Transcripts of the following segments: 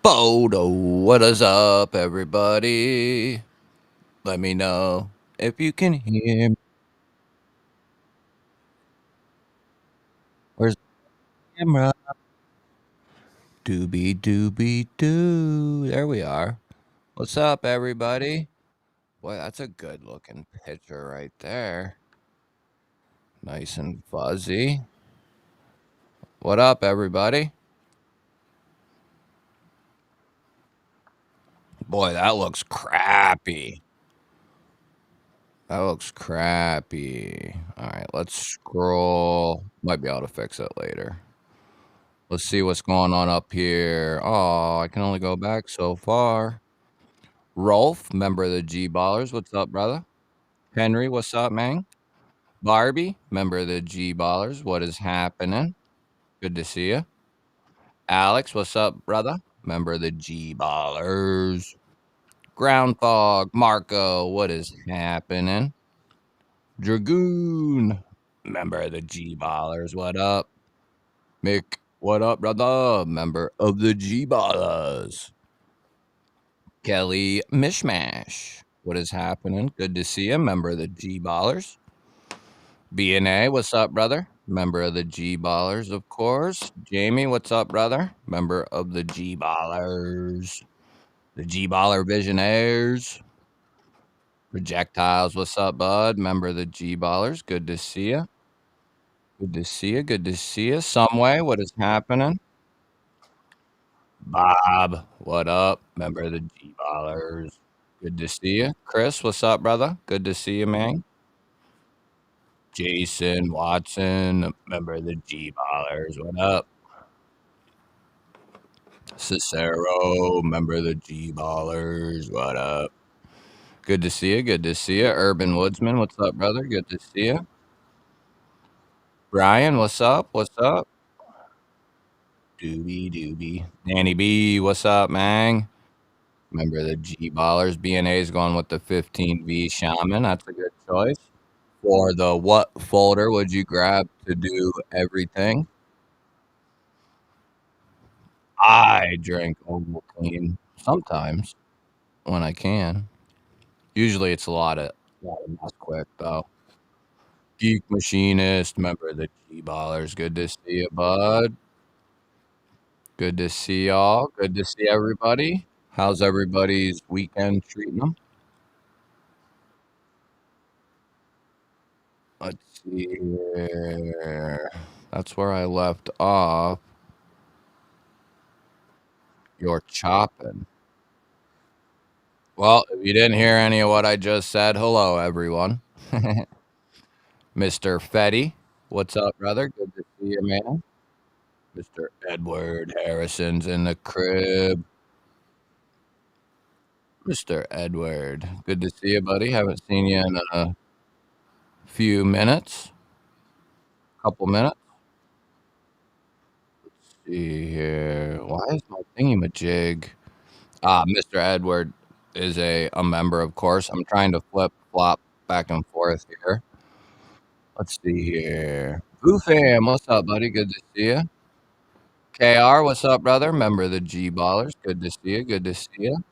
Bodo, what is up, everybody? Let me know if you can hear me. Where's the camera? Doobie doobie doo. There we are. What's up, everybody? Boy, that's a good looking picture right there. Nice and fuzzy. What up, everybody? Boy, that looks crappy. That looks crappy. All right, let's scroll. Might be able to fix it later. Let's see what's going on up here. Oh, I can only go back so far. Rolf, member of the G Ballers. What's up, brother? Henry, what's up, man? Barbie, member of the G Ballers. What is happening? Good to see you. Alex, what's up, brother? Member of the G Ballers. Groundhog, Marco, what is happening? Dragoon, member of the G Ballers. What up? Mick, what up, brother? Member of the G Ballers. Kelly Mishmash. What is happening? Good to see you. Member of the G Ballers. BNA, what's up, brother? Member of the G Ballers, of course. Jamie, what's up, brother? Member of the G Ballers. The G Baller Visionaires. Projectiles, what's up, bud? Member of the G Ballers. Good to see you. Good to see you. Good to see you. Someway, what is happening? Bob, what up? Member of the G Ballers. Good to see you. Chris, what's up, brother? Good to see you, man. Jason Watson, member of the G Ballers. What up? Cicero, member of the G Ballers. What up? Good to see you. Good to see you. Urban Woodsman, what's up, brother? Good to see you. Brian, what's up? What's up? Doobie doobie. Danny B, what's up, man? Member of the G Ballers. BNA's going with the 15V Shaman. That's a good choice. For the what folder would you grab to do everything? I drink Ovaltine sometimes when I can. Usually it's a lot of Nesquik though. Geek Machinist, member of the G Ballers. Good to see you, bud. Good to see y'all. Good to see everybody. How's everybody's weekend treating them? Let's see here. That's where I left off. You're chopping. Well, if you didn't hear any of what I just said, hello, everyone. Mr. Fetty, what's up, brother? Good to see you, man. Mr. Edward Harrison's in the crib. Mr. Edward, good to see you, buddy. Haven't seen you in a few minutes. Couple minutes. Let's see here. Why is my thingy-majig? Mr. Edward is a member, of course. I'm trying to flip-flop back and forth here. Let's see here. Boo fam, what's up, buddy? Good to see you. KR, what's up, brother? Member of the G Ballers. Good to see you. Good to see you.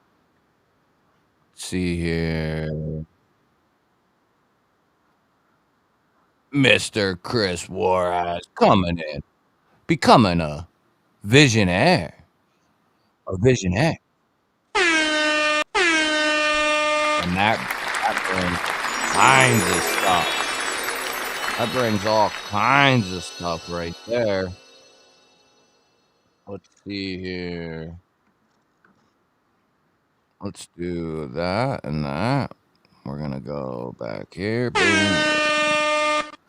Let's see here. Mr. Chris Warras coming in, becoming a visionaire. A visionaire. And that brings kinds of stuff. That brings all kinds of stuff right there. Let's see here. Let's do that and that. We're gonna go back here. Boom.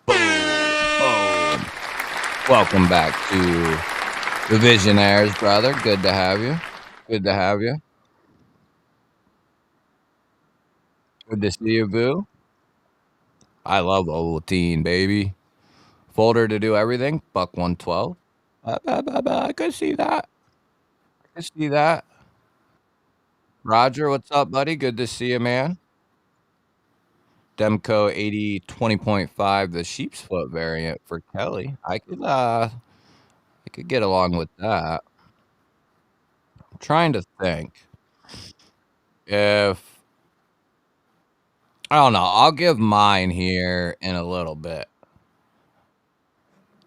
Boom. Boom. Welcome back to the Visionaires, brother. Good to have you. Good to have you. Good to see you, Boo. I love Ovaltine, baby. Folder to do everything. Buck 112. I could see that. I could see that. Roger, what's up, buddy? Good to see you, man. Demco 80 20.5, the sheep's foot variant for Kelly. I could get along with that. trying to think if I don't know. I'll give mine here in a little bit.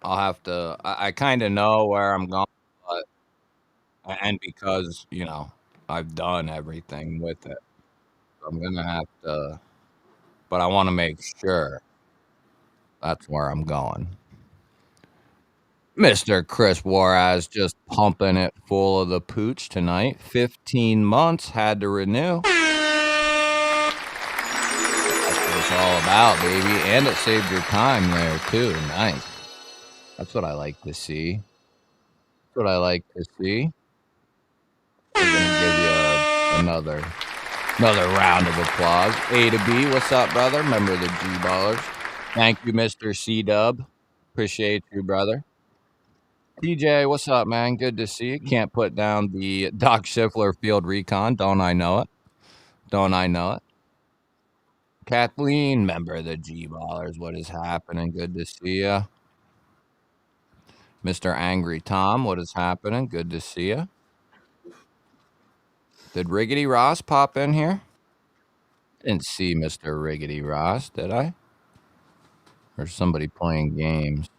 I'll have to. I kind of know where I'm going, but and because I've done everything with it, so I'm gonna have to. But I want to make sure that's where I'm going. Mr. Chris Juarez just pumping it full of the pooch tonight. 15 months had to renew. That's what it's all about, baby. And it saved your time there, too. Nice. That's what I like to see. That's what I like to see. We're going to give you another round of applause. A to B, what's up, brother? Member of the G-Ballers. Thank you, Mr. C-Dub. Appreciate you, brother. TJ, what's up, man? Good to see you. Can't put down the Doc Schiffler field recon. Don't I know it? Don't I know it? Kathleen, member of the G-Ballers. What is happening? Good to see you. Mr. Angry Tom, what is happening? Good to see you. Did Riggedy Ross pop in here? Didn't see Mr. Riggedy Ross, did I? Or somebody playing games?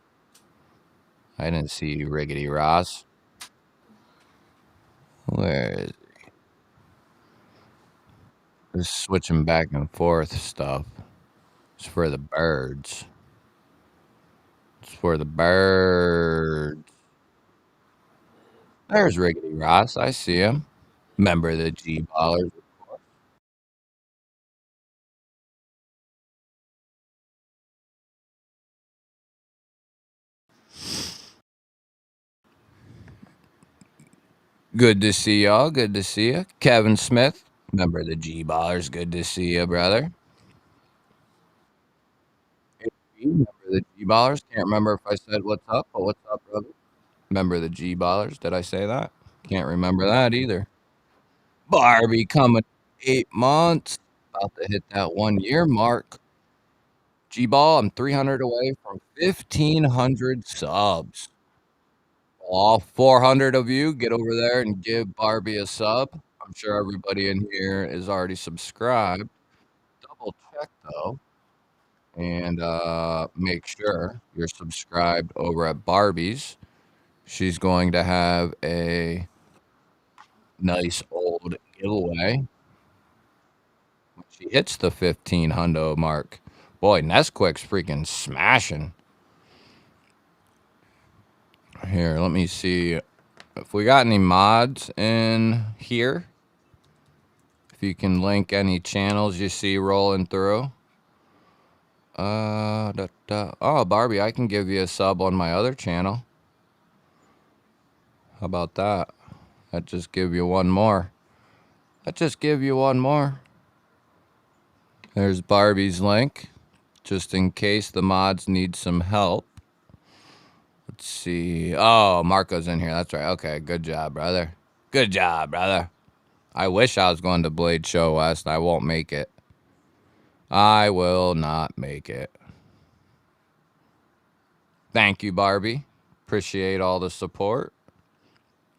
I didn't see Riggedy Ross. Where is he? Just switching back and forth stuff. It's for the birds. It's for the birds. There's Riggedy Ross. I see him. Member of the G-Ballers. Good to see y'all. Good to see you. Kevin Smith, member of the G-Ballers. Good to see you, brother. Member of the G-Ballers. Can't remember if I said what's up, but what's up, brother? Member of the G-Ballers. Did I say that? Can't remember that either. Barbie coming 8 months. About to hit that 1 year mark. G-Ball, I'm 300 away from 1,500 subs. All 400 of you, get over there and give Barbie a sub. I'm sure everybody in here is already subscribed. Double check, though, and make sure you're subscribed over at Barbie's. She's going to have a nice old giveaway when she hits the 1,500 mark. Boy, Nesquik's freaking smashing. Here, let me see if we got any mods in here. If you can link any channels you see rolling through. Oh, Barbie, I can give you a sub on my other channel. How about that? That just give you one more. That just give you one more. There's Barbie's link, just in case the mods need some help. Let's see. Oh, Marco's in here. That's right. Okay, good job, brother. Good job, brother. I wish I was going to Blade Show West. I won't make it. I will not make it. Thank you, Barbie. Appreciate all the support.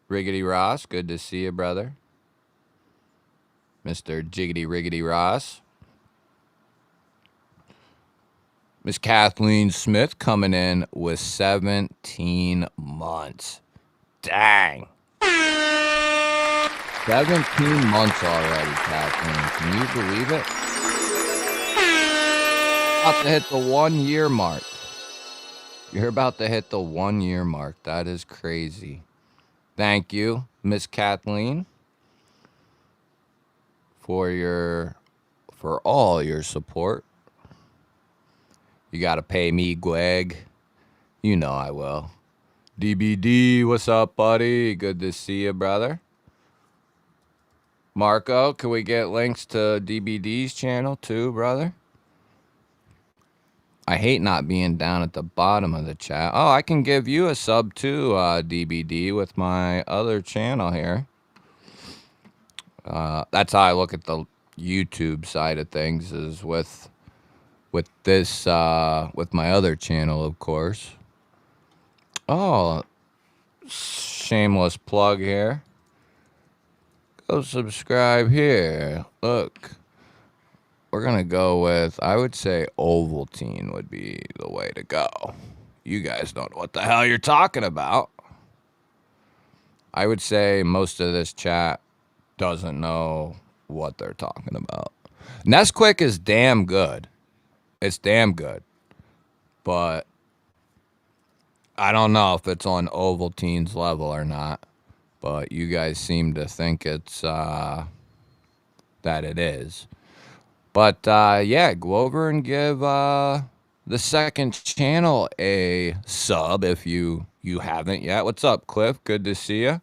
Riggedy Ross, good to see you, brother. Mr. Jiggity Riggedy Ross. Miss Kathleen Smith coming in with 17 months. Dang. 17 months already, Kathleen. Can you believe it? About to hit the 1 year mark. You're about to hit the 1 year mark. That is crazy. Thank you, Miss Kathleen, for all your support. You gotta pay me, Gweg. You know I will. DBD, what's up, buddy? Good to see you, brother. Marco, can we get links to DBD's channel too, brother? I hate not being down at the bottom of the chat. Oh, I can give you a sub too, DBD, with my other channel here. That's how I look at the YouTube side of things, is with this, with my other channel, of course. Oh, shameless plug here. Go subscribe here. Look. We're going to go with, I would say Ovaltine would be the way to go. You guys don't know what the hell you're talking about. I would say most of this chat doesn't know what they're talking about. Nesquik is damn good. It's damn good. But I don't know if it's on Ovaltine's level or not. But you guys seem to think it's that it is. But yeah, go over and give the second channel a sub if you haven't yet. What's up, Cliff? Good to see you.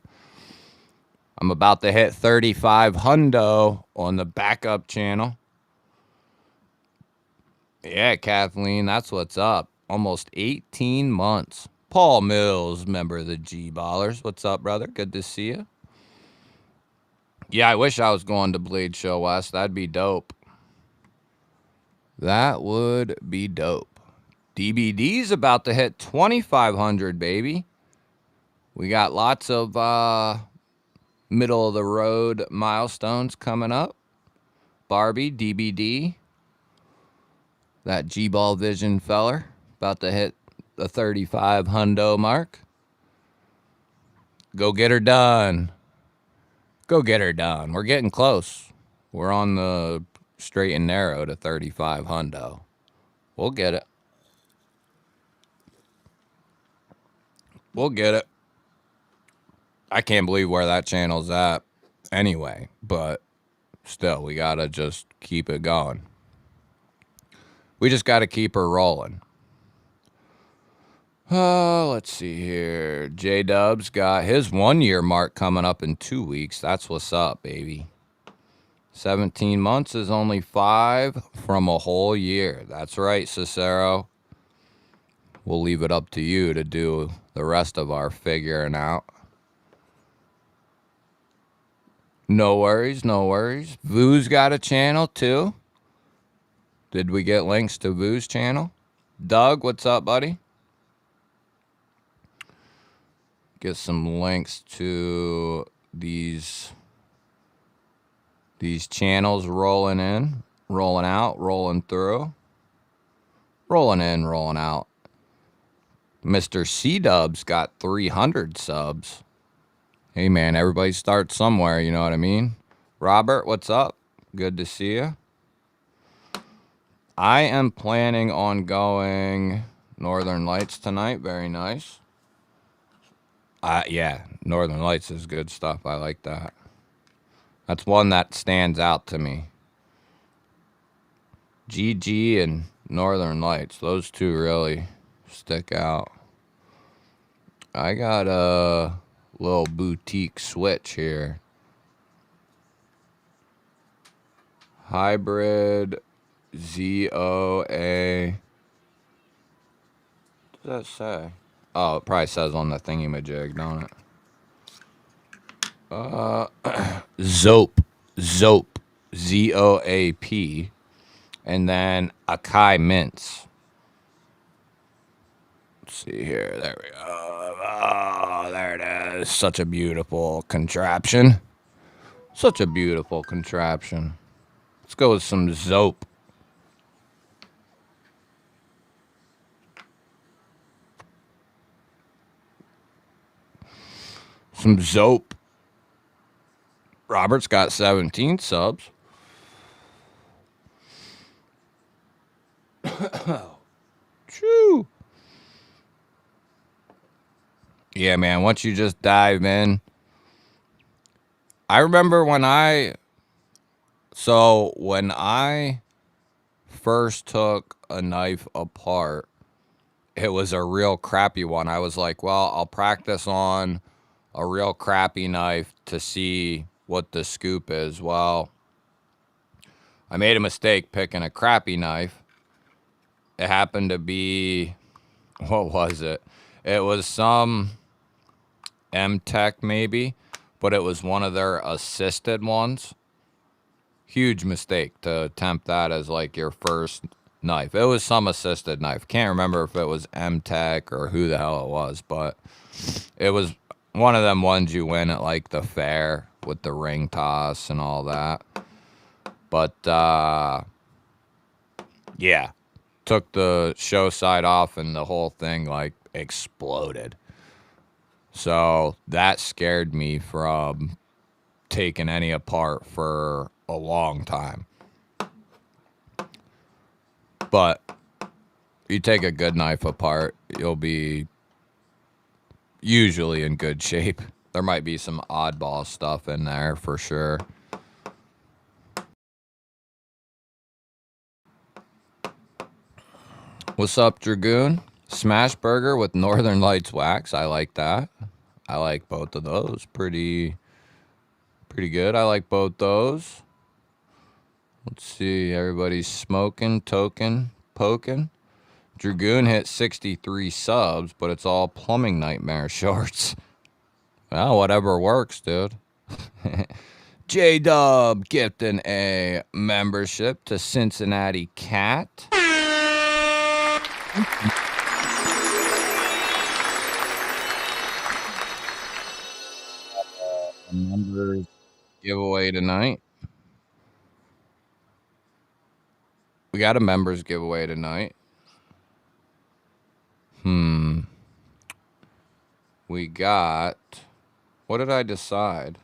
I'm about to hit 35 hundo on the backup channel. Yeah, Kathleen, that's what's up. Almost 18 months. Paul Mills, member of the G-Ballers. What's up, brother? Good to see you. Yeah, I wish I was going to Blade Show West. That'd be dope. That would be dope. DBD's about to hit 2,500, baby. We got lots of middle of the road milestones coming up. Barbie, DBD, that G-Ball Vision feller, about to hit the 35 hundo mark. Go get her done. Go get her done. We're getting close. We're on the straight and narrow to 35 hundo. We'll get it. We'll get it. I can't believe where that channel's at anyway, but still, we gotta just keep it going. We just gotta keep her rolling. Let's see here. J-Dub's got his 1 year mark coming up in 2 weeks. That's what's up, baby. 17 months is only 5 from a whole year. That's right, Cicero. We'll leave it up to you to do the rest of our figuring out. No worries, no worries. Vu's got a channel too. Did we get links to Vu's channel? Doug, what's up, buddy? Get some links to these channels rolling in, rolling out, rolling through. Rolling in, rolling out. Mr. C-Dub's got 300 subs. Hey, man, everybody starts somewhere, you know what I mean? Robert, what's up? Good to see you. I am planning on going Northern Lights tonight. Very nice. Yeah, Northern Lights is good stuff. I like that. That's one that stands out to me. GG and Northern Lights. Those two really stick out. I got a little boutique switch here. Hybrid ZOA. What does that say? Oh, it probably says on the thingy-majig, don't it? Zope. ZOAP. And then Akai Mints. Let's see here. There we go. Oh, there it is. Such a beautiful contraption. Such a beautiful contraption. Let's go with some Zope. Some Zope. Robert's got 17 subs. Choo. Yeah, man, once you just dive in. I remember when I first took a knife apart, it was a real crappy one. I was like, well, I'll practice on a real crappy knife to see what the scoop is. Well, I made a mistake picking a crappy knife. It happened to be, what was it? It was some M-Tech maybe, but it was one of their assisted ones. Huge mistake to attempt that as like your first knife. It was some assisted knife. Can't remember if it was M-Tech or who the hell it was, but it was one of them ones you win at like the fair with the ring toss and all that. But, yeah. Took the show side off and the whole thing, like, exploded. So that scared me from taking any apart for a long time. But you take a good knife apart, you'll be usually in good shape. There might be some oddball stuff in there for sure. What's up, Dragoon? Smash burger with Northern Lights wax. I like that. I like both of those. Pretty good. I like both those. Let's see. Everybody's smoking, token, poking. Dragoon hit 63 subs, but it's all Plumbing Nightmare shorts. Well, whatever works, dude. J-Dub gifting a membership to Cincinnati Cat. Members giveaway tonight. We got a members giveaway tonight. We got... What did I decide?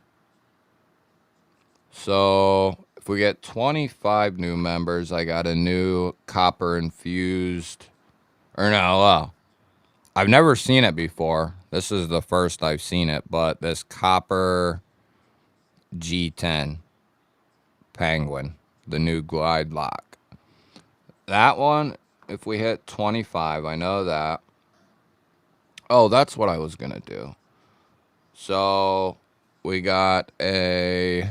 So, if we get 25 new members, I got a new copper infused... Or no, I've never seen it before. This is the first I've seen it, but this copper G10 penguin, the new glide lock. That one, if we hit 25, I know that. Oh, that's what I was going to do. So, we got a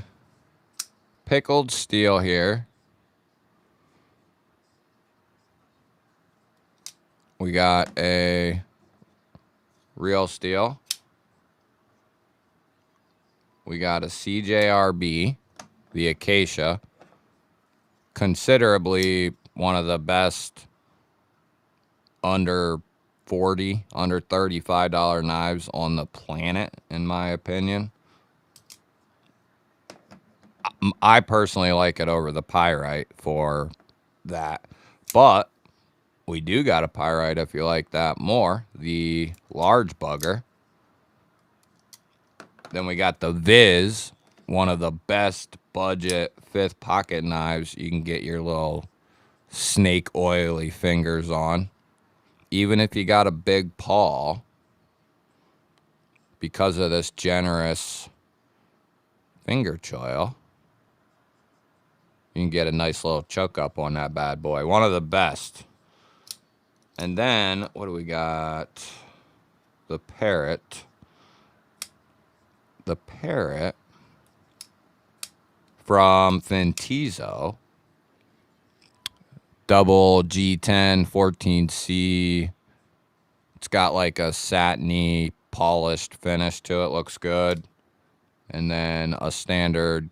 pickled steel here. We got a real steel. We got a CJRB, the Acacia. Considerably one of the best under $35 knives on the planet, in my opinion. I personally like it over the Pyrite for that. But we do got a Pyrite if you like that more. The large bugger. Then we got the Viz, one of the best budget fifth pocket knives you can get your little snake oily fingers on. Even if you got a big paw, because of this generous finger choil, you can get a nice little choke up on that bad boy. One of the best. And then, what do we got? The Parrot. The Parrot from Fintizo. Double G10 14C. It's got like a satiny polished finish to it. Looks good. And then a standard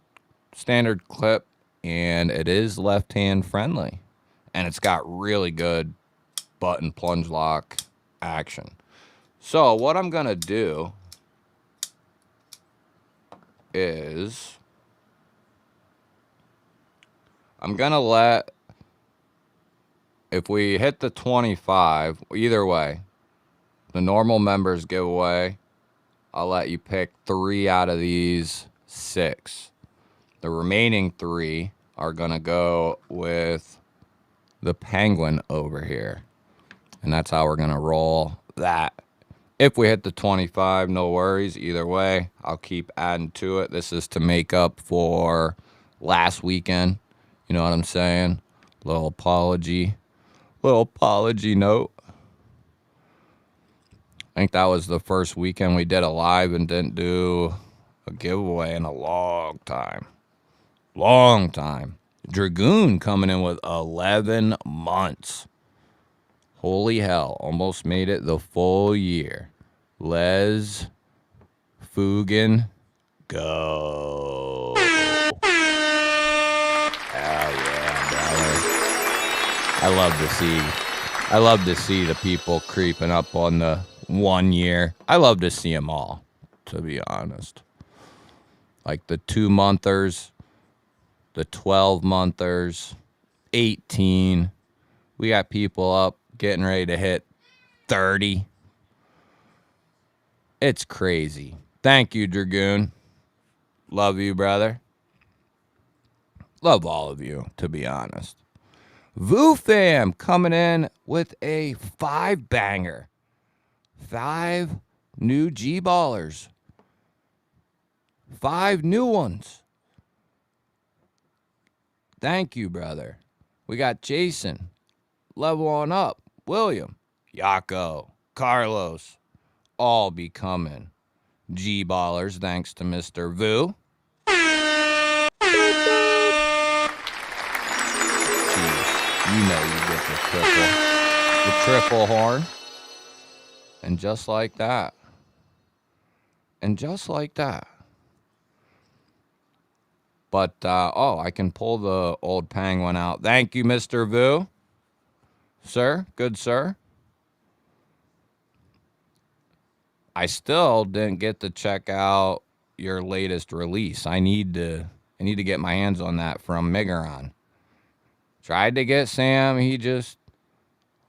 clip, and it is left-hand friendly. And it's got really good button plunge lock action. So what I'm going to do is I'm going to let, if we hit the 25, either way, the normal members giveaway, I'll let you pick 3 out of these 6. The remaining 3 are going to go with the penguin over here. And that's how we're going to roll that. If we hit the 25, no worries. Either way, I'll keep adding to it. This is to make up for last weekend. You know what I'm saying? Little apology note. I think that was the first weekend we did a live and didn't do a giveaway in a long time. Long time. Dragoon coming in with 11 months. Holy hell. Almost made it the full year. Les Fugan, go. Hell yeah, brother. I love to see the people creeping up on the 1 year. I love to see them all, to be honest. Like the 2-monthers, the 12-monthers, 18. We got people up getting ready to hit 30. It's crazy. Thank you, Dragoon. Love you, brother. Love all of you, to be honest. Voo Fam coming in with a 5-banger. 5 new G-ballers. 5 new ones. Thank you, brother. We got Jason. Level on up. William. Yako. Carlos. All becoming G-ballers thanks to Mr. Voo. Jeez, you know you get the triple horn. And just like that. And just like that. But, oh, I can pull the old penguin out. Thank you, Mr. Voo. Sir, good sir. I still didn't get to check out your latest release. I need to get my hands on that from Migaron. Tried to get Sam, he just,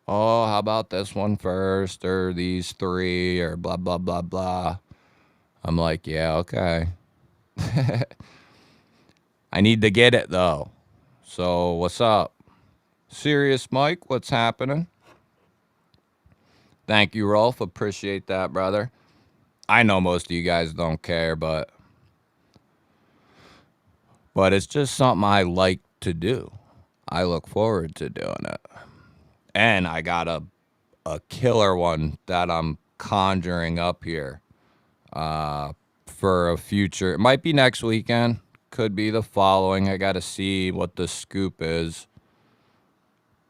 oh, how about this one first, or these 3, or blah, blah, blah, blah. I'm like, yeah, okay. I need to get it, though. So, what's up? Serious Mike, what's happening? Thank you, Rolf. Appreciate that, brother. I know most of you guys don't care, but it's just something I like to do. I look forward to doing it. And I got a killer one that I'm conjuring up here for a future. It might be next weekend. Could be the following. I got to see what the scoop is.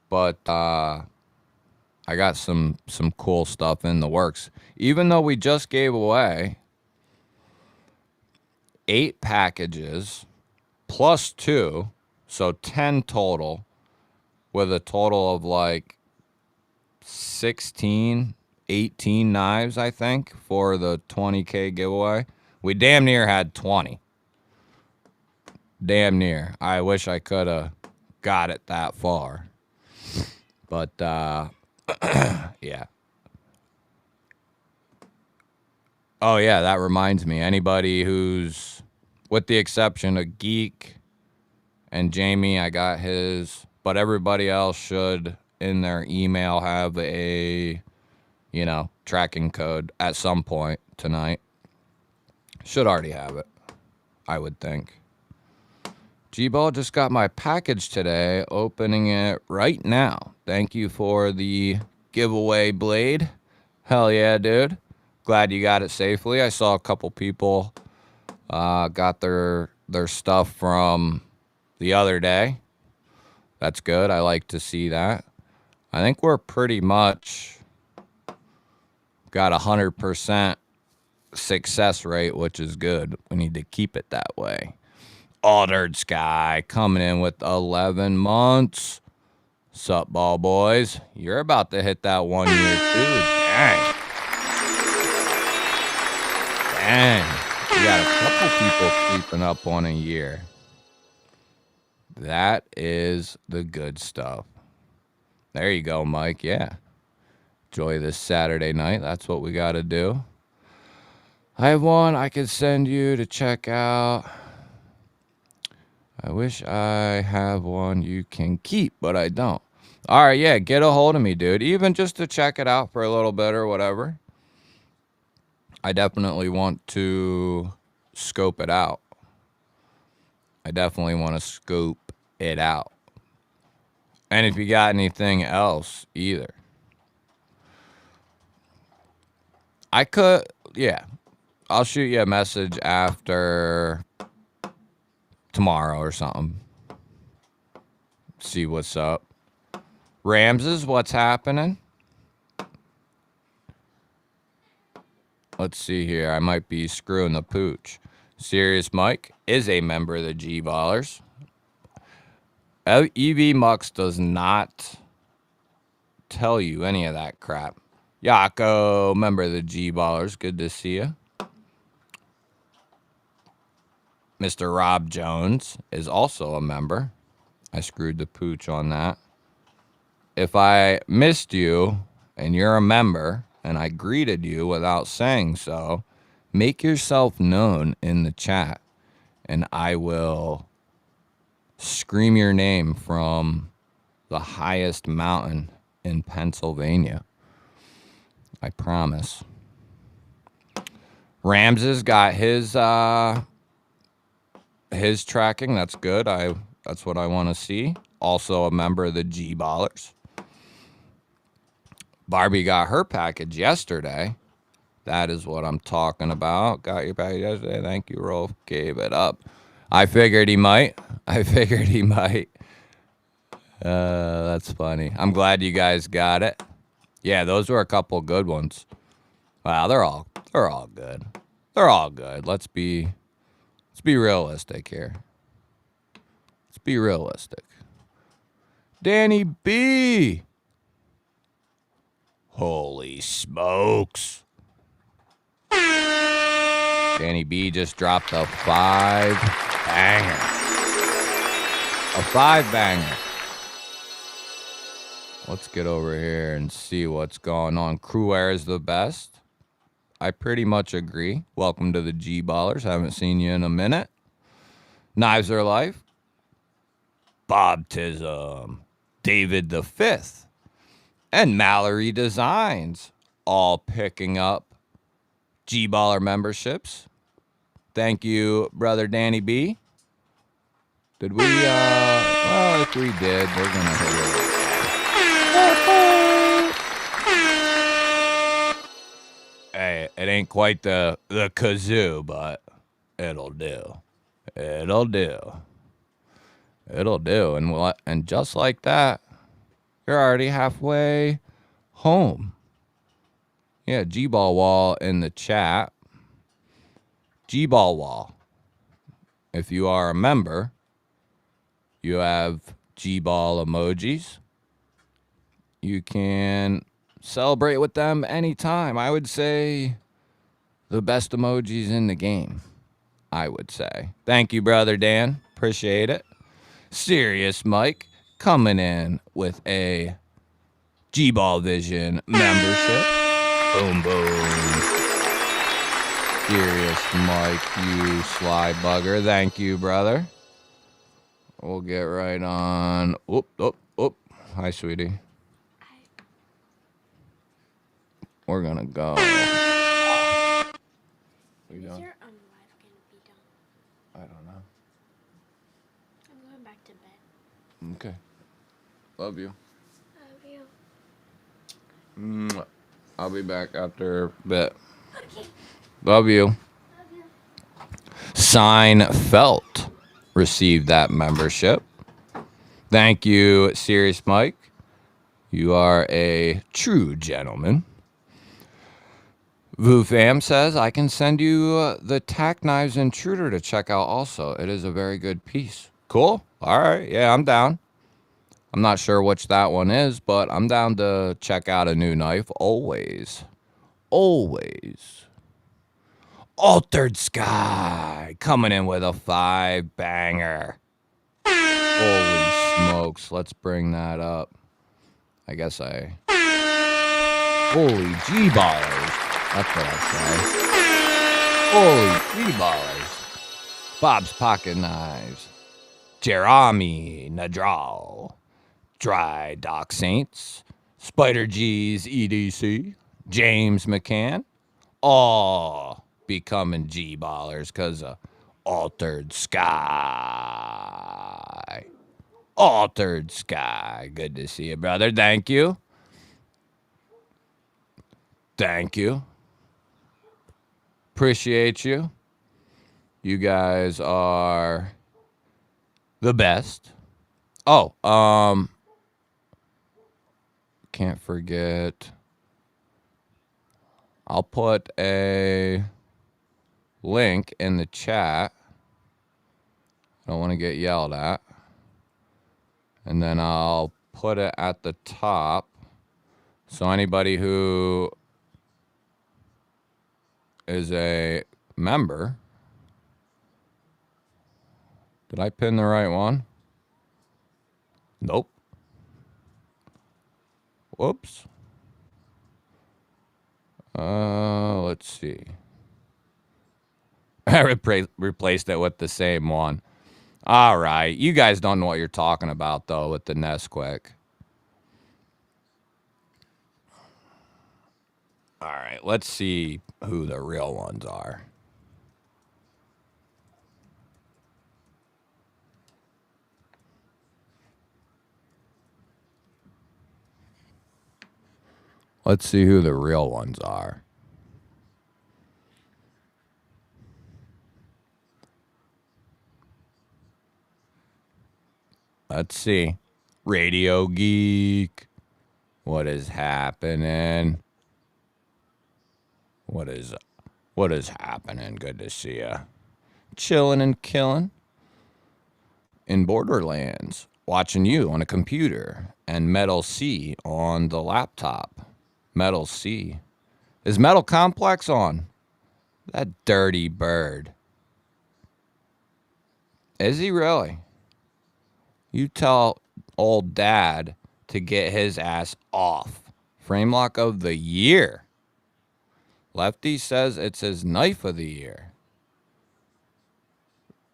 But I got some cool stuff in the works. Even though we just gave away 8 packages plus 2, so 10 total, with a total of like 16, 18 knives, I think, for the 20K giveaway. We damn near had 20. Damn near. I wish I could have got it that far. But, yeah. Oh, yeah, that reminds me. Anybody who's, with the exception of Geek and Jamie, I got his, but everybody else should, in their email, have a, tracking code at some point tonight. Should already have it, I would think. G-Ball just got my package today, opening it right now. Thank you for the giveaway blade. Hell yeah, dude. Glad you got it safely. I saw a couple people got their stuff from the other day. That's good. I like to see that. I think we're pretty much got 100% success rate, which is good. We need to keep it that way. Altered Sky coming in with 11 months. Sup, ball boys? You're about to hit that 1 year too. Dang. Dang. We got a couple people creeping up on a year. That is the good stuff. There you go, Mike. Yeah. Enjoy this Saturday night. That's what we got to do. I have one I could send you to check out. I wish I have one you can keep, but I don't. All right, yeah, get a hold of me, dude. Even just to check it out for a little bit or whatever. I definitely want to scope it out. I definitely want to scope it out. And if you got anything else, either. I could, yeah. I'll shoot you a message after tomorrow or something. See what's up. Ramses, what's happening? Let's see here. I might be screwing the pooch. Serious Mike is a member of the G-Ballers. EV Mux does not tell you any of that crap. Yako, member of the G-Ballers. Good to see you. Mr. Rob Jones is also a member. I screwed the pooch on that. If I missed you and you're a member and I greeted you without saying so, make yourself known in the chat and I will scream your name from the highest mountain in Pennsylvania. I promise. Rams has got his tracking. That's good. That's what I want to see. Also a member of the G Ballers. Barbie got her package yesterday. That is what I'm talking about. Got your package yesterday. Thank you, Rolf. Gave it up. I figured he might. That's funny. I'm glad you guys got it. Yeah, those were a couple good ones. Wow, they're all good. They're all good. Let's be realistic here. Let's be realistic. Danny B. Holy smokes. Danny B just dropped a 5-banger. A 5-banger. Let's get over here and see what's going on. Crew Air is the best. I pretty much agree. Welcome to the G Ballers. Haven't seen you in a minute. Knives Are Life. Bobtism. David the Fifth. And Mallory Designs. All picking up G Baller memberships. Thank you, brother Danny B. Did we, well, if we did, we're gonna hit it. Hey, it ain't quite the kazoo, but it'll do. It'll do. It'll do. And just like that, you're already halfway home. Yeah, G-Ball Wall in the chat. G-Ball Wall. If you are a member, you have G-Ball emojis. You can celebrate with them anytime. I would say the best emojis in the game, I would say. Thank you, brother Dan. Appreciate it. Serious Mike coming in with a G-Ball Vision membership. Boom, boom. Serious Mike, you sly bugger. Thank you, brother. We'll get right on. Oop, oop, oop. Hi, sweetie. We're gonna go. Is your live gonna be done? I don't know. I'm going back to bed. Okay. Love you. Love you. I'll be back after a bit. Okay. Love you. Love you. Seinfeld received that membership. Thank you, Serious Mike. You are a true gentleman. VooFam says, I can send you the Tack Knives Intruder to check out also. It is a very good piece. Cool. All right. Yeah, I'm down. I'm not sure which that one is, but I'm down to check out a new knife. Always. Always. Altered Sky coming in with a 5-banger. Holy smokes. Let's bring that up. I guess Holy G-Ballers. That's what I say. Holy G-Ballers. Bob's Pocket Knives. Jeremy Nadral. Dry Dock Saints. Spider G's EDC. James McCann. All becoming G-Ballers because of Altered Sky. Altered Sky. Good to see you, brother. Thank you. Thank you. Appreciate you. You guys are the best. Oh, can't forget. I'll put a link in the chat. I don't want to get yelled at. And then I'll put it at the top. So anybody who is a member Did I pin the right one? Nope. Whoops. Let's see. I replaced it with the same one. All right. You guys don't know what you're talking about, though, with the Nesquik. All right. Let's see who the real ones are. Let's see who the real ones are. Let's see. Radio Geek. What is happening? What is happening? Good to see ya. Chilling and killing in Borderlands. Watching you on a computer and Metal C on the laptop. Metal C. Is Metal Complex on? That dirty bird. Is he really? You tell old dad to get his ass off. Frame lock of the year. Lefty says it's his knife of the year.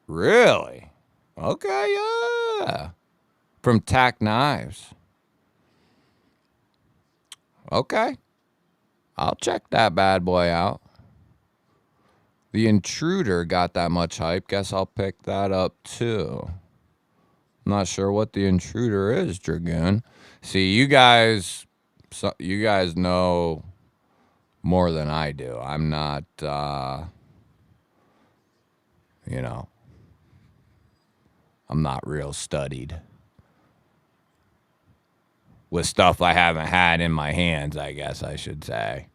Really? Okay, yeah. From Tack Knives. Okay. I'll check that bad boy out. The Intruder got that much hype. Guess I'll pick that up too. I'm not sure what the Intruder is, Dragoon. See, you guys know more than I do. I'm not, I'm not real studied with stuff I haven't had in my hands, I guess I should say.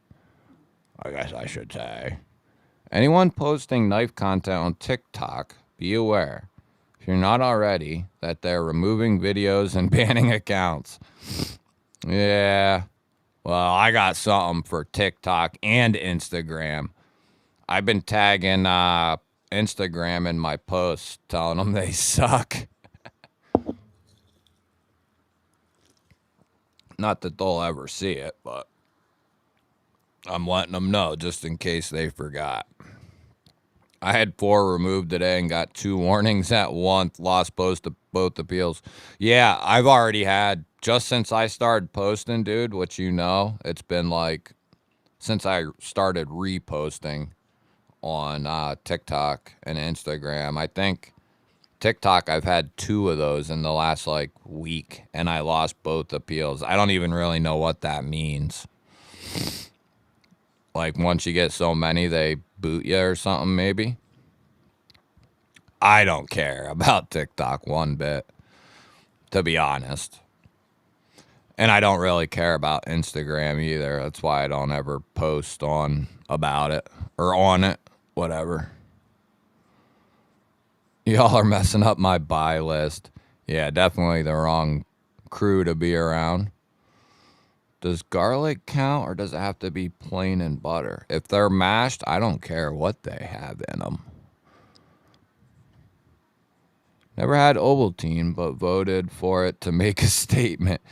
Anyone posting knife content on TikTok, be aware, if you're not already, that they're removing videos and banning accounts. Yeah. Well, I got something for TikTok and Instagram. I've been tagging Instagram in my posts, telling them they suck. Not that they'll ever see it, but I'm letting them know just in case they forgot. I had 4 removed today and got 2 warnings at once. Lost both appeals. Yeah, I've already had, just since I started posting, dude, which it's been like since I started reposting on TikTok and Instagram. I think TikTok, I've had 2 of those in the last like week, and I lost both appeals. I don't even really know what that means. Like once you get so many, they boot you or something, maybe. I don't care about TikTok one bit, to be honest. And I don't really care about Instagram either. That's why I don't ever post about it or on it, whatever. Y'all are messing up my buy list. Yeah, definitely the wrong crew to be around. Does garlic count or does it have to be plain and butter? If they're mashed, I don't care what they have in them. Never had Ovaltine, but voted for it to make a statement.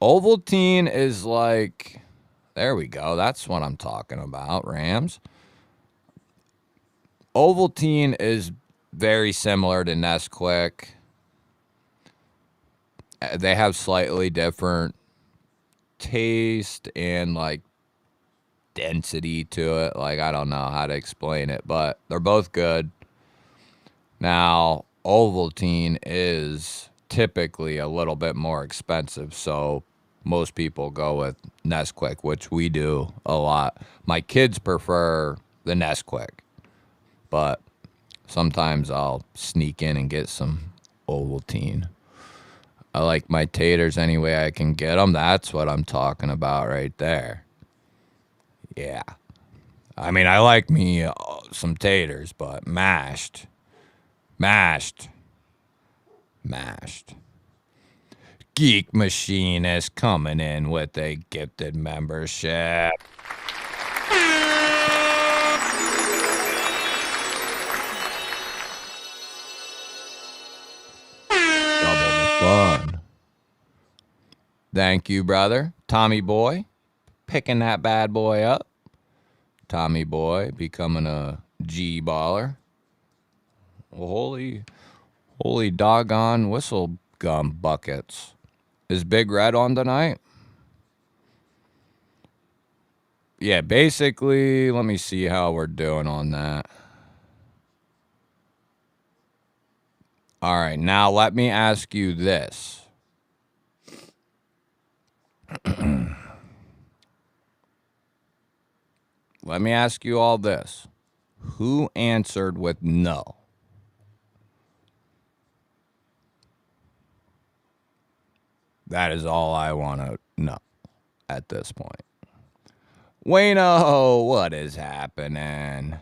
Ovaltine is like, there we go. That's what I'm talking about, Rams. Ovaltine is very similar to Nesquik. They have slightly different taste and like density to it. Like, I don't know how to explain it, but they're both good. Now, Ovaltine is typically a little bit more expensive, so most people go with Nesquik, which we do a lot. My kids prefer the Nesquik, but sometimes I'll sneak in and get some Ovaltine. I like my taters any way I can get them. That's what I'm talking about right there. Yeah. I mean, I like me some taters, but mashed. Geek Machine is coming in with a gifted membership. Thank you, brother. Tommy Boy, picking that bad boy up. Tommy Boy becoming a G baller. Holy doggone whistle gum buckets. Is Big Red on tonight? Yeah, basically, let me see how we're doing on that. All right, now let me ask you this. Let me ask you all this. Who answered with no? That is all I want to know at this point. Wayno, what is happening?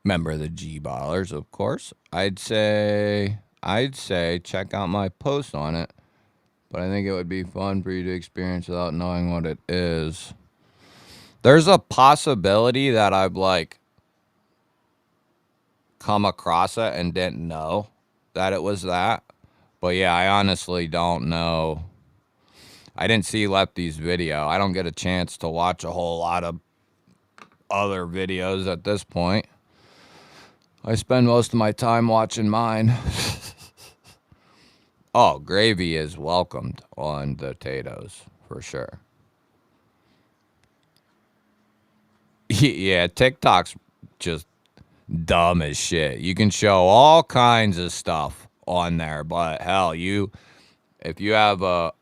Member of the G Ballers, of course. I'd say check out my post on it, but I think it would be fun for you to experience without knowing what it is. There's a possibility that I've like come across it and didn't know that it was that. But yeah, I honestly don't know. I didn't see Lefty's video. I don't get a chance to watch a whole lot of other videos at this point. I spend most of my time watching mine. Oh, gravy is welcomed on potatoes for sure. Yeah, TikTok's just dumb as shit. You can show all kinds of stuff on there, but hell, if you have a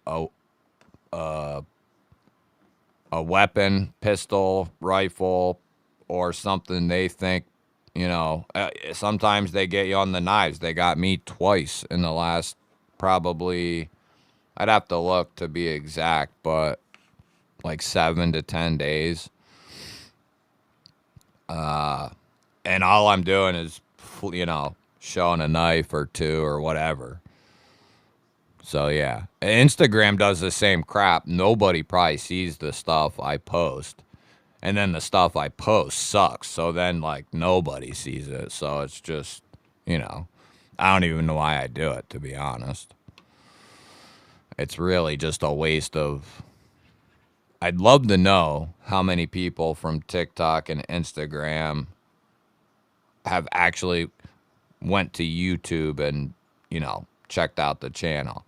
weapon, pistol, rifle, or something they think, sometimes they get you on the knives. They got me twice in the last probably, I'd have to look to be exact, but like 7 to 10 days. And all I'm doing is, showing a knife or two or whatever. So yeah, Instagram does the same crap. Nobody probably sees the stuff I post. And then the stuff I post sucks. So then, like, nobody sees it. So it's just, I don't even know why I do it, to be honest. It's really just a waste of. I'd love to know how many people from TikTok and Instagram have actually went to YouTube and, checked out the channel.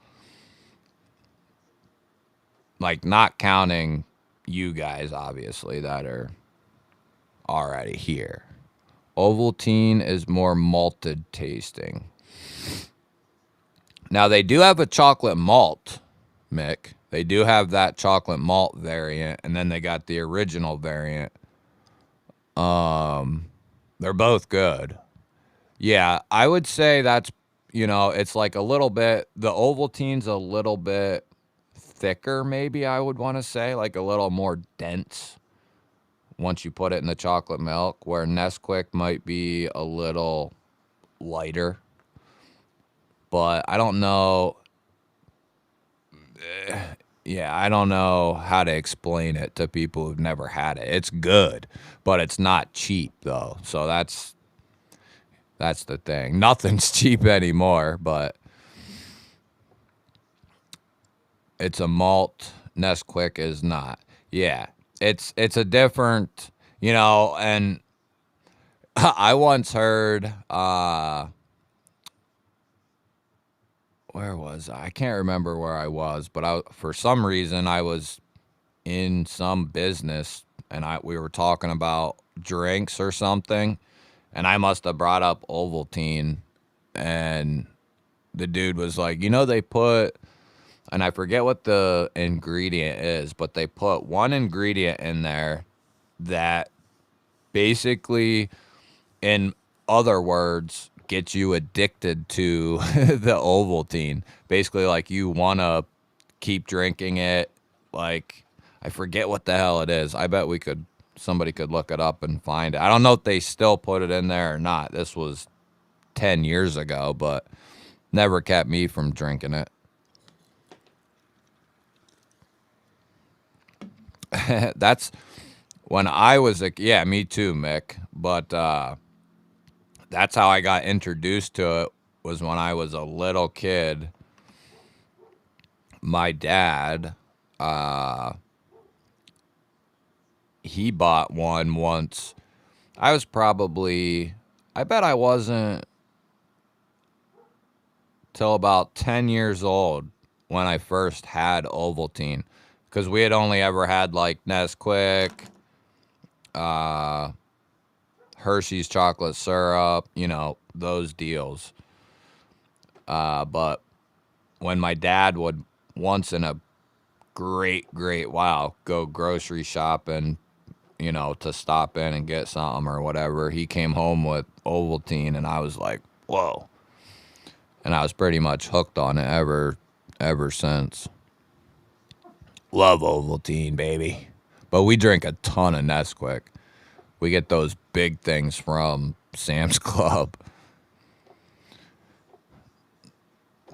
Like, not counting you guys, obviously, that are already here. Ovaltine is more malted tasting. Now, they do have a chocolate malt, Mick. They do have that chocolate malt variant, and then they got the original variant. They're both good. Yeah, I would say that's, it's like a little bit, the Ovaltine's a little bit thicker, maybe I would want to say, like a little more dense once you put it in the chocolate milk, where Nesquik might be a little lighter. But I don't know. Yeah, I don't know how to explain it to people who've never had it. It's good, but it's not cheap though. So that's the thing. Nothing's cheap anymore, but it's a malt. Nesquik is not. Yeah, it's a different, and I once heard where was I? I can't remember where I was, but for some reason I was in some business and we were talking about drinks or something, and I must have brought up Ovaltine, and the dude was like, they put, and I forget what the ingredient is, but they put one ingredient in there that basically, in other words, gets you addicted to the Ovaltine. Basically, like, you want to keep drinking it. Like, I forget what the hell it is. I bet somebody could look it up and find it. I don't know if they still put it in there or not. This was 10 years ago, but never kept me from drinking it. That's when I was yeah, me too, Mick. But that's how I got introduced to it, was when I was a little kid. my dad, he bought one once. I was probably, I bet I wasn't till about 10 years old when I first had Ovaltine. Because we had only ever had like Nesquik, Hershey's chocolate syrup, you know, those deals. But when my dad would once in a great while go grocery shopping, you know, to stop in and get something or whatever, he came home with Ovaltine, and I was like, whoa. And I was pretty much hooked on it ever since. Love Ovaltine, baby. But we drink a ton of Nesquik. We get those big things from Sam's Club.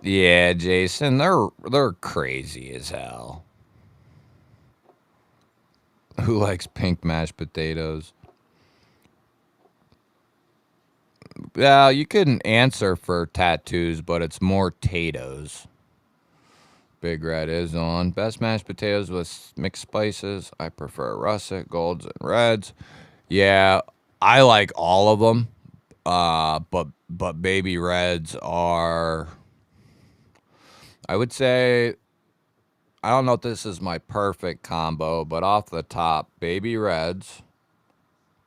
Yeah, Jason, they're crazy as hell. Who likes pink mashed potatoes? Well, you couldn't answer for tattoos, but it's more tatoes. Big Red is on. Best mashed potatoes with mixed spices. I prefer russet, golds, and reds. Yeah, I like all of them. But baby reds are, I would say, I don't know if this is my perfect combo, but off the top, baby reds,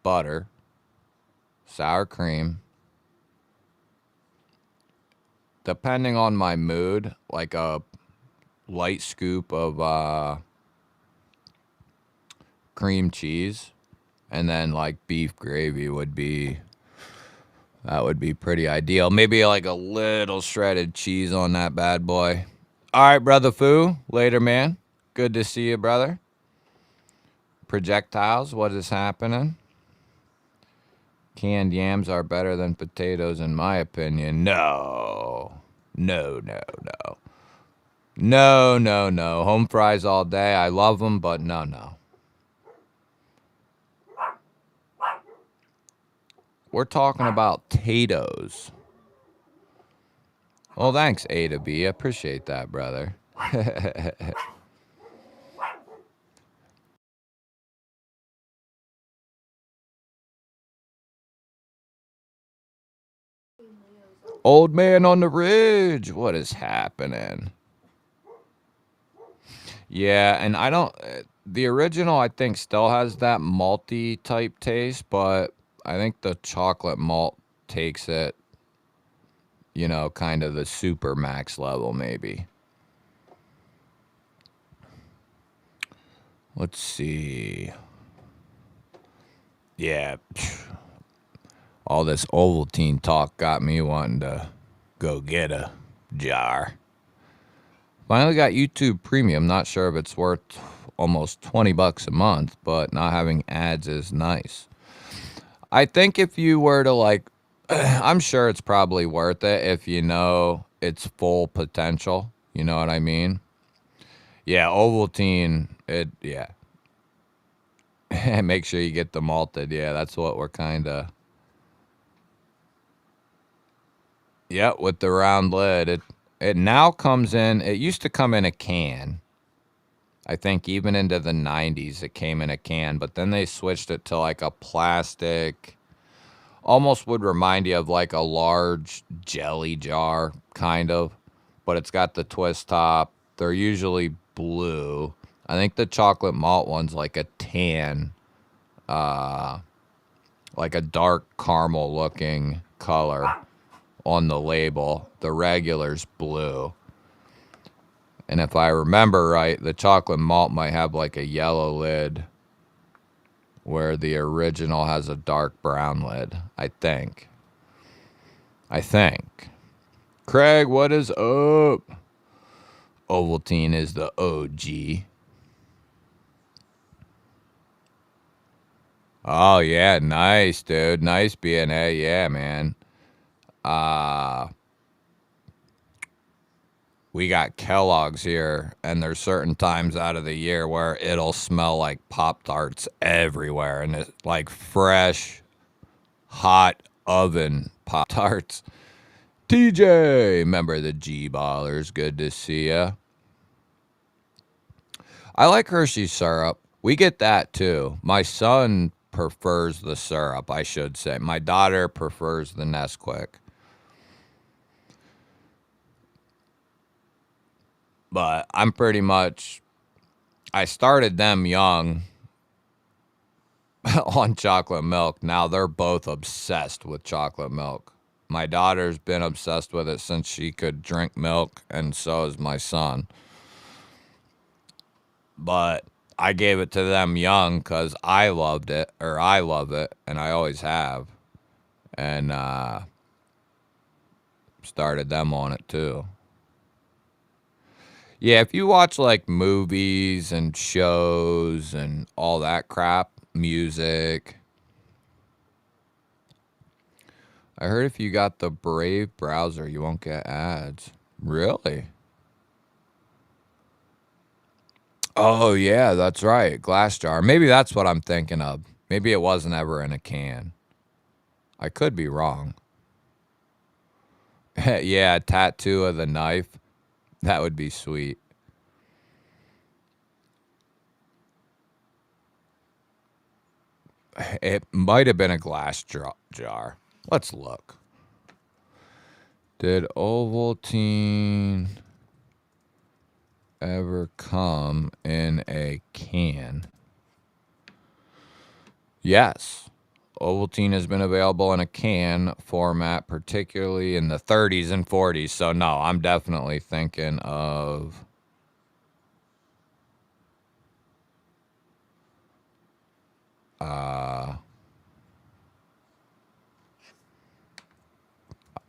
butter, sour cream. Depending on my mood, like a light scoop of cream cheese, and then like beef gravy would be, that would be pretty ideal. Maybe like a little shredded cheese on that bad boy. All right, brother Foo. Later, man. Good to see you, brother. Projectiles, what is happening? Canned yams are better than potatoes, in my opinion. No. No, no, no. No, no, no. Home fries all day. I love them, but no, no. We're talking about potatoes. Well, thanks, A to B. I appreciate that, brother. Old man on the ridge. What is happening? Yeah, and I don't. The original, I think, still has that malty type taste, but I think the chocolate malt takes it, you know, kind of the super max level, maybe. Let's see. Yeah, all this Ovaltine talk got me wanting to go get a jar. Finally got YouTube Premium. Not sure if it's worth almost $20 a month, but not having ads is nice. I think if you were to like, I'm sure it's probably worth it if you know its full potential. You know what I mean? Yeah, Ovaltine, yeah. Make sure you get the malted. Yeah, that's what we're kind of. Yeah, with the round lid. It now comes in, it used to come in a can. I think even into the 90s it came in a can, but then they switched it to like a plastic, almost would remind you of like a large jelly jar, kind of, but it's got the twist top. They're usually blue. I think the chocolate malt one's like a tan, like a dark caramel looking color on the label. The regular's blue. And if I remember right, the chocolate malt might have like a yellow lid where the original has a dark brown lid, I think. Craig, what is up? Ovaltine is the OG. Oh, yeah, nice, dude. Nice BNA. Yeah, man. We got Kellogg's here, and there's certain times out of the year where it'll smell like Pop-Tarts everywhere, and it's like fresh, hot oven Pop-Tarts. TJ, member of the G Ballers, good to see ya. I like Hershey's syrup. We get that too. My son prefers the syrup, I should say. My daughter prefers the Nesquik. But I'm pretty much, I started them young on chocolate milk. Now they're both obsessed with chocolate milk. My daughter's been obsessed with it since she could drink milk, and so is my son. But I gave it to them young because I loved it, or I love it, and I always have. And started them on it too. Yeah, if you watch like movies and shows and all that crap, music. I heard if you got the Brave browser, you won't get ads. Really? Oh, yeah, that's right. Glass jar. Maybe that's what I'm thinking of. Maybe it wasn't ever in a can. I could be wrong. Yeah, a tattoo of the knife. That would be sweet. It might have been a glass jar. Let's look. Did Ovaltine ever come in a can? Yes. Ovaltine has been available in a can format, particularly in the 30s and 40s. So, no, I'm definitely thinking of...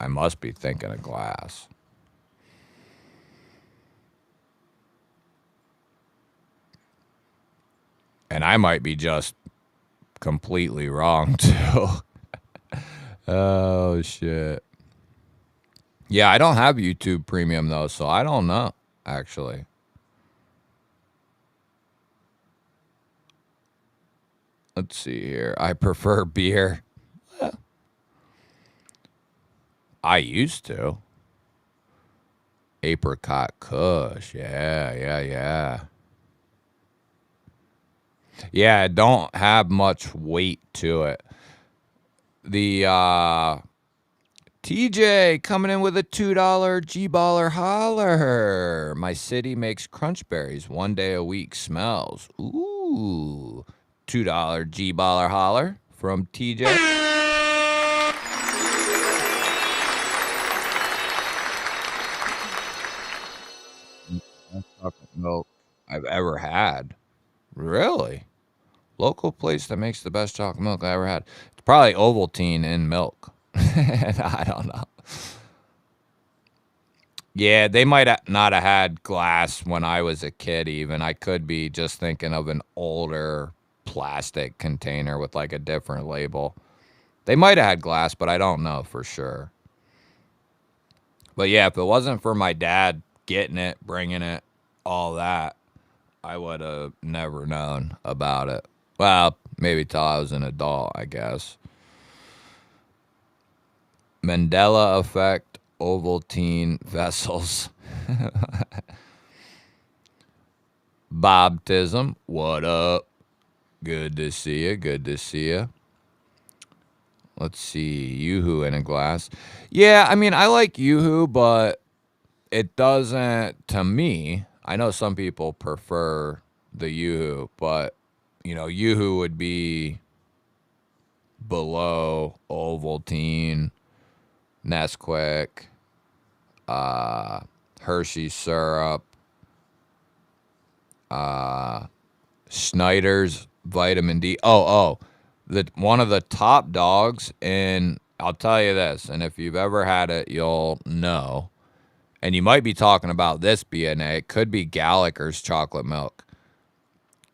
I must be thinking of glass. And I might be just completely wrong, too. Oh, shit. Yeah, I don't have YouTube Premium, though, so I don't know, actually. Let's see here. I prefer beer. I used to. Apricot Kush. Yeah. Yeah, it don't have much weight to it. The TJ coming in with a $2 GBALLTPK holler. My city makes crunch berries 1 day a week. Smells. Ooh. $2 GBALLTPK holler from TJ. Best chocolate milk I've ever had. Really? Local place that makes the best chocolate milk I ever had. It's probably Ovaltine in milk. I don't know. Yeah, they might not have had glass when I was a kid even. I could be just thinking of an older plastic container with like a different label. They might have had glass, but I don't know for sure. But yeah, if it wasn't for my dad getting it, bringing it, all that, I would have never known about it. Well, maybe till I was an adult, I guess. Mandela effect, Ovaltine vessels. Bobtism, what up? Good to see you. Good to see you. Let's see. Yoo-hoo in a glass. Yeah, I mean, I like Yoo-hoo, but it doesn't, to me, I know some people prefer the Yoo-hoo, but, you know, Yoo-hoo would be below Ovaltine, Nesquik, Hershey syrup, Schneider's vitamin D. One of the top dogs in, I'll tell you this, and if you've ever had it, you'll know. And you might be talking about this BNA. It could be Gallagher's chocolate milk.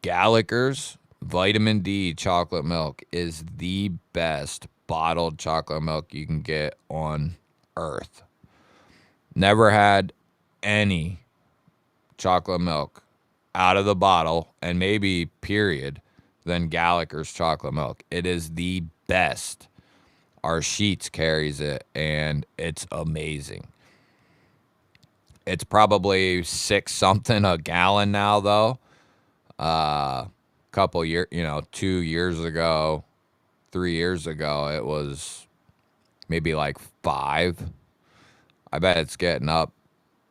Gallagher's vitamin D chocolate milk is the best bottled chocolate milk you can get on earth. Never had any chocolate milk out of the bottle, and maybe period, than Gallagher's chocolate milk. It is the best. Our Sheets carries it, and it's amazing. It's probably $6 something a gallon now, though. Couple 2 years ago, 3 years ago, it was maybe like 5. I bet it's getting up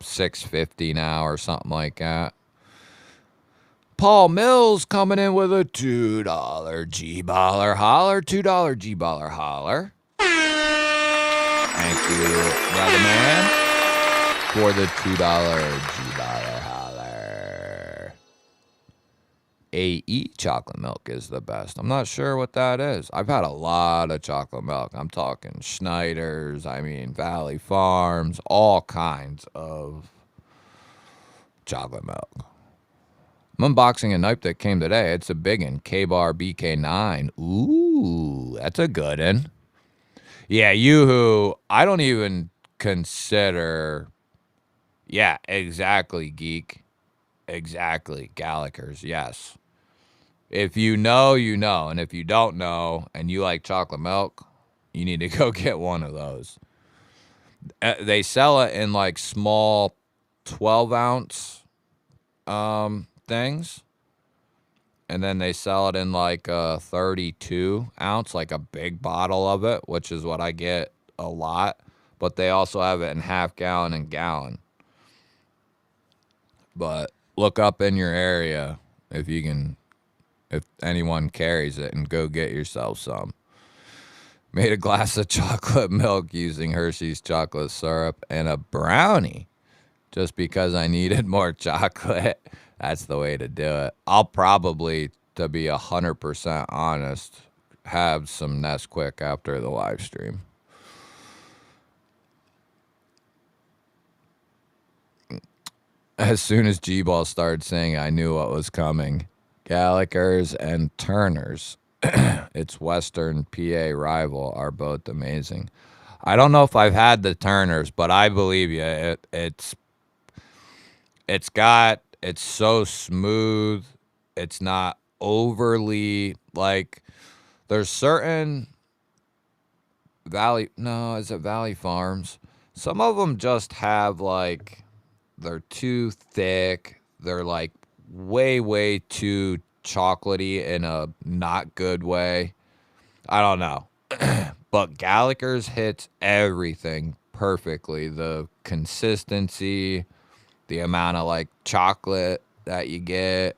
650 now or something like that. Paul Mills coming in with a $2 G-baller holler. $2 G-baller holler. Thank you, brother man, for the $2 G-baller holler. AE chocolate milk is the best. I'm not sure what that is. I've had a lot of chocolate milk. I'm talking Schneider's, Valley Farms, all kinds of chocolate milk. I'm unboxing a knife that came today. It's a big one, K-Bar BK9. Ooh, that's a good one. Yeah, Yoo-hoo, I don't even consider... Yeah, exactly, geek. Exactly, Gallagher's, yes. If you know, you know. And if you don't know and you like chocolate milk, you need to go get one of those. They sell it in like small 12-ounce things. And then they sell it in like a 32-ounce, like a big bottle of it, which is what I get a lot. But they also have it in half gallon and gallon. But look up in your area if anyone carries it, and go get yourself some. Made a glass of chocolate milk using Hershey's chocolate syrup and a brownie just because I needed more chocolate. That's the way to do it. I'll probably, to be 100% honest, have some Nesquik after the live stream. As soon as G-Ball started saying, I knew what was coming. Gallagher's and Turner's, its Western PA rival, are both amazing. I don't know if I've had the Turners, but I believe you. It's so smooth. It's not overly, like, there's certain is it Valley Farms? Some of them just have, like, they're too thick. They're like way, way too chocolatey in a not good way. I don't know. But Gallagher's hits everything perfectly. The consistency, the amount of like chocolate that you get.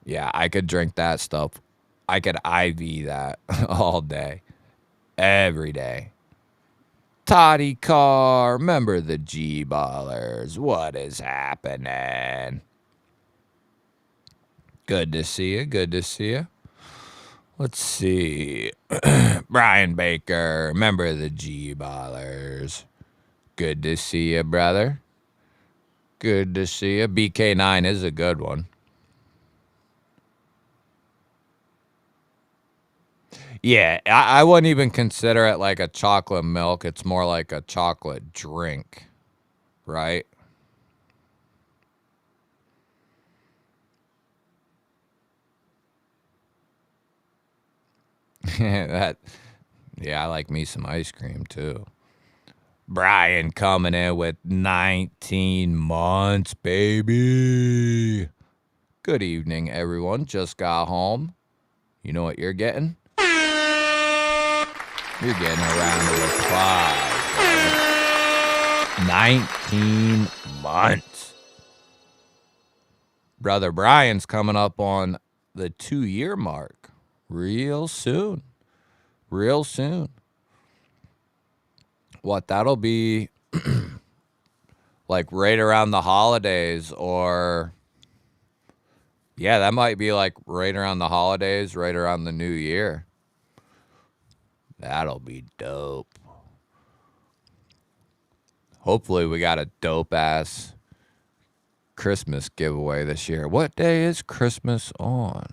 Yeah, I could drink that stuff. I could IV that all day, every day. Toddy Carr, remember the G-Ballers. What is happening? Good to see you. Good to see you. Let's see. Brian Baker, member of the G-Ballers. Good to see you, brother. Good to see you. BK9 is a good one. Yeah, I wouldn't even consider it like a chocolate milk. It's more like a chocolate drink, right? Yeah, I like me some ice cream too. Brian coming in with 19 months, baby. Good evening, everyone. Just got home. You know what you're getting? You're getting a round of applause. 19 months. Brother Brian's coming up on the 2-year mark real soon. Real soon. What, that'll be like right around the holidays, or yeah, that might be like right around the holidays, right around the new year. That'll be dope. Hopefully we got a dope ass Christmas giveaway this year. What day is Christmas on?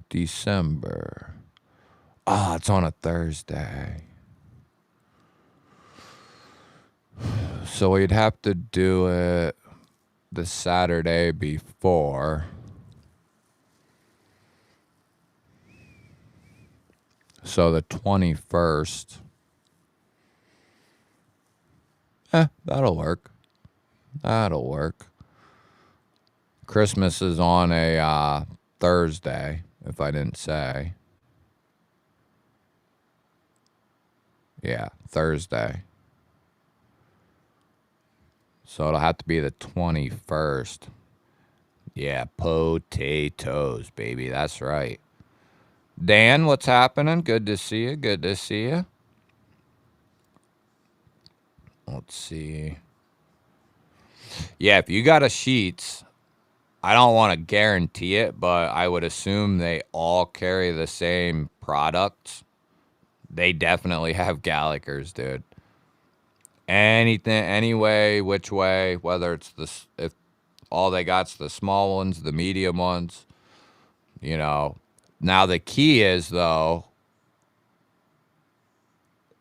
December. Ah, it's on a Thursday. So we'd have to do it the Saturday before. So the 21st. That'll work. That'll work. Christmas is on a Thursday, if I didn't say. Yeah, Thursday. So it'll have to be the 21st. Yeah, potatoes, baby. That's right. Dan, what's happening? Good to see you. Good to see you. Let's see. Yeah, if you got a Sheets, I don't want to guarantee it, but I would assume they all carry the same products. They definitely have Gallagher's, dude. Anything, anyway, which way, whether it's if all they got's the small ones, the medium ones, you know. Now the key is though,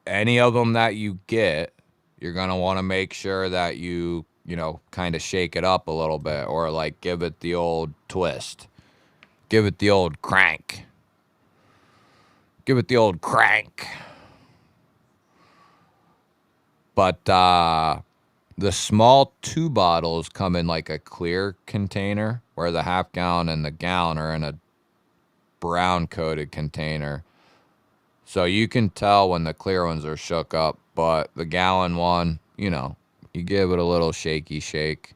any of them that you get, you're gonna want to make sure that you know, kind of shake it up a little bit, or like give it the old twist, give it the old crank, give it the old crank. But the small 2 bottles come in like a clear container, where the half gallon and the gallon are in a brown coated container. So you can tell when the clear ones are shook up, but the gallon one, you know, you give it a little shaky shake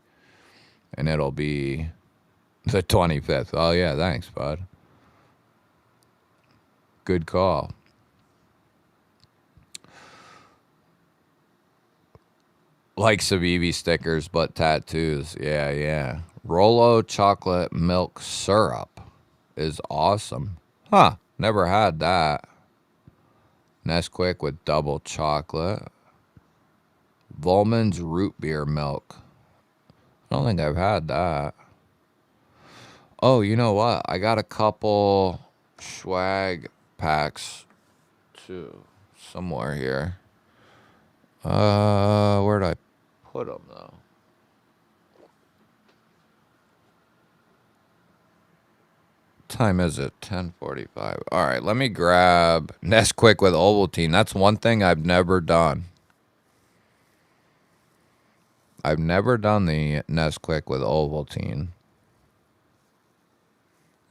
and it'll be the 25th. Oh, yeah, thanks, bud. Good call. Like Sabibi stickers, but tattoos. Yeah, yeah. Rolo chocolate milk syrup is awesome. Huh, never had that. Nesquik with double chocolate. Volman's root beer milk. I don't think I've had that. Oh, you know what? I got a couple swag packs too somewhere here. Where'd I put them though? Time is it? 10:45. All right, let me grab Nesquik with Ovaltine. That's one thing I've never done. I've never done the Nesquik with Ovaltine.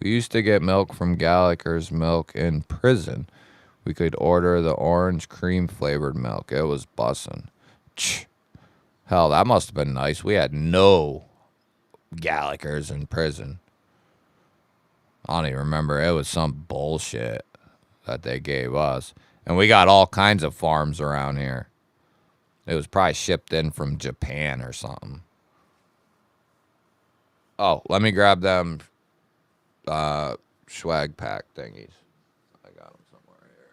We used to get milk from Gallagher's Milk in prison. We could order the orange cream flavored milk. It was bussin'. Hell, that must have been nice. We had no Gallagher's in prison. I don't even remember. It was some bullshit that they gave us. And we got all kinds of farms around here. It was probably shipped in from Japan or something. Oh, let me grab them swag pack thingies. I got them somewhere here.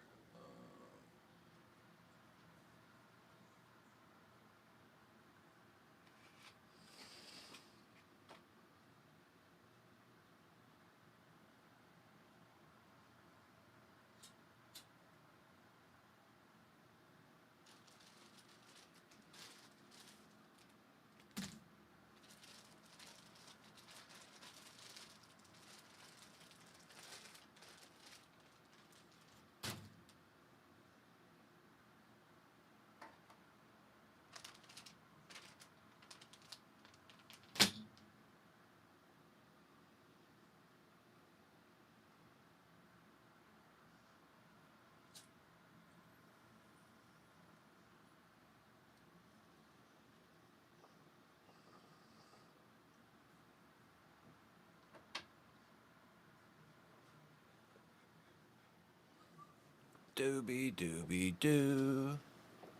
Doobie doobie doo.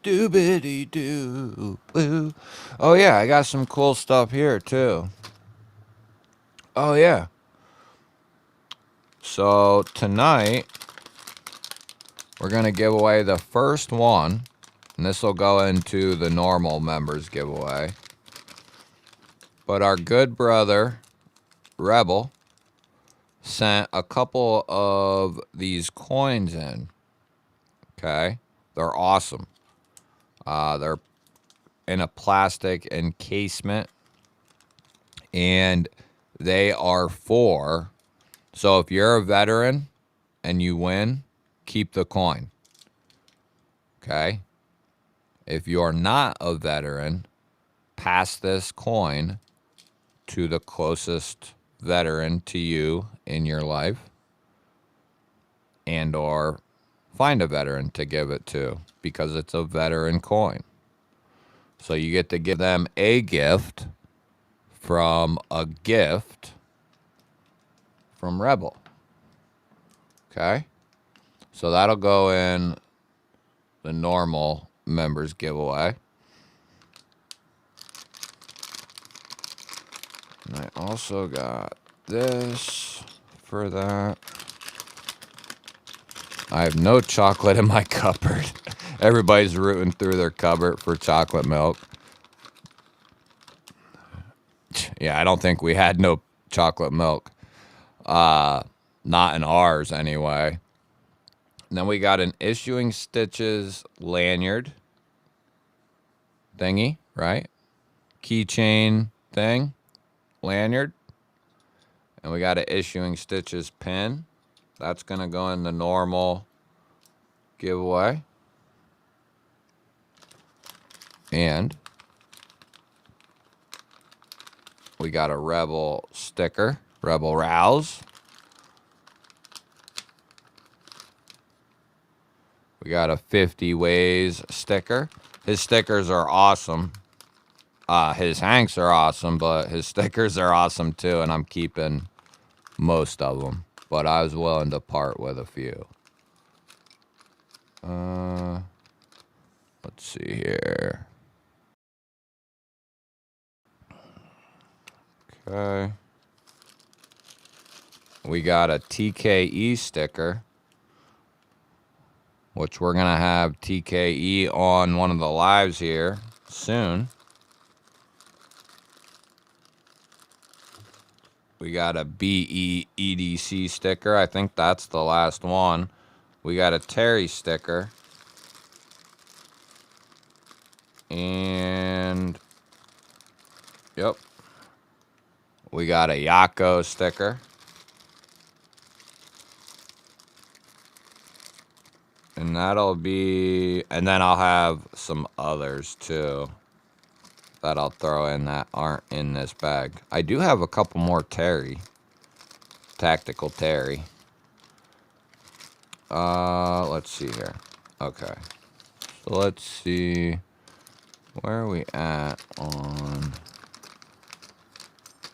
Doobity doo. Boo. Oh, yeah, I got some cool stuff here, too. Oh, yeah. So, tonight, we're going to give away the first one. And this will go into the normal members giveaway. But our good brother, Rebel, sent a couple of these coins in. Okay? They're awesome. They're in a plastic encasement. And they are for... So if you're a veteran and you win, keep the coin. Okay? If you're not a veteran, pass this coin to the closest veteran to you in your life, and or find a veteran to give it to, because it's a veteran coin. So you get to give them a gift from a gift from Rebel. Okay? So that'll go in the normal members giveaway. And I also got this for that. I have no chocolate in my cupboard. Everybody's rooting through their cupboard for chocolate milk. Yeah, I don't think we had no chocolate milk. Not in ours, anyway. And then we got an Issuing Stitches lanyard thingy, right? Keychain thing, lanyard. And we got an Issuing Stitches pin. That's going to go in the normal giveaway. And we got a Rebel sticker, Rebel Rouse. We got a 50 Ways sticker. His stickers are awesome. His hanks are awesome, but his stickers are awesome too, and I'm keeping most of them. But I was willing to part with a few. Let's see here. Okay. We got a TKE sticker, which we're going to have TKE on one of the lives here soon. We got a BEEDC sticker. I think that's the last one. We got a Terry sticker. And, yep. We got a Yako sticker. And that'll be, and then I'll have some others too that I'll throw in that aren't in this bag. I do have a couple more Terry. Tactical Terry. Let's see here. Okay. So let's see. Where are we at on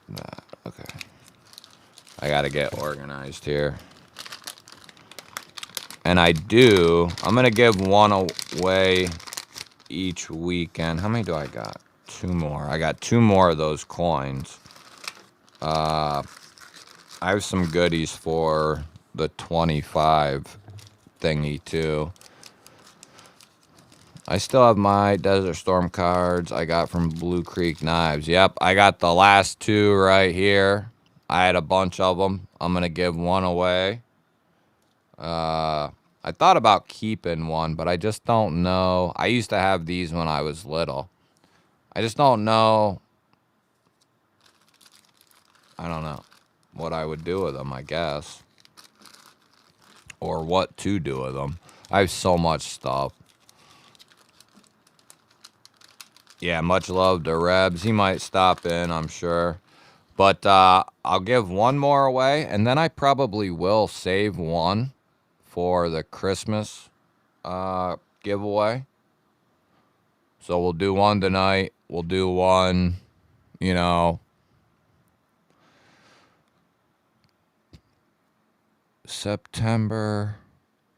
that? Okay. I gotta get organized here. And I'm gonna give one away each weekend. How many do I got? 2 more. I got 2 more of those coins. I have some goodies for the 25 thingy too. I still have my Desert Storm cards I got from Blue Creek Knives. Yep, I got the last 2 right here. I had a bunch of them. I'm going to give one away. I thought about keeping one, but I just don't know. I used to have these when I was little. I just don't know. I don't know what I would do with them, I guess. Or what to do with them. I have so much stuff. Yeah, much love to Rebs. He might stop in, I'm sure. But I'll give one more away, and then I probably will save one for the Christmas giveaway. So we'll do one tonight. We'll do one, September.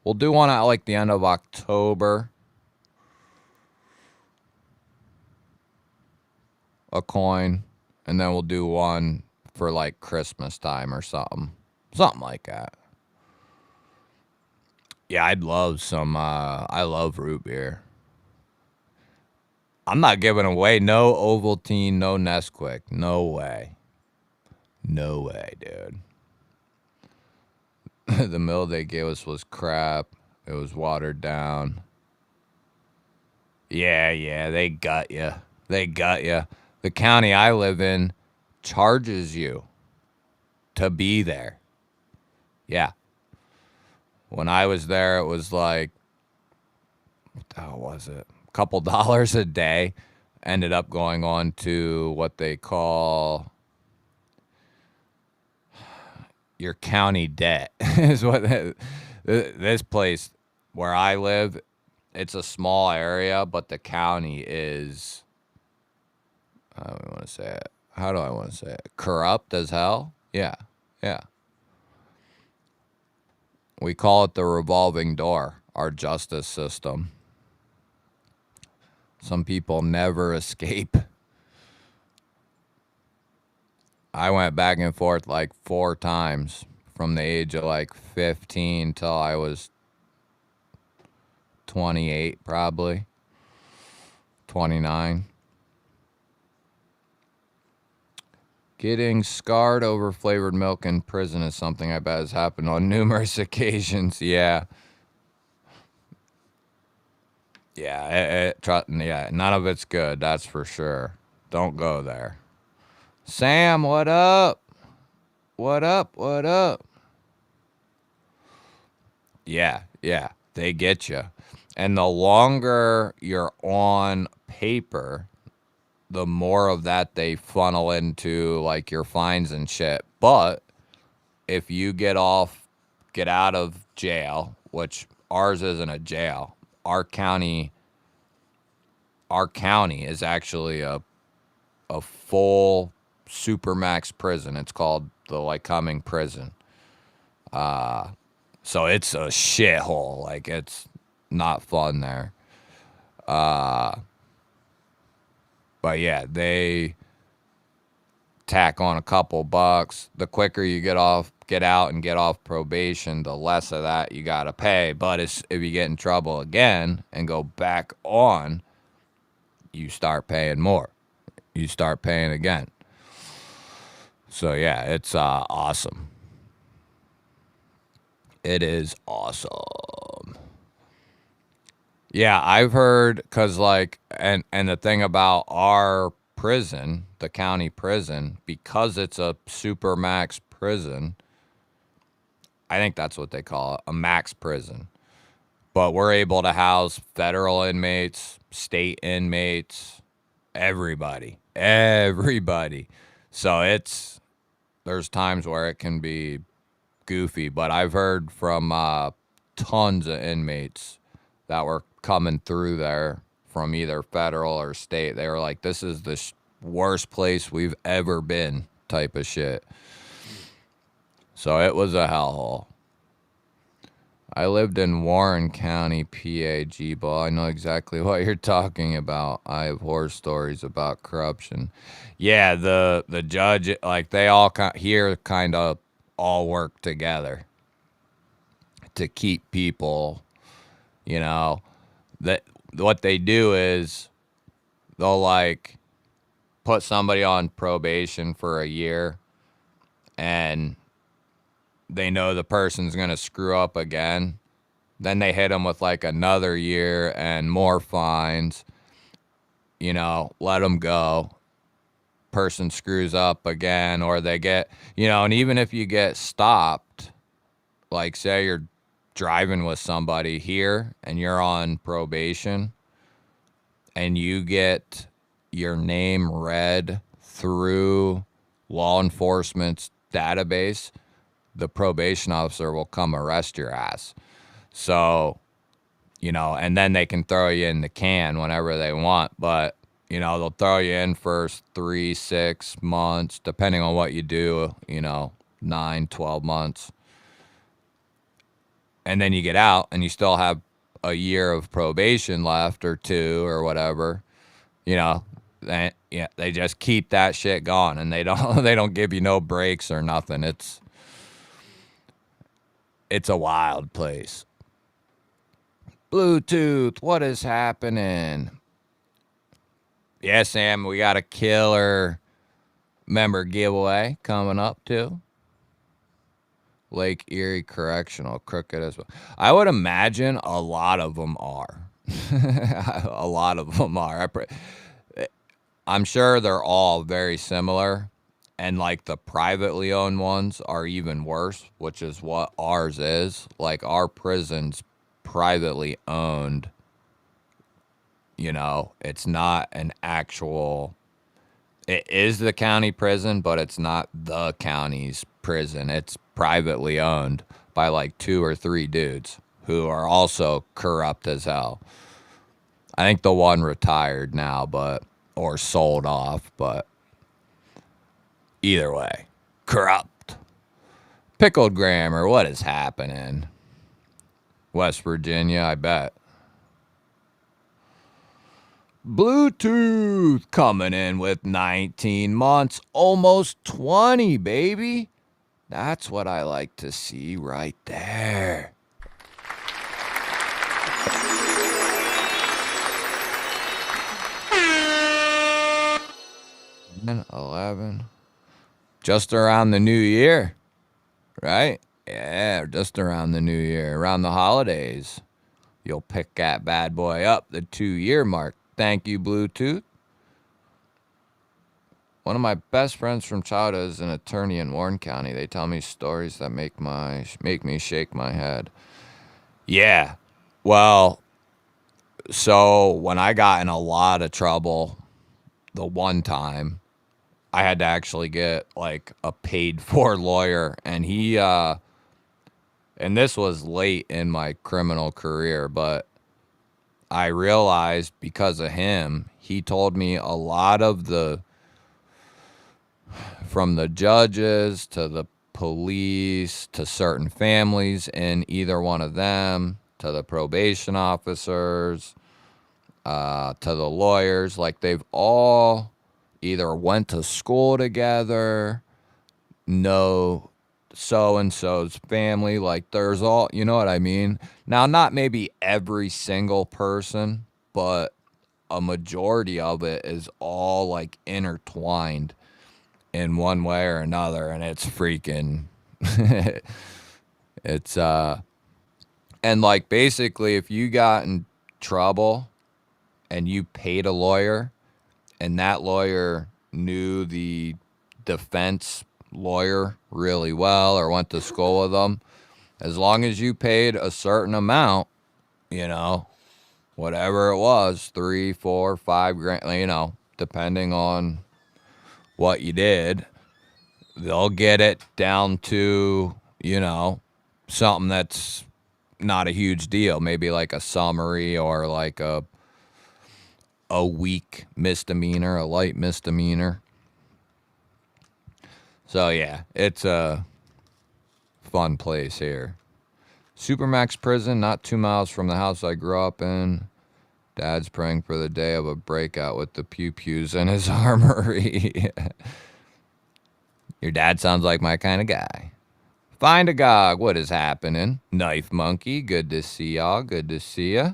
We'll do one at like the end of October. A coin. And then we'll do one for like Christmas time or something. Something like that. Yeah, I'd love some, I love root beer. I'm not giving away no Ovaltine, no Nesquik. No way. No way, dude. The mill they gave us was crap. It was watered down. Yeah, they got you. They got you. The county I live in charges you to be there. Yeah. When I was there, it was like, what the hell was it? couple dollars a day ended up going on to what they call your county debt is what this place where I live, it's a small area, but the county is, how do I want to say it? How do I want to say it? Corrupt as hell? Yeah. Yeah. We call it the revolving door, our justice system. Some people never escape. I went back and forth like 4 times from the age of like 15 till I was 28, probably 29. Getting scarred over flavored milk in prison is something I bet has happened on numerous occasions. Yeah. Yeah, yeah, none of it's good, that's for sure. Don't go there. Sam, what up? What up? What up? Yeah, yeah, they get you. And the longer you're on paper, the more of that they funnel into like your fines and shit. But if you get out of jail, which ours isn't a jail, our county is actually a full supermax prison. It's called the Lycoming prison. So it's a shithole. Like, it's not fun there. But yeah, they tack on a couple bucks. The quicker you get out and get off probation, the less of that you gotta pay. But if you get in trouble again and go back on, you start paying more. You start paying again. So yeah, it's awesome. It is awesome. Yeah, I've heard, cause like, and the thing about our prison, the county prison, because it's a super max prison, I think that's what they call it, a max prison. But we're able to house federal inmates, state inmates, everybody. So there's times where it can be goofy, but I've heard from tons of inmates that were coming through there from either federal or state. They were like, this is the worst place we've ever been type of shit. So it was a hellhole. I lived in Warren County, PA, G-Ball. I know exactly what you're talking about. I have horror stories about corruption. Yeah, the judge, like, they all here kind of all work together to keep people, that what they do is they'll like put somebody on probation for a year and they know the person's going to screw up again. Then they hit them with like another year and more fines, let them go. Person screws up again, or they get, and even if you get stopped, like say you're driving with somebody here and you're on probation and you get your name read through law enforcement's database, the probation officer will come arrest your ass. So, and then they can throw you in the can whenever they want. But, they'll throw you in for 3, 6 months, depending on what you do, 9, 12 months. And then you get out and you still have a year of probation left or 2 or whatever, they just keep that shit going and they don't give you no breaks or nothing. It's a wild place. Bluetooth, what is happening? Yeah, Sam, we got a killer member giveaway coming up too. Lake Erie Correctional, crooked as well. I would imagine a lot of them are. A lot of them are. I'm sure they're all very similar. And like the privately owned ones are even worse, which is what ours is. Like our prison's privately owned You know, it's not an actual, it is the county prison, but it's not the county's prison. It's privately owned by like 2 or 3 dudes who are also corrupt as hell. I think the one retired now, but, or sold off, but either way, corrupt. Pickled grammar, what is happening? West Virginia, I bet. Bluetooth coming in with 19 months, almost 20, baby. That's what I like to see right there. And 11. Just around the new year, right? Yeah, just around the new year, around the holidays. You'll pick that bad boy up, the 2-year mark. Thank you, Bluetooth. One of my best friends from childhood is an attorney in Warren County. They tell me stories that make me shake my head. Yeah. Well, so when I got in a lot of trouble the one time, I had to actually get like a paid for lawyer, and and this was late in my criminal career, but I realized because of him, he told me a lot of from the judges to the police to certain families in either one of them to the probation officers to the lawyers, like they've all either went to school together, know so-and-so's family, like there's all, you know what I mean? Now, not maybe every single person, but a majority of it is all like intertwined in one way or another, and it's freaking it's and like basically if you got in trouble and you paid a lawyer and that lawyer knew the defense lawyer really well or went to school with them, as long as you paid a certain amount, you know, whatever it was, 3, 4, 5 grand, you know, depending on what you did, they'll get it down to, you know, something that's not a huge deal, maybe like a summary or like a weak misdemeanor, a light misdemeanor. So yeah, it's a fun place here. Supermax prison, not 2 miles from the house I grew up in. Dad's praying for the day of a breakout with the pew-pews in his armory. Your dad sounds like my kind of guy. Find a Gog, what is happening? Knife Monkey, good to see y'all. Good to see ya.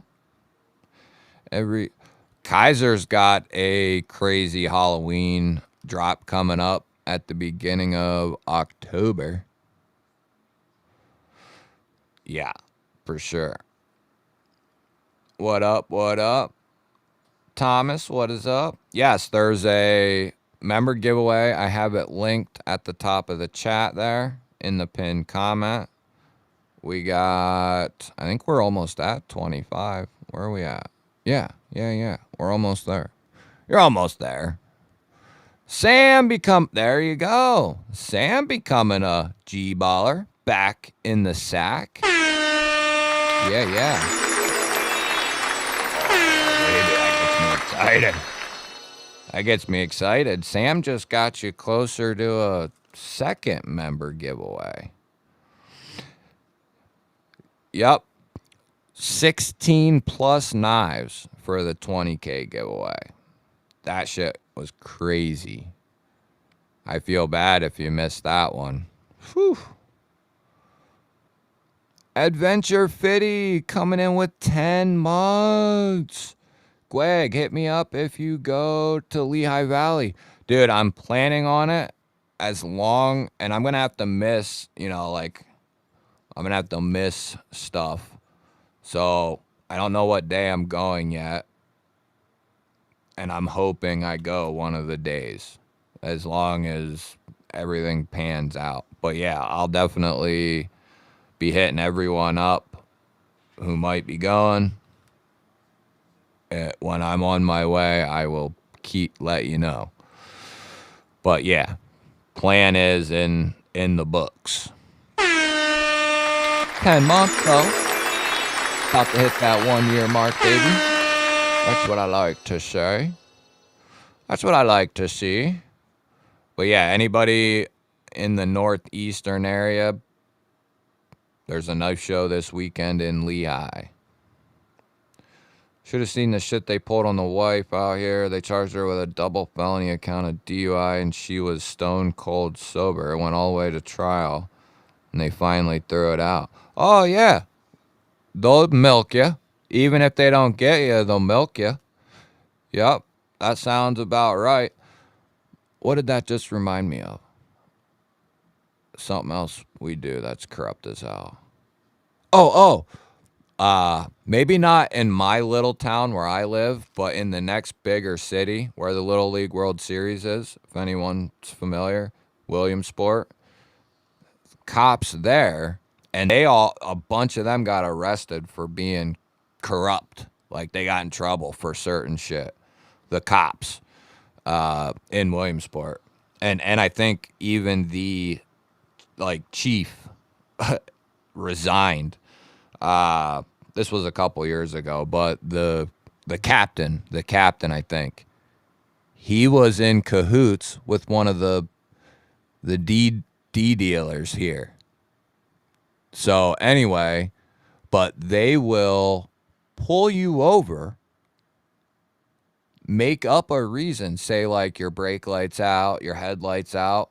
Kaiser's got a crazy Halloween drop coming up at the beginning of October. Yeah, for sure. What up, what up? Thomas, what is up? Yes, there's a member giveaway. I have it linked at the top of the chat there in the pinned comment. We got, I think we're almost at 25. Where are we at? Yeah. We're almost there. You're almost there. There you go. Sam becoming a G-baller. Back in the sack. Yeah. Baby, that gets me excited. Sam just got you closer to a second member giveaway. Yep. 16 plus knives for the 20K giveaway. That shit was crazy. I feel bad if you missed that one. Whew. Adventure Fitty coming in with 10 months. Greg, hit me up if you go to Lehigh Valley. Dude, I'm planning on it as long, and I'm going to have to miss, you know, like, I'm going to have to miss stuff. So I don't know what day I'm going yet. And I'm hoping I go one of the days as long as everything pans out. But yeah, I'll definitely be hitting everyone up who might be going. when I'm on my way, I will let you know. But yeah, plan is in the books. 10 months though. About to hit that 1 year mark, baby. That's what I like to say. That's what I like to see. But yeah, anybody in the northeastern area, there's a knife show this weekend in Lehigh. Should have seen the shit they pulled on the wife out here. They charged her with a double felony account of DUI, and she was stone cold sober. It went all the way to trial, and they finally threw it out. Oh, yeah. They'll milk you. Even if they don't get you, they'll milk you. Yep, that sounds about right. What did that just remind me of? Something else we do that's corrupt as hell. Maybe not in my little town where I live, but in the next bigger city where the Little League World Series is, if anyone's familiar, Williamsport. Cops there, and a bunch of them got arrested for being corrupt. Like they got in trouble for certain shit. The cops in Williamsport. And I think even the chief resigned. This was a couple years ago, but the captain, I think, he was in cahoots with one of the D dealers here. So anyway, but they will pull you over, make up a reason, say like your brake lights out, your headlights out,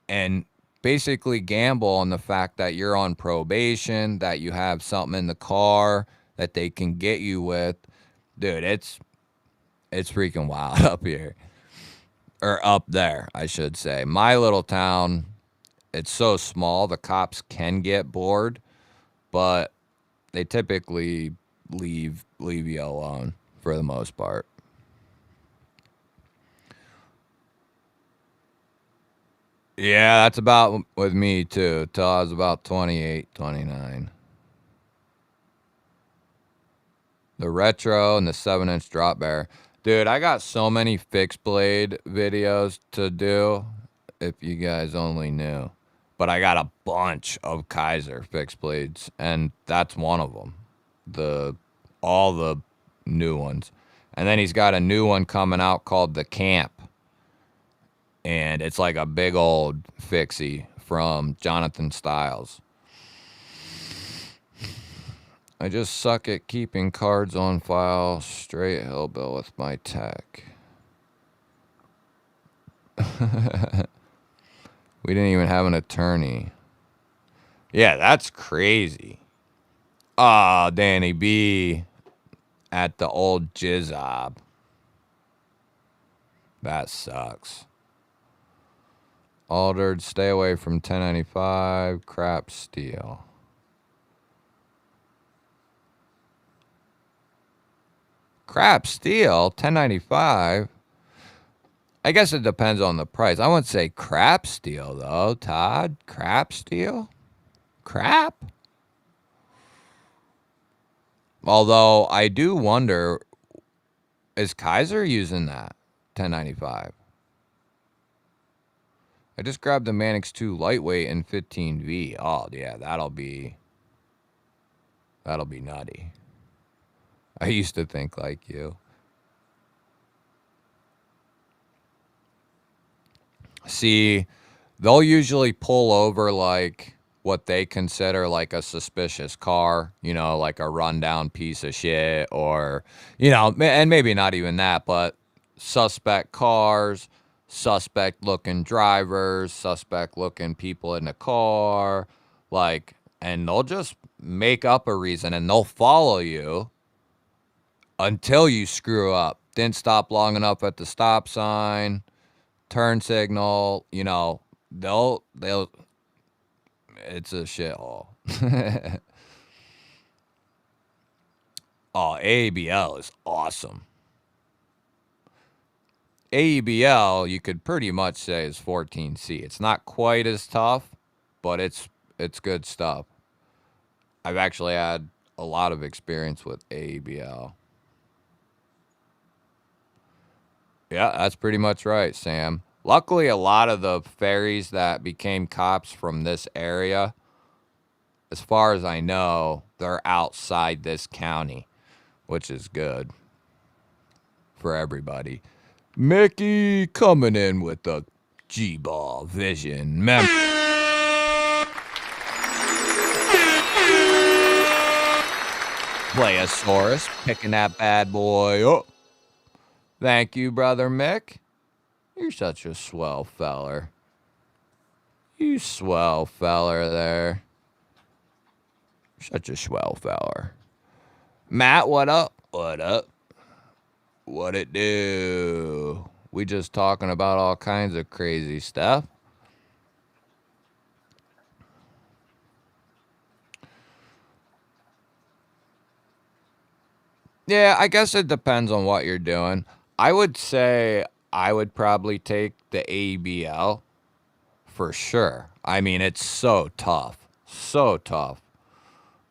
and basically gamble on the fact that you're on probation, that you have something in the car that they can get you with. Dude, it's freaking wild up here. Or up there, I should say. My little town, it's so small, the cops can get bored, but they typically leave you alone for the most part. Yeah, that's about with me too, till I was about 28, 29. The retro and the 7-inch drop bear. Dude, I got so many fixed blade videos to do, if you guys only knew. But I got a bunch of Kaiser fixed blades, and that's one of them. All the new ones. And then he's got a new one coming out called the Camp. And it's like a big old fixie from Jonathan Styles. I just suck at keeping cards on file. Straight hillbill with my tech. We didn't even have an attorney. Yeah, that's crazy. Danny B at the old Jizob. That sucks. Altered, stay away from 1095. Crap steel. Crap steel? 1095? I guess it depends on the price. I wouldn't say crap steel, though, Todd. Crap steel? Crap? Although, I do wonder, is Kaiser using that 1095? I just grabbed the Manix 2 lightweight in 15V. Oh, yeah, that'll be nutty. I used to think like you. See, they'll usually pull over like what they consider like a suspicious car, like a rundown piece of shit, or, and maybe not even that, but suspect cars, suspect looking drivers, suspect looking people in the car, and they'll just make up a reason and they'll follow you until you screw up. Didn't stop long enough at the stop sign, turn signal, they'll it's a shithole. Oh, AABL is awesome. AEBL, you could pretty much say, is 14C. It's not quite as tough, but it's good stuff. I've actually had a lot of experience with AEBL. Yeah, that's pretty much right, Sam. Luckily, a lot of the ferries that became cops from this area, as far as I know, they're outside this county, which is good for everybody. Mickey coming in with the G-Ball Vision. Playosaurus picking that bad boy up. Thank you, Brother Mick. You're such a swell feller. You swell feller there. Such a swell feller. Matt, what up? What up? What it do? We just talking about all kinds of crazy stuff. Yeah, I guess it depends on what you're doing. I would say I would probably take the ABL for sure. I mean, it's so tough. So tough.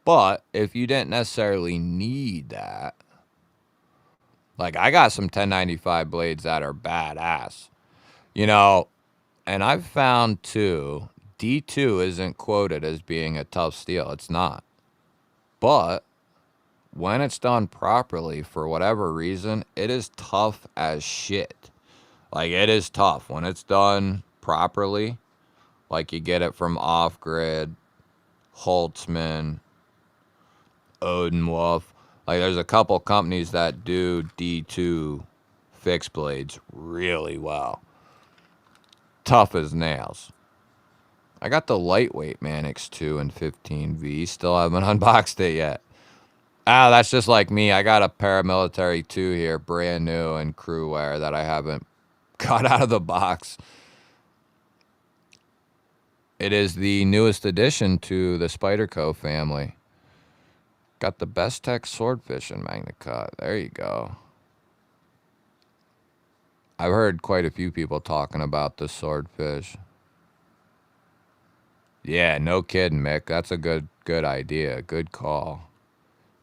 But if you didn't necessarily need that, like I got some 1095 blades that are badass. You know, and I've found too, D2 isn't quoted as being a tough steel. It's not. But when it's done properly, for whatever reason, it is tough as shit. Like, it is tough. When it's done properly, like you get it from Off Grid, Holtzman, Odin Wolf. Like, there's a couple companies that do D2 fixed blades really well. Tough as nails. I got the lightweight Manix 2 and 15V. Still haven't unboxed it yet. Ah, that's just like me. I got a paramilitary 2 here, brand new and crew wear that I haven't got out of the box. It is the newest addition to the Spyderco family. Got the Best Tech Swordfish in Magna Cut. There you go. I've heard quite a few people talking about the Swordfish. Yeah, no kidding, Mick. That's a good idea. Good call.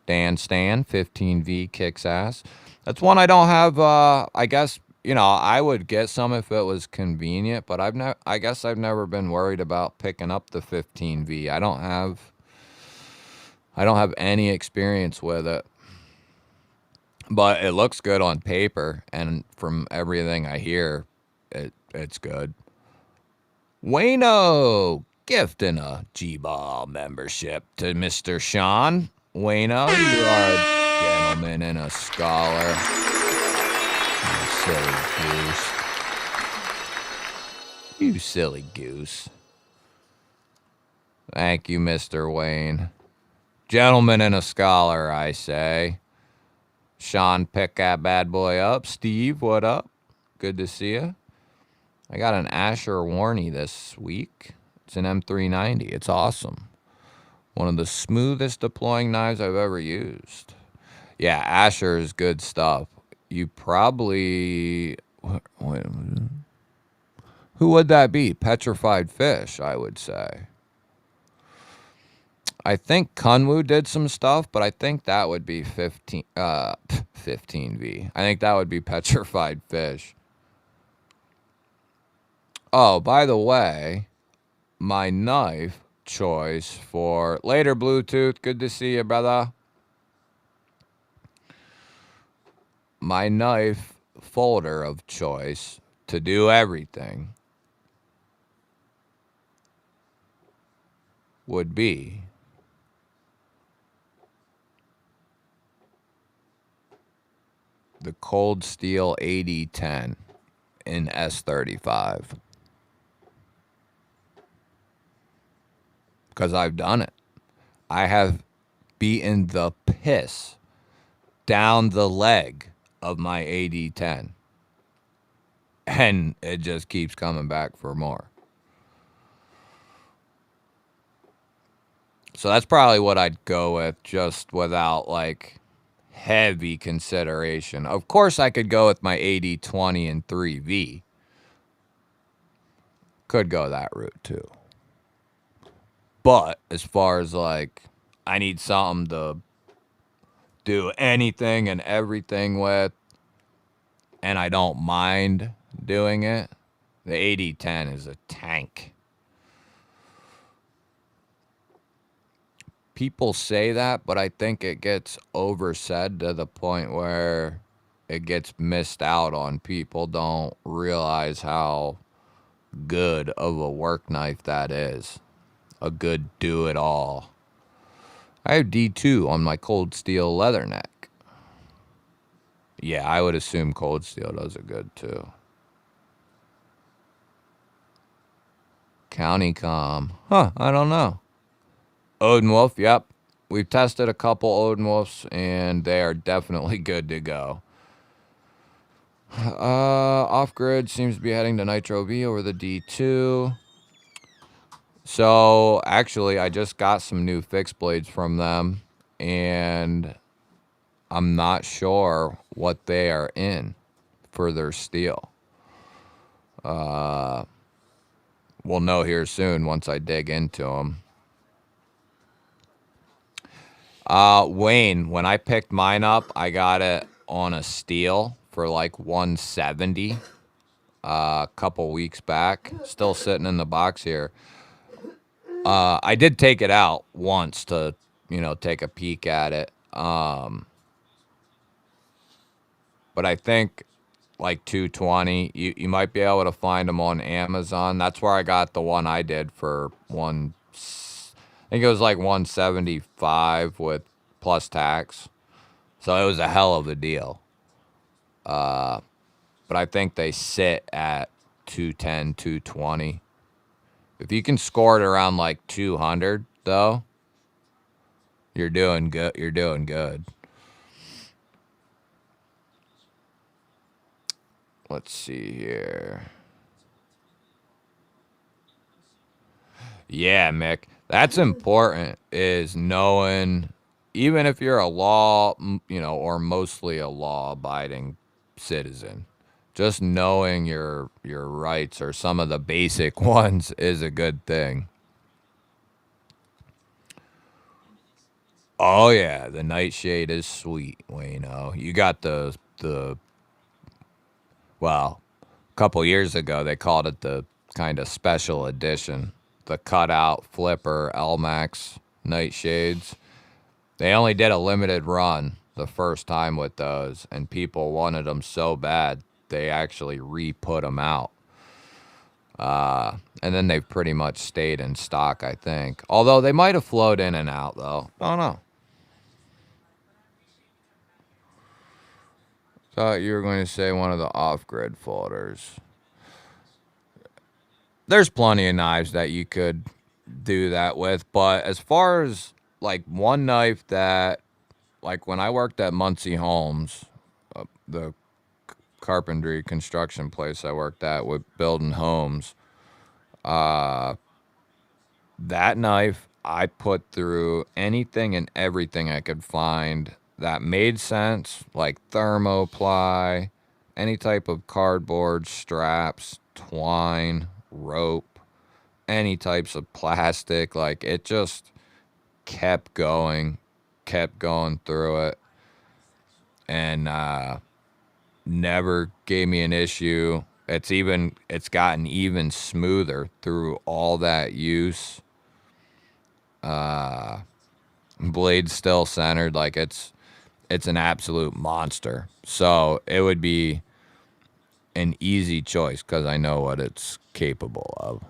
Dan Stan, 15V kicks ass. That's one I don't have. I guess, you know, I would get some if it was convenient, but I guess I've never been worried about picking up the 15V. I don't have any experience with it. But it looks good on paper, and from everything I hear, it's good. Wayno gifting a G-Ball membership to Mr. Sean. Wayno, you are a gentleman and a scholar. You silly goose. You silly goose. Thank you, Mr. Wayne. Gentleman and a scholar, I say. Sean, pick that bad boy up. Steve, what up? Good to see you. I got an Asher Warney this week. It's an M390. It's awesome. One of the smoothest deploying knives I've ever used. Yeah, Asher is good stuff. You probably... Who would that be? Petrified Fish, I would say. I think Kunwu did some stuff, but I think that would be 15V. I think that would be Petrified Fish. Oh, by the way, my knife choice for later, Bluetooth. Good to see you, brother. My knife folder of choice to do everything would be the Cold Steel 8010 in S35. Because I've done it. I have beaten the piss down the leg of my AD10. And it just keeps coming back for more. So that's probably what I'd go with, just without, like, heavy consideration. Of course, I could go with my AD20 and 3V. Could go that route, too. But as far as, like, I need something to do anything and everything with, and I don't mind doing it, the 80-10 is a tank. People say that, but I think it gets oversaid to the point where it gets missed out on. People don't realize how good of a work knife that is. A good do-it-all. I have D2 on my Cold Steel Leatherneck. Yeah, I would assume Cold Steel does it good too. County Com. Huh, I don't know. Odin Wolf, yep. We've tested a couple Odin Wolves, and they are definitely good to go. Off-grid seems to be heading to Nitro V over the D2. So, actually, I just got some new fixed blades from them, and I'm not sure what they are in for their steel. We'll know here soon once I dig into them. Wayne, when I picked mine up, I got it on a steel for like 170 a couple weeks back. Still sitting in the box here. I did take it out once to, take a peek at it. But I think like 220, you might be able to find them on Amazon. That's where I got the one I did for I think it was like 175 with plus tax. So it was a hell of a deal. But I think they sit at 210, 220. If you can score it around like 200, though, you're doing good. You're doing good. Let's see here. Yeah, Mick. That's important, is knowing, even if you're a law, or mostly a law-abiding citizen, just knowing your rights or some of the basic ones is a good thing. Oh yeah, the Nightshade is sweet, Wayno. You got well, a couple years ago they called it the kind of special edition, the cutout flipper LMAX Nightshades. They only did a limited run the first time with those, and people wanted them so bad they actually re-put them out. And then they've pretty much stayed in stock, I think. Although they might have flowed in and out, though. I don't know. Thought you were going to say one of the off-grid folders. There's plenty of knives that you could do that with, but as far as like one knife that, like when I worked at Muncie Homes, the carpentry construction place I worked at with building homes, that knife I put through anything and everything I could find that made sense, like thermoply, any type of cardboard, straps, twine, rope, any types of plastic. Like, it just kept going through it, and never gave me an issue. It's gotten even smoother through all that use. Blade still centered, like it's an absolute monster. So it would be an easy choice because I know what it's capable of.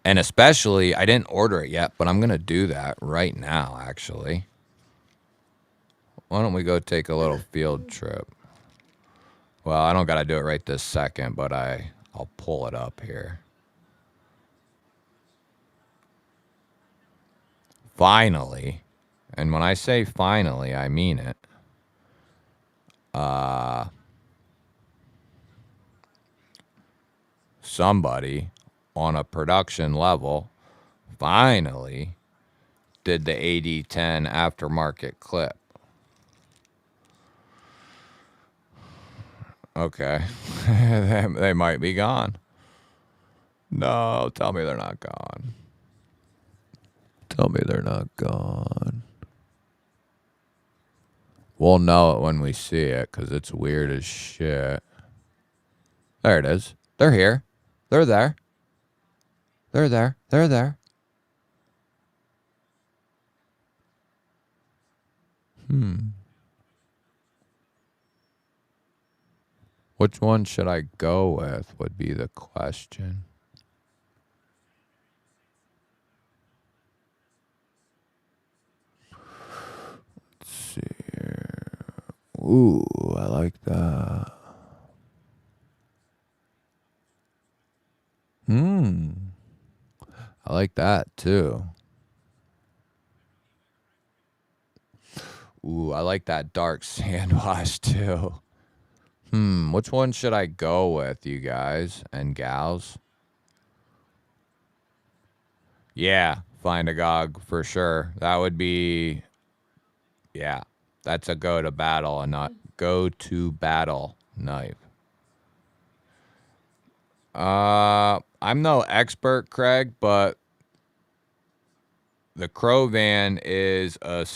And especially, I didn't order it yet, but I'm going to do that right now, actually. Why don't we go take a little field trip? Well, I don't got to do it right this second, but I'll pull it up here. Finally, and when I say finally, I mean it. Somebody on a production level finally did the AD10 aftermarket clip. Okay. They might be gone. No, tell me they're not gone. Tell me they're not gone. We'll know it when we see it, because it's weird as shit. There it is. They're here. They're there. They're there. They're there. Which one should I go with would be the question. Let's see here. Ooh, I like that. I like that too. Ooh, I like that dark sand wash too. Which one should I go with, you guys and gals? Yeah, find a gog for sure. That would be, yeah, that's a go to battle and not go to battle knife. I'm no expert, Craig, but the Crovan is a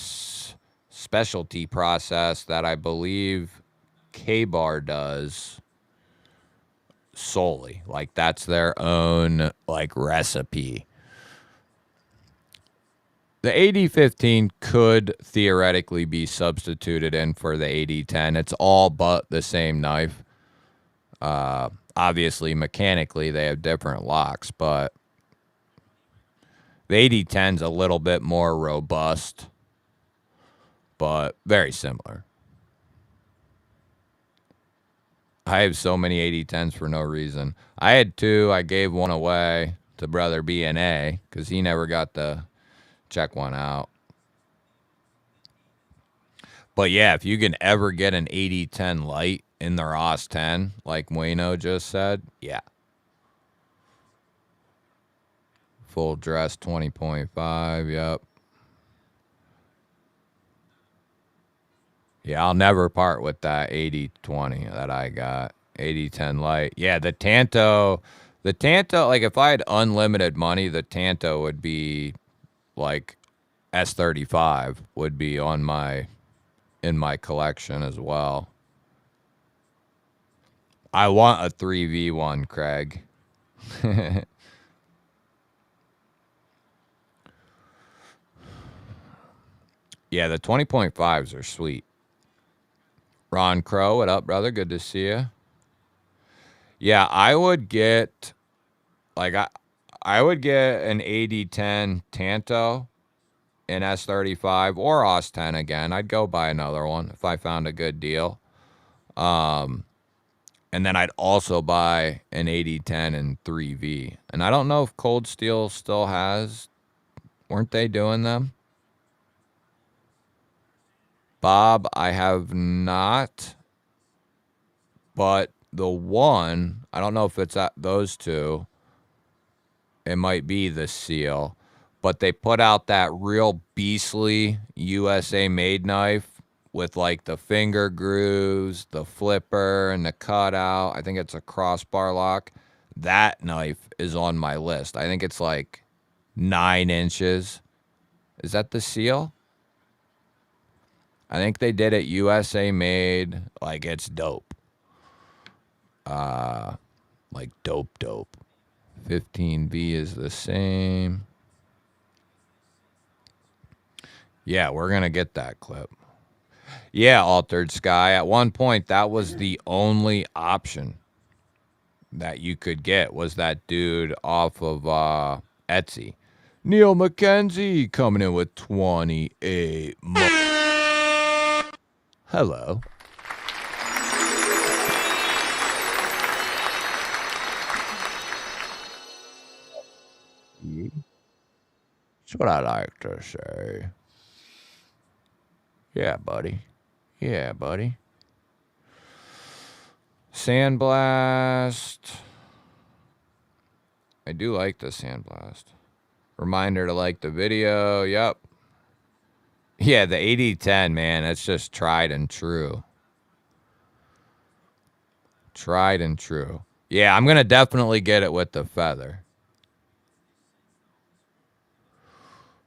specialty process that I believe K-Bar does solely. Like, that's their own, like, recipe. The 80-15 could theoretically be substituted in for the 80-10. It's all but the same knife. Obviously, mechanically, they have different locks, but the 80-10's a little bit more robust, but very similar. I have so many 80-10s for no reason. I had two. I gave one away to brother B&A because he never got to check one out. But yeah, if you can ever get an 80-10 light in the Ross 10, like Bueno just said, yeah. Full dress 20.5, yep. Yeah, I'll never part with that 80-20 that I got. 80-10 light. Yeah, the Tanto, like if I had unlimited money, the Tanto would be like S35 would be on in my collection as well. I want a 3v1, Craig. Yeah, the 20.5s are sweet. Ron Crow, what up, brother? Good to see you. Yeah, I would get like I would get an 80-10 Tanto in S35 or OS 10 again. I'd go buy another one if I found a good deal. And then I'd also buy an 80-10 in 3V. And I don't know if Cold Steel still has. Weren't they doing them? Bob, I have not. But the one, I don't know if it's at those two. It might be the Seal. But they put out that real beastly USA made knife with like the finger grooves, the flipper, and the cutout. I think it's a crossbar lock. That knife is on my list. I think it's like 9 inches. Is that the Seal? I think they did it USA made. Like, it's dope. Like dope. 15V is the same. Yeah, we're going to get that clip. Yeah, Altered Sky. At one point, that was the only option that you could get was that dude off of Etsy. Neil McKenzie coming in with 28 Hello. That's what I like to say. Yeah, buddy. Yeah, buddy. Sandblast. I do like the Sandblast. Reminder to like the video. Yep. Yeah, the 80-10, man. That's just tried and true. Tried and true. Yeah, I'm going to definitely get it with the feather.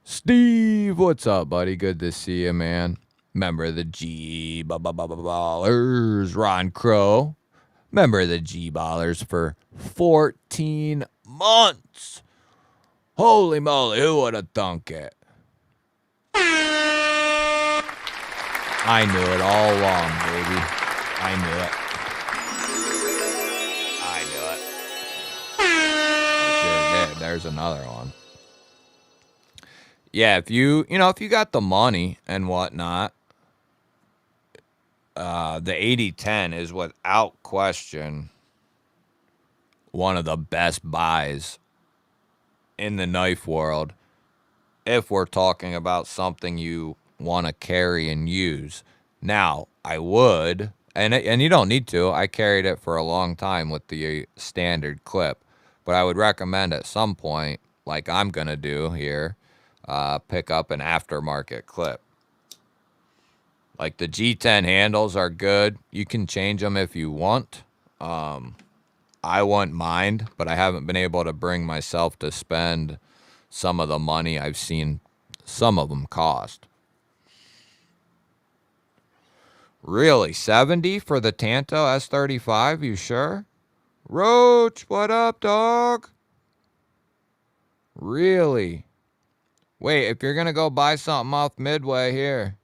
Steve, what's up, buddy? Good to see you, man. Member of the G-Ballers, Ron Crow. Member of the G-Ballers for 14 months. Holy moly, who would have thunk it? I knew it all along, baby. I knew it. Sure did. There's another one. Yeah, if you got the money and whatnot, the 8010 is without question one of the best buys in the knife world if we're talking about something you want to carry and use. Now, I would, and you don't need to. I carried it for a long time with the standard clip, but I would recommend at some point, like I'm going to do here, pick up an aftermarket clip. Like the G10 handles are good. You can change them if you want. I wouldn't mind, but I haven't been able to bring myself to spend some of the money I've seen some of them cost. Really? 70 for the Tanto S35? You sure? Roach, what up, dog? Really? Wait, if you're going to go buy something off Midway here,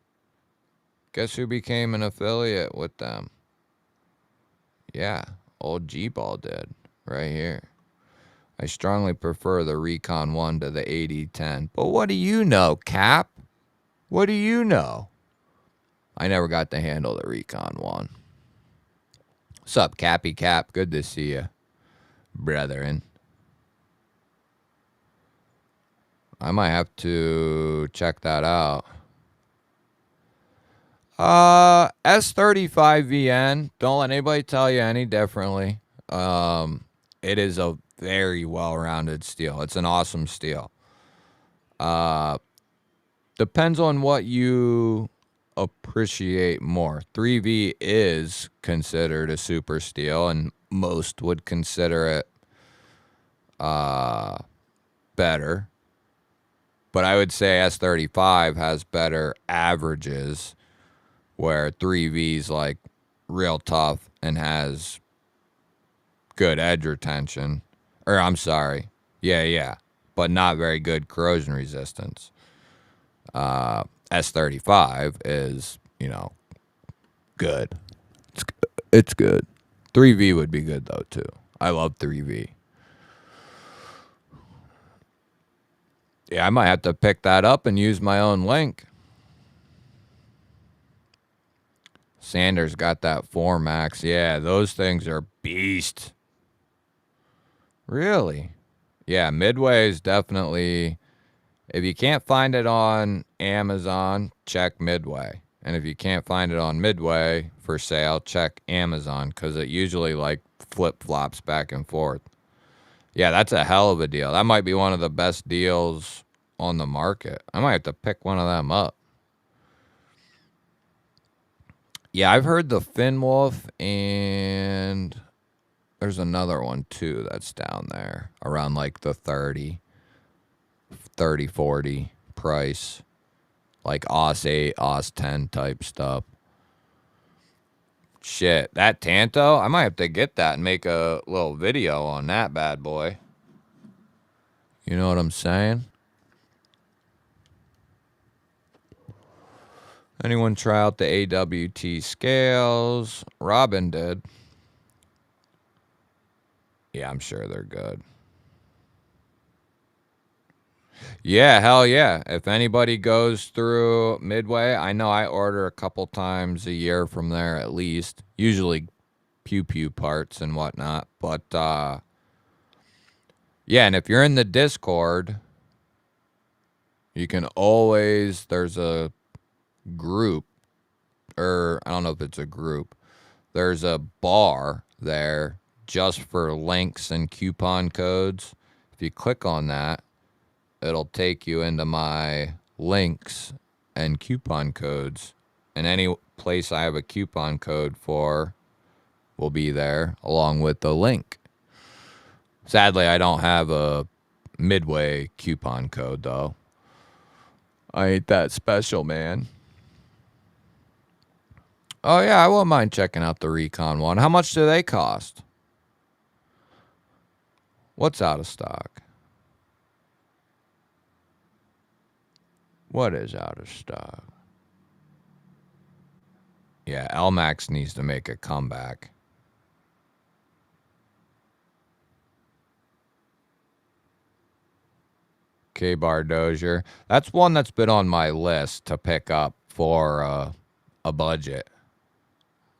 guess who became an affiliate with them? Yeah, old G-Ball did, right here. I strongly prefer the Recon 1 to the 8010. But what do you know, Cap? What do you know? I never got to handle the Recon 1. What's up, Cappy Cap? Good to see you, brethren. I might have to check that out. S35VN. Don't let anybody tell you any differently. It is a very well-rounded steel. It's an awesome steel. Depends on what you appreciate more. 3V is considered a super steel, and most would consider it better. But I would say S35 has better averages, where 3V's like real tough and has good edge retention. Or I'm sorry. Yeah. But not very good corrosion resistance. S35 is, good. It's good. 3V would be good though too. I love 3V. Yeah, I might have to pick that up and use my own link. Sanders got that 4 Max. Yeah, those things are beast. Really? Yeah, Midway is definitely... If you can't find it on Amazon, check Midway. And if you can't find it on Midway for sale, check Amazon, because it usually like flip-flops back and forth. Yeah, that's a hell of a deal. That might be one of the best deals on the market. I might have to pick one of them up. Yeah, I've heard the Finwolf, and there's another one too that's down there around like the 30, 40 price. Like OS 8, OS 10 type stuff. Shit, that Tanto, I might have to get that and make a little video on that bad boy. You know what I'm saying? Anyone try out the AWT scales? Robin did. Yeah, I'm sure they're good. Yeah, hell yeah. If anybody goes through Midway, I know I order a couple times a year from there at least. Usually pew-pew parts and whatnot. But, yeah, and if you're in the Discord, you can always, there's a group, or I don't know if it's a group. There's a bar there just for links and coupon codes. If you click on that, it'll take you into my links and coupon codes. And any place I have a coupon code for will be there along with the link. Sadly, I don't have a Midway coupon code, though. I ain't that special, man. Oh, yeah, I won't mind checking out the Recon one. How much do they cost? What's out of stock? What is out of stock? Yeah, LMAX needs to make a comeback. K-Bar Dozier. That's one that's been on my list to pick up for a budget.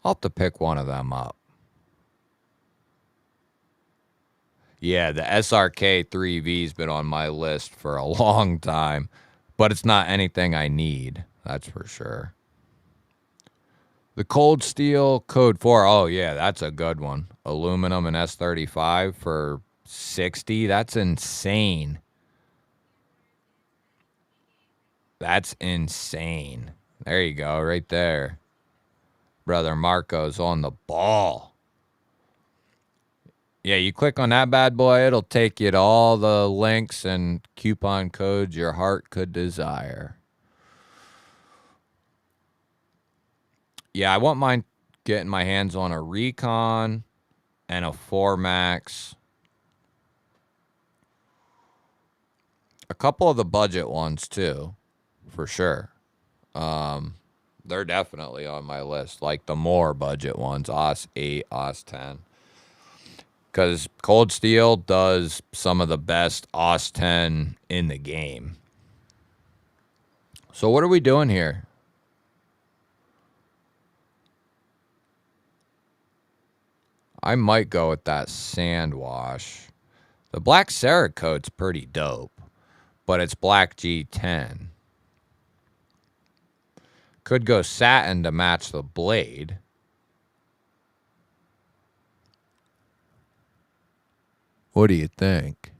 I'll have to pick one of them up. Yeah, the SRK 3V's been on my list for a long time, but it's not anything I need, that's for sure. The Cold Steel Code 4, oh yeah, that's a good one. Aluminum and S35 for 60, that's insane. That's insane. There you go, right there. Brother Marco's on the ball. Yeah, you click on that bad boy, it'll take you to all the links and coupon codes your heart could desire. Yeah, I won't mind getting my hands on a Recon and a 4 Max. A couple of the budget ones too, for sure. They're definitely on my list, like the more budget ones, OS 8, OS 10. Because Cold Steel does some of the best OS 10 in the game. So what are we doing here? I might go with that sand wash. The black Cerakote's pretty dope, but it's black G10. Could go satin to match the blade. What do you think?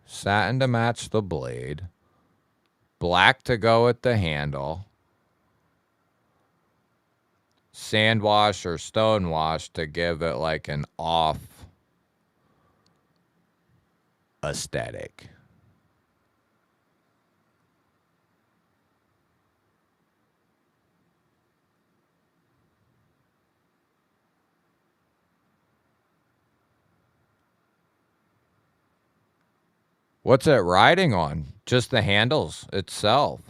Satin to match the blade. Black to go with the handle. Sand wash or stone wash to give it like an off aesthetic. What's it riding on? Just the handles itself.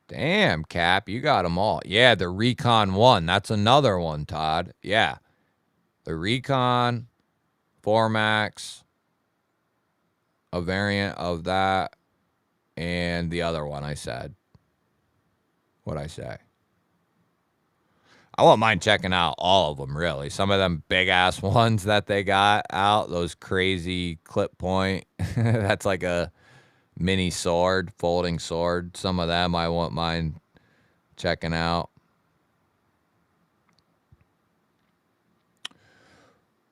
Damn, Cap, you got them all. Yeah, the Recon 1. That's another one, Todd. Yeah. The Recon 4 Max, a variant of that, and the other one I said. What'd I say? I won't mind checking out all of them, really. Some of them big-ass ones that they got out, those crazy clip point. That's like a mini sword, folding sword. Some of them I won't mind checking out.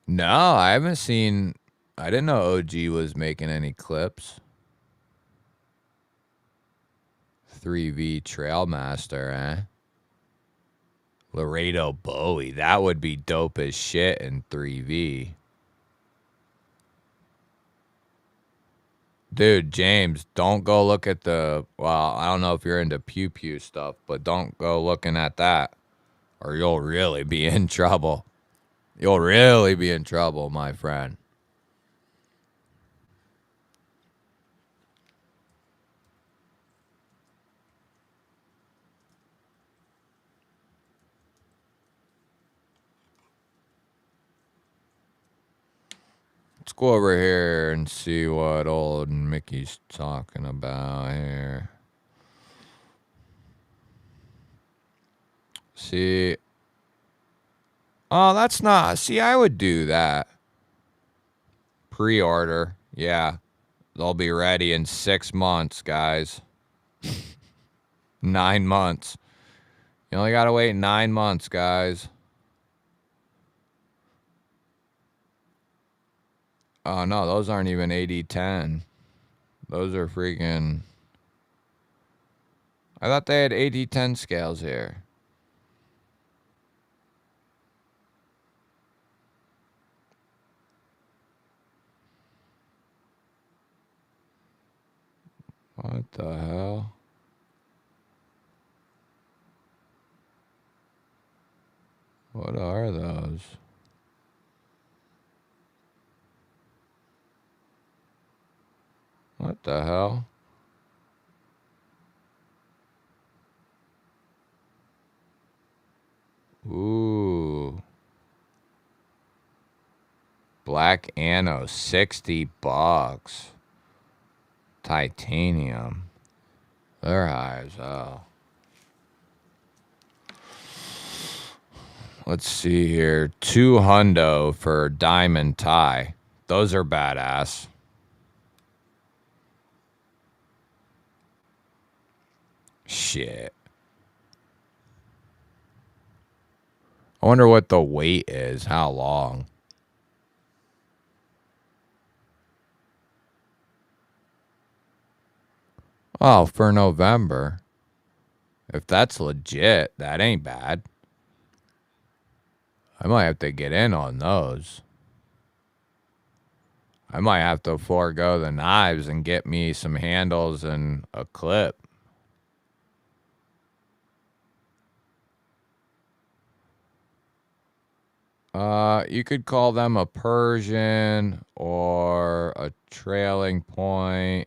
No, I haven't seen. I didn't know OG was making any clips. 3V Trailmaster, eh? Laredo Bowie. That would be dope as shit in 3V. Dude, James, don't go look at the. Well, I don't know if you're into pew pew stuff, but don't go looking at that, or you'll really be in trouble. You'll really be in trouble, my friend. Let's go over here and see what old Mickey's talking about here. See. Oh, that's not. See, I would do that. Pre-order. Yeah. They'll be ready in 6 months, guys. 9 months. You only got to wait 9 months, guys. Oh, no, those aren't even 8010. Those are freaking. I thought they had 8010 scales here. What the hell? What are those? What the hell? Ooh. Black Anno, $60. Titanium. They're high as hell. Let's see here. $200 for diamond tie. Those are badass. Shit. I wonder what the wait is. How long? Oh, for November. If that's legit, that ain't bad. I might have to get in on those. I might have to forego the knives and get me some handles and a clip. You could call them a Persian or a trailing point.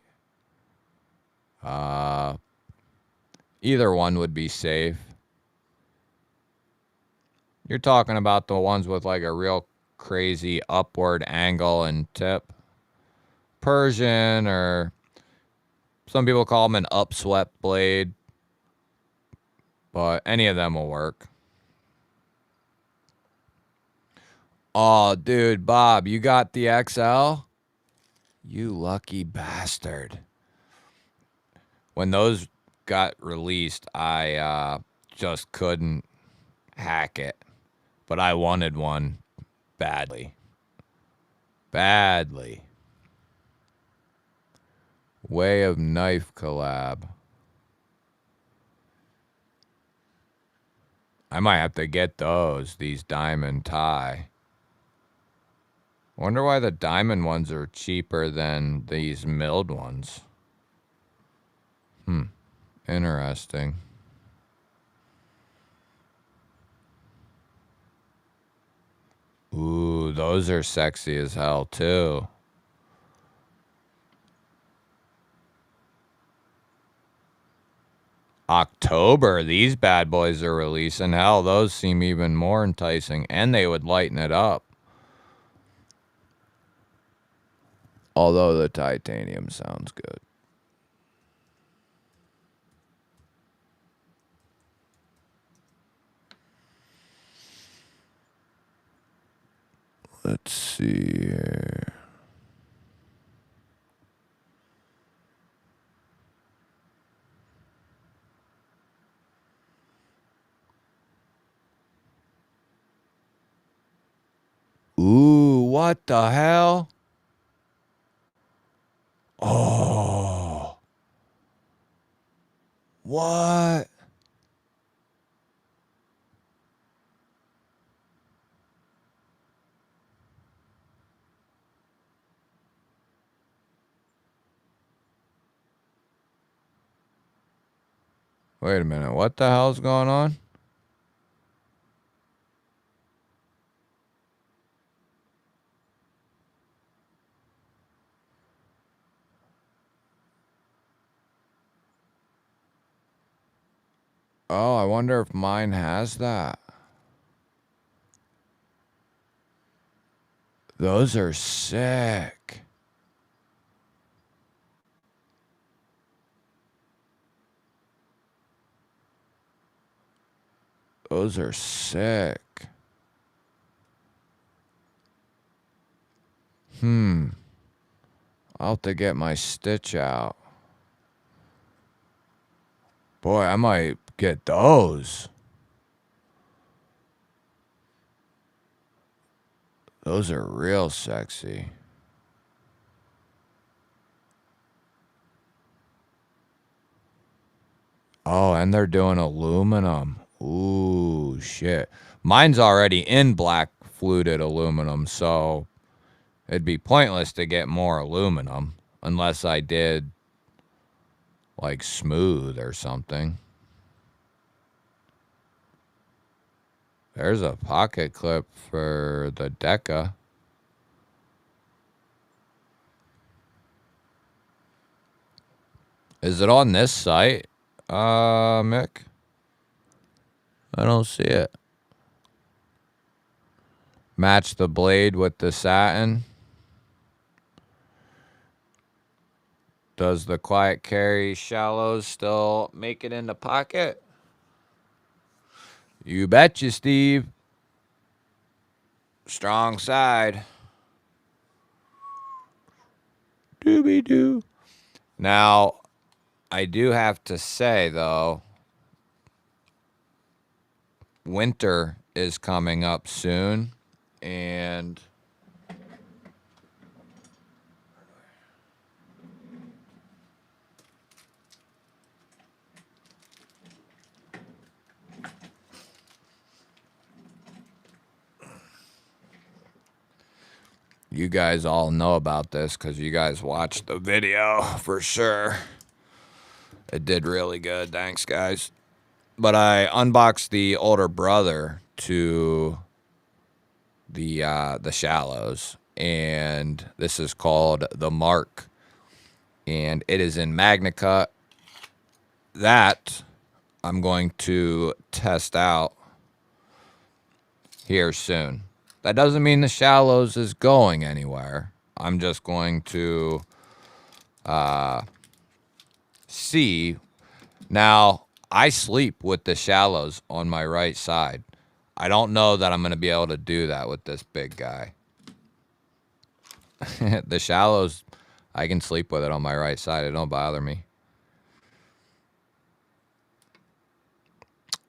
Either one would be safe. You're talking about the ones with like a real crazy upward angle and tip. Persian, or some people call them an upswept blade, but any of them will work. Oh, dude, Bob, you got the XL? You lucky bastard. When those got released, I just couldn't hack it. But I wanted one badly. Badly. Way of Knife collab. I might have to get those, these diamond tie. Wonder why the diamond ones are cheaper than these milled ones. Interesting. Ooh, those are sexy as hell, too. October, these bad boys are releasing. Hell, those seem even more enticing, and they would lighten it up. Although the titanium sounds good. Let's see here. Ooh, what the hell? Oh. What? Wait a minute. What the hell's going on? Oh, I wonder if mine has that. Those are sick. Those are sick. I'll have to get my stitch out. Boy, I might get those. Those are real sexy. Oh, and they're doing aluminum. Ooh, shit. Mine's already in black fluted aluminum, so it'd be pointless to get more aluminum unless I did like smooth or something. There's a pocket clip for the Deca. Is it on this site, Mick? I don't see it. Match the blade with the satin. Does the quiet carry shallows still make it in the pocket? You betcha, Steve. Strong side. Doobie-doo. Now, I do have to say, though, winter is coming up soon, and you guys all know about this because you guys watched the video for sure. It did really good. Thanks, guys. But I unboxed the older brother to the shallows, and this is called the Mark, and it is in Magna. That I'm going to test out here soon. That doesn't mean the shallows is going anywhere. I'm just going to see. Now, I sleep with the shallows on my right side. I don't know that I'm going to be able to do that with this big guy. The shallows, I can sleep with it on my right side. It don't bother me.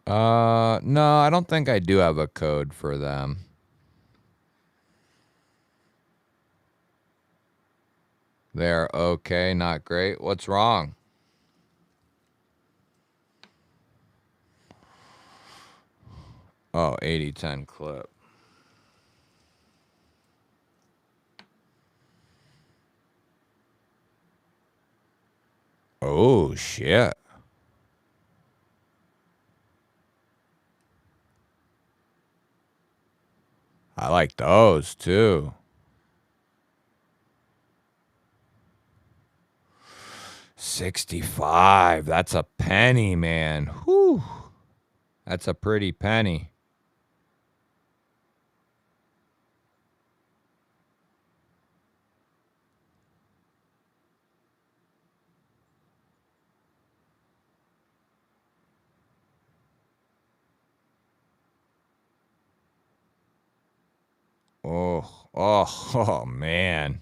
No, I don't think I do have a code for them. They're okay, not great. What's wrong? Oh, 80-10 clip. Oh, shit. I like those, too. 65. That's a penny, man. Whew. That's a pretty penny. Oh, man.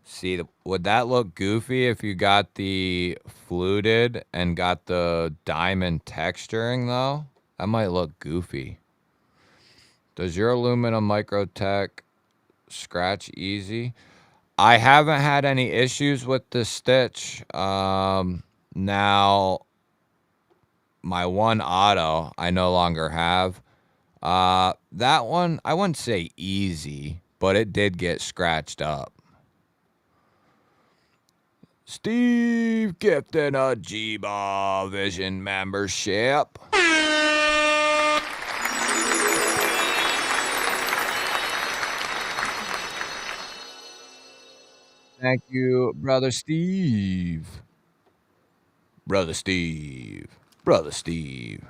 See, would that look goofy if you got the fluted and got the diamond texturing, though? That might look goofy. Does your aluminum Microtech scratch easy? I haven't had any issues with the stitch. Now, my one auto, I no longer have. That one, I wouldn't say easy, but it did get scratched up. Steve gifting a GBALL Vision membership. Thank you, Brother Steve. Brother Steve. Brother Steve.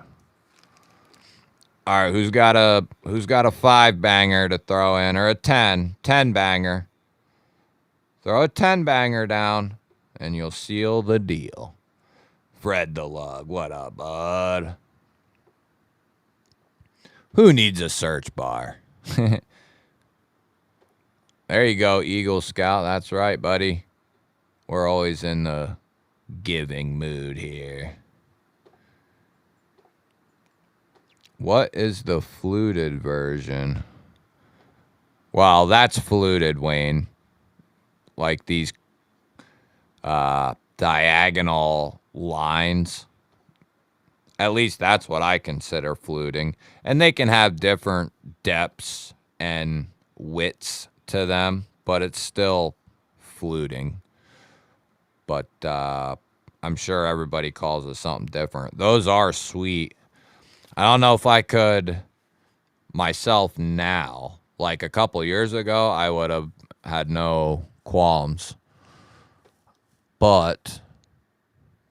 All right, who's got a 5 banger to throw in, or a 10 banger? Throw a 10 banger down, and you'll seal the deal. Fred the Lug, what up, bud? Who needs a search bar? There you go, Eagle Scout. That's right, buddy. We're always in the giving mood here. What is the fluted version? Well, that's fluted, Wayne. Like these diagonal lines. At least that's what I consider fluting. And they can have different depths and widths to them, but it's still fluting. but I'm sure everybody calls it something different. Those are sweet. I don't know if I could myself now. Like a couple years ago, I would have had no qualms. But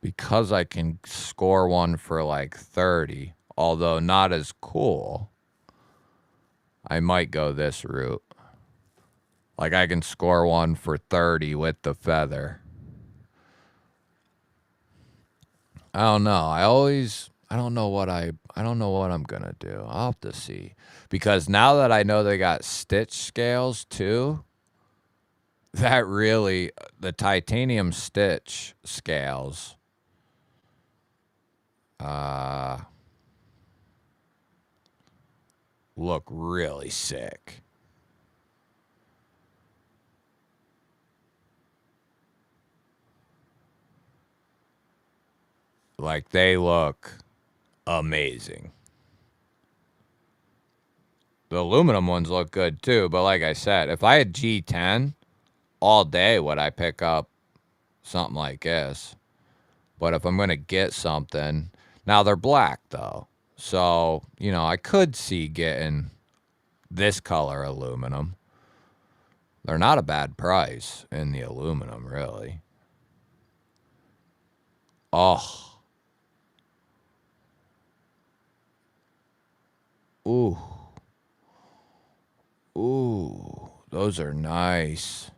because I can score one for like 30, although not as cool, I might go this route. Like I can score one for 30 with the feather. I don't know. I don't know what I'm gonna do. I'll have to see. Because now that I know they got stitch scales too, that really the titanium stitch scales look really sick. Like they look amazing. The aluminum ones look good too, but like I said, if I had G10 all day, would I pick up something like this? But if I'm gonna get something, now they're black though, so you know I could see getting this color aluminum. They're not a bad price in the aluminum, really. Oh, ooh, ooh, those are nice.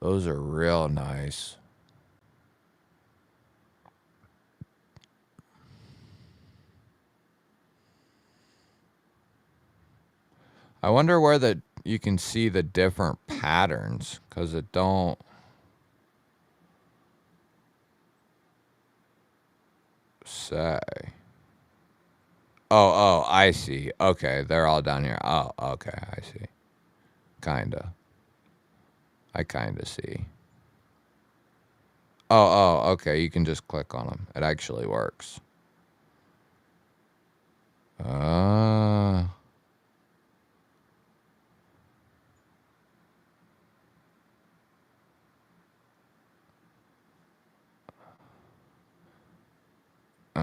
Those are real nice. I wonder where you can see the different patterns, because it don't say. Oh, I see. Okay, they're all down here. Oh, okay, I see. Kinda. I kinda see. Oh, okay, you can just click on them. It actually works. Oh,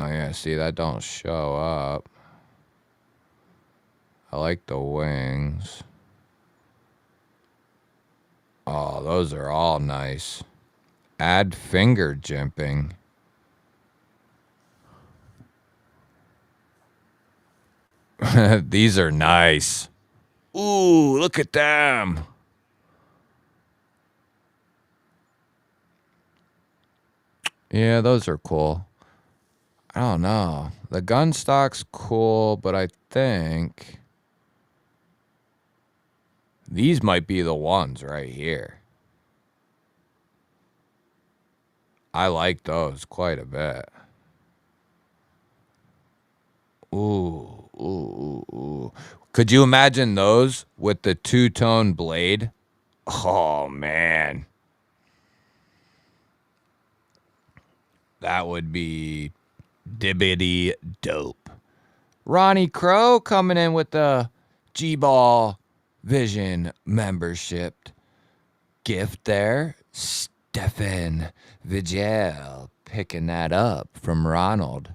yeah, see, that don't show up. I like the wings. Oh, those are all nice. Add finger jimping. These are nice. Ooh, look at them. Yeah, those are cool. I don't know. The gun stock's cool, but I think these might be the ones right here. I like those quite a bit. Ooh. Could you imagine those with the two-tone blade? Oh, man. That would be dibbity dope. Ronnie Crow coming in with the G-Ball Vision membership gift there. Stefan Vigil picking that up from Ronald.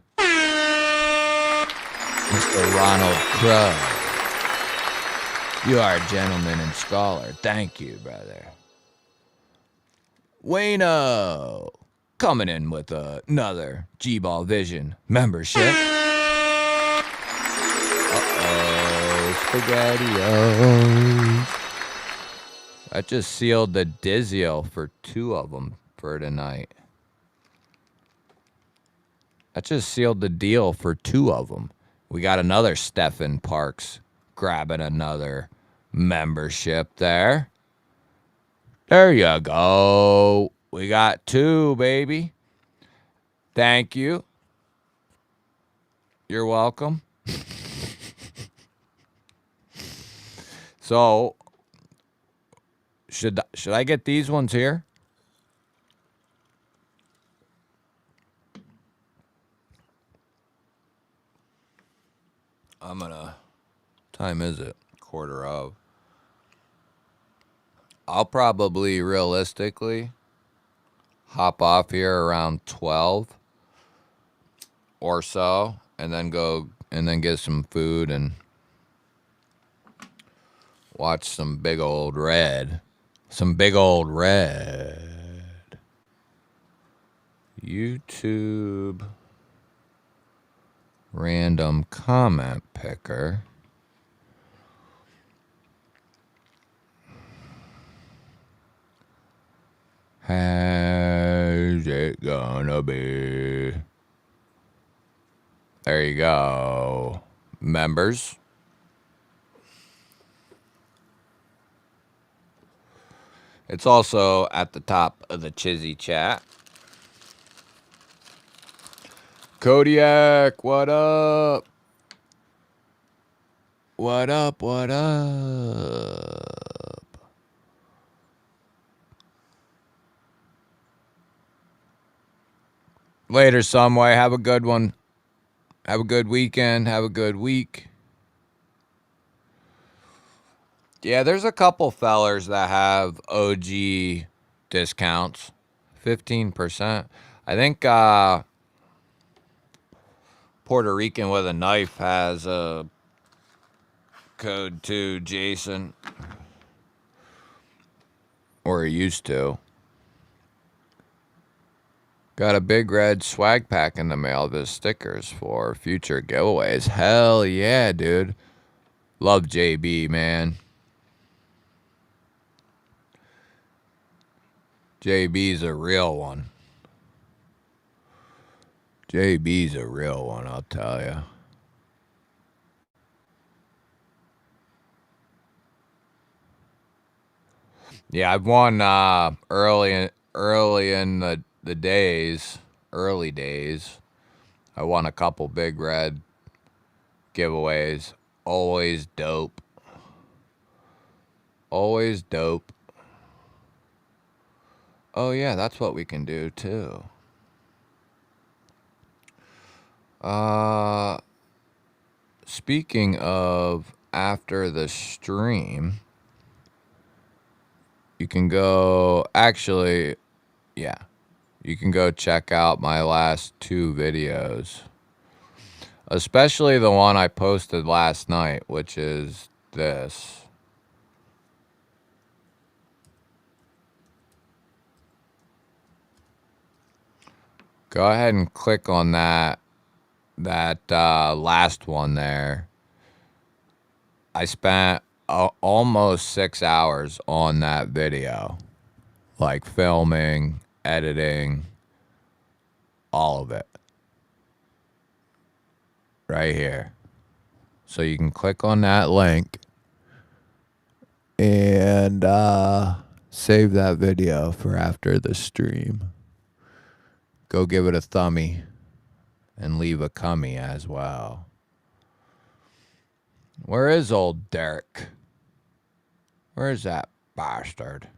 Mr. Ronald Crow. You are a gentleman and scholar. Thank you, brother. Wayno coming in with another G-Ball Vision membership. SpaghettiOs. That just sealed the Dizio for 2 of them for tonight. That just sealed the deal for 2 of them. We got another Stephen Parks grabbing another membership there. There you go. We got 2, baby. Thank you. You're welcome. So, should I get these ones here? I'm gonna. Time is it? 1:15. I'll probably realistically hop off here around 12 or so, and then get some food and watch some big old red. Some big old red. YouTube random comment picker. How's it gonna be? There you go. Members. It's also at the top of the Chizzy chat. Kodiak, what up? What up, what up? Later, Someway. Have a good one. Have a good weekend. Have a good week. Yeah, there's a couple fellers that have OG discounts. 15%. I think Puerto Rican with a Knife has a code too, Jason. Or he used to. Got a big red swag pack in the mail of his stickers for future giveaways. Hell yeah, dude. Love JB, man. JB's a real one. JB's a real one, I'll tell you. Yeah, I've won early in the days, early days. I won a couple big red giveaways. Always dope. Always dope. Oh yeah, that's what we can do too. Speaking of after the stream, you can go, actually, yeah, you can go check out my last 2 videos, especially the one I posted last night, which is this. Go ahead and click on that last one there. I spent almost 6 hours on that video, like filming, editing, all of it. Right here. So you can click on that link and save that video for after the stream. Go give it a thumbie and leave a cummy as well. Where is old Derek? Where is that bastard?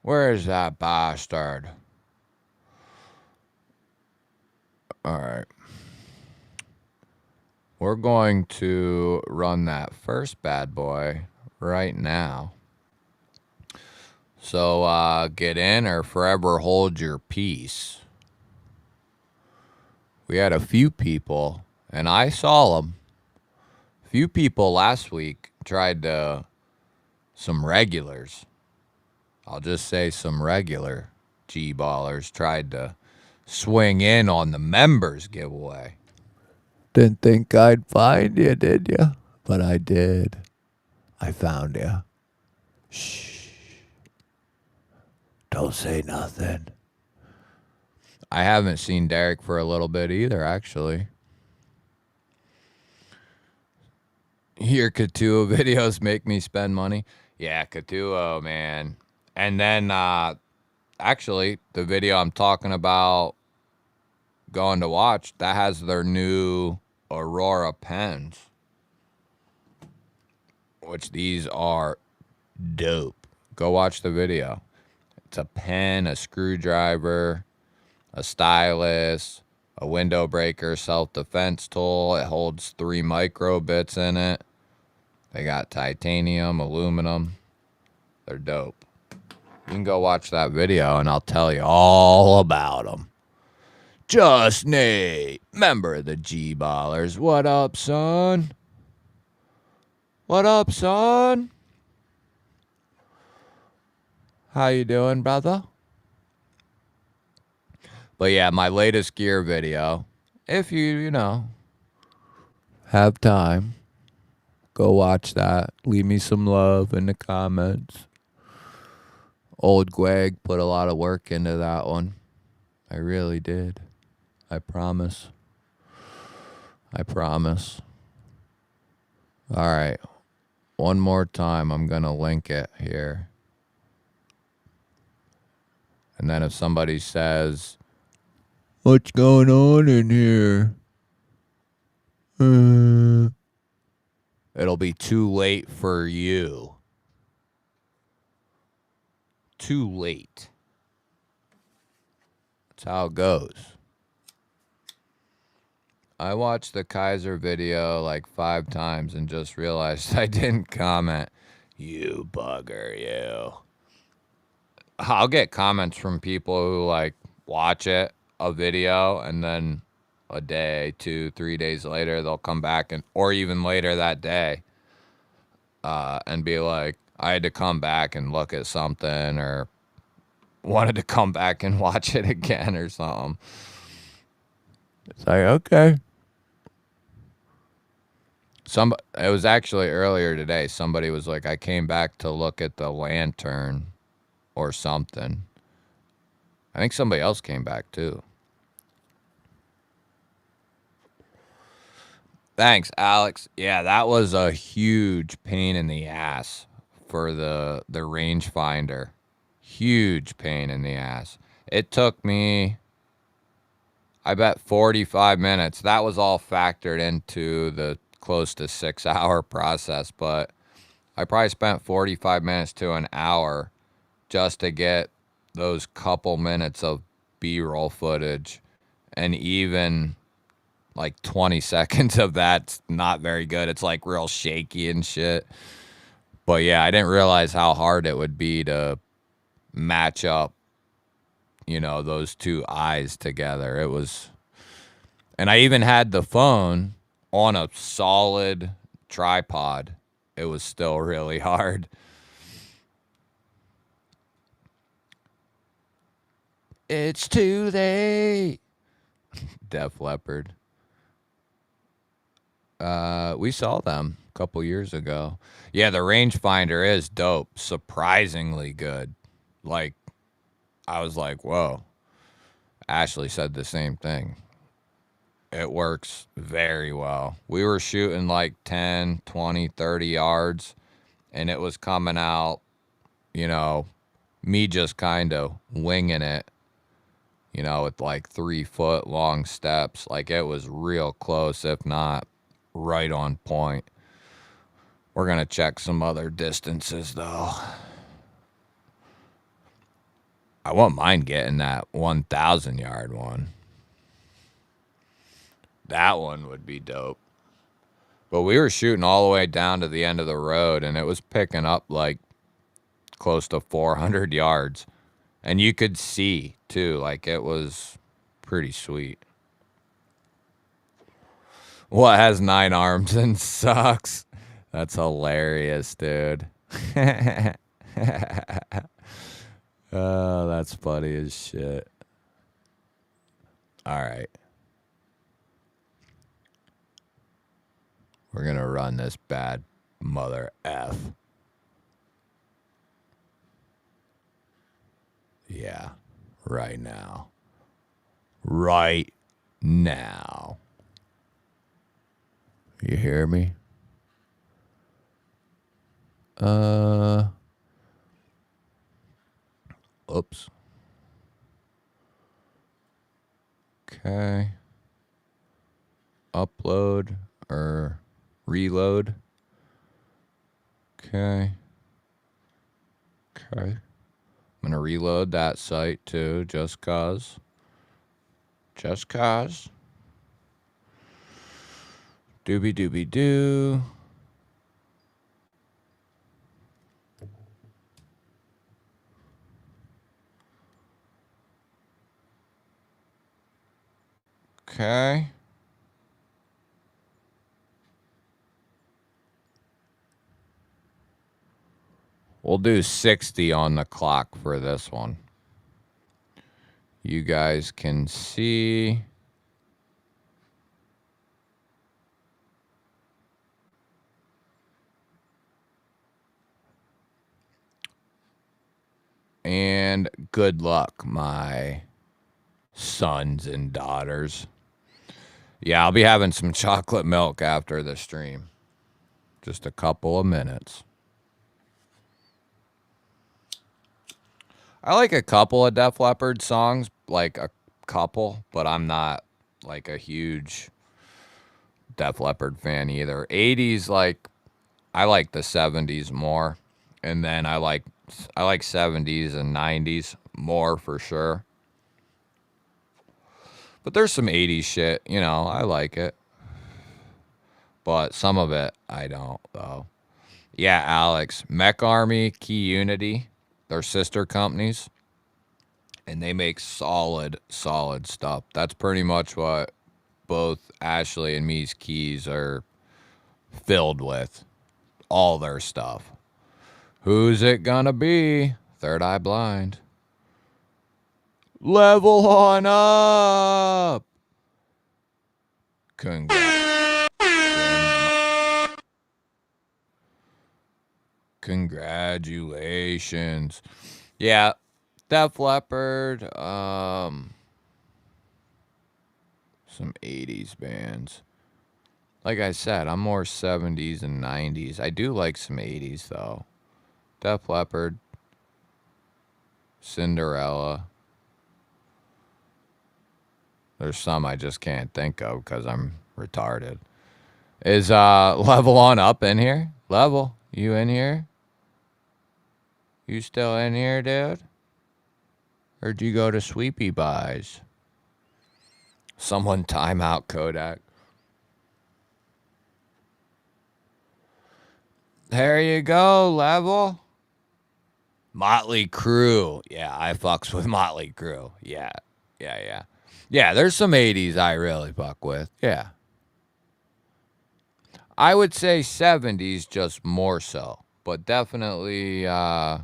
Where is that bastard? All right. We're going to run that first bad boy right now. So get in or forever hold your peace. We had a few people, and I saw them. A few people last week tried to, some regulars, I'll just say some regular G-ballers tried to swing in on the members giveaway. Didn't think I'd find you, did you? But I did. I found you. Shh. Don't say nothing. I haven't seen Derek for a little bit either, actually. Your Katuo videos make me spend money. Yeah, Katuo, man. And then, actually, the video I'm talking about going to watch, that has their new Aurora pens, which these are dope. Go watch the video. It's a pen, a screwdriver, a stylus, a window breaker, self-defense tool. It holds 3 micro bits in it. They got titanium, aluminum. They're dope. You can go watch that video and I'll tell you all about them. Just Nate, member of the G-Ballers. What up, son? What up, son? How you doing, brother? But yeah, my latest gear video, if you know, have time, go watch that. Leave me some love in the comments. Old Greg put a lot of work into that one. I really did. I promise. I promise. All right. One more time, I'm going to link it here. And then if somebody says, what's going on in here? It'll be too late for you. Too late. That's how it goes. I watched the Kaiser video like 5 times and just realized I didn't comment. You bugger, you. I'll get comments from people who like watch it, a video, and then a day, 2, 3 days later, they'll come back and, or even later that day, and be like, I had to come back and look at something, or wanted to come back and watch it again or something. It's like, okay. It was actually earlier today. Somebody was like, I came back to look at the lantern or something. I think somebody else came back too. Thanks, Alex. Yeah, that was a huge pain in the ass for the rangefinder. Huge pain in the ass. It took me, I bet, 45 minutes. That was all factored into the close to 6-hour process, but I probably spent 45 minutes to an hour just to get those couple minutes of B-roll footage, and even like 20 seconds of that's not very good. It's like real shaky and shit. But yeah, I didn't realize how hard it would be to match up, you know, those two eyes together. It was, and I even had the phone on a solid tripod. It was still really hard. It's too late. Def Leppard. We saw them a couple years ago. Yeah, the rangefinder is dope. Surprisingly good. Like, I was like, whoa. Ashley said the same thing. It works very well. We were shooting like 10, 20, 30 yards, and it was coming out, you know, me just kind of winging it, you know, with like 3-foot long steps. Like, it was real close, if not right on point. We're going to check some other distances, though. I wouldn't mind getting that 1,000-yard one. That one would be dope. But we were shooting all the way down to the end of the road, and it was picking up like close to 400 yards. And you could see, too. Like, it was pretty sweet. What has 9 arms and sucks? That's hilarious, dude. Oh, that's funny as shit. All right. We're going to run this bad mother F. Yeah, right now. Right now. You hear me? Oops. Okay. Upload or reload. Okay. Okay. I'm going to reload that site too, just cause. Just cause. Doobie doobie doo. Okay. We'll do 60 on the clock for this one. You guys can see. And good luck, my sons and daughters. Yeah, I'll be having some chocolate milk after the stream. Just a couple of minutes. I like a couple of Def Leppard songs, like a couple, but I'm not like a huge Def Leppard fan either. 80s, like I like the 70s more, and then I like 70s and 90s more for sure. But there's some 80s shit, you know, I like it. But some of it I don't though. Yeah, Alex, Mech Army, Key Unity, they're sister companies, and they make solid stuff. That's pretty much what both Ashley and me's keys are filled with. All their stuff. Who's it gonna be? Third Eye Blind. Level on up. Congratulations. Yeah, Def Leppard, some 80s bands. Like I said, I'm more 70s and 90s. I do like some 80s though. Def Leppard, Cinderella. There's some I just can't think of because I'm retarded. Is Level on up in here? Level, you in here? You still in here, dude? Where'd you go to Sweepy Buys? Someone time out Kodak. There you go, Level. Motley Crue. Yeah, I fucks with Motley Crue. Yeah. Yeah, there's some 80s I really fuck with. Yeah. I would say 70s just more so. But definitely I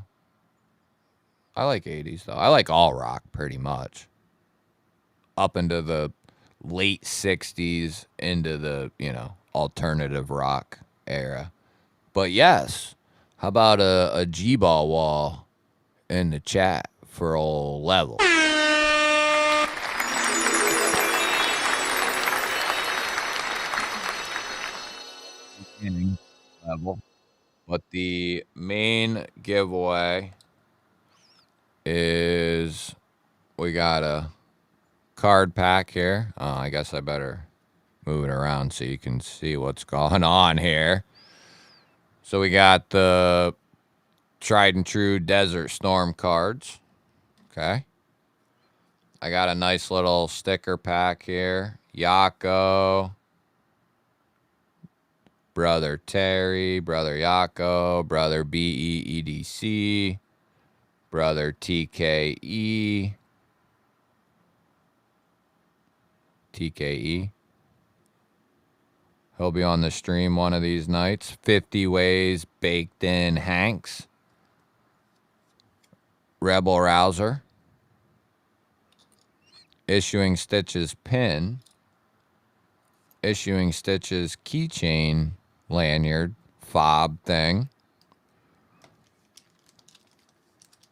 like 80s though. I like all rock pretty much. Up into the late 60s into the, alternative rock era. But yes, how about a G-ball wall in the chat for old Level? Level. But the main giveaway is we got a card pack here. I guess I better move it around so you can see what's going on here. So we got the tried and true Desert Storm cards. Okay. I got a nice little sticker pack here. Yako, Brother Terry, Brother Yako, Brother BEEDC, Brother TKE, TKE. He'll be on the stream one of these nights. 50 Ways Baked In Hanks. Rebel Rouser. Issuing Stitches Pin. Issuing Stitches Keychain Lanyard Fob thing.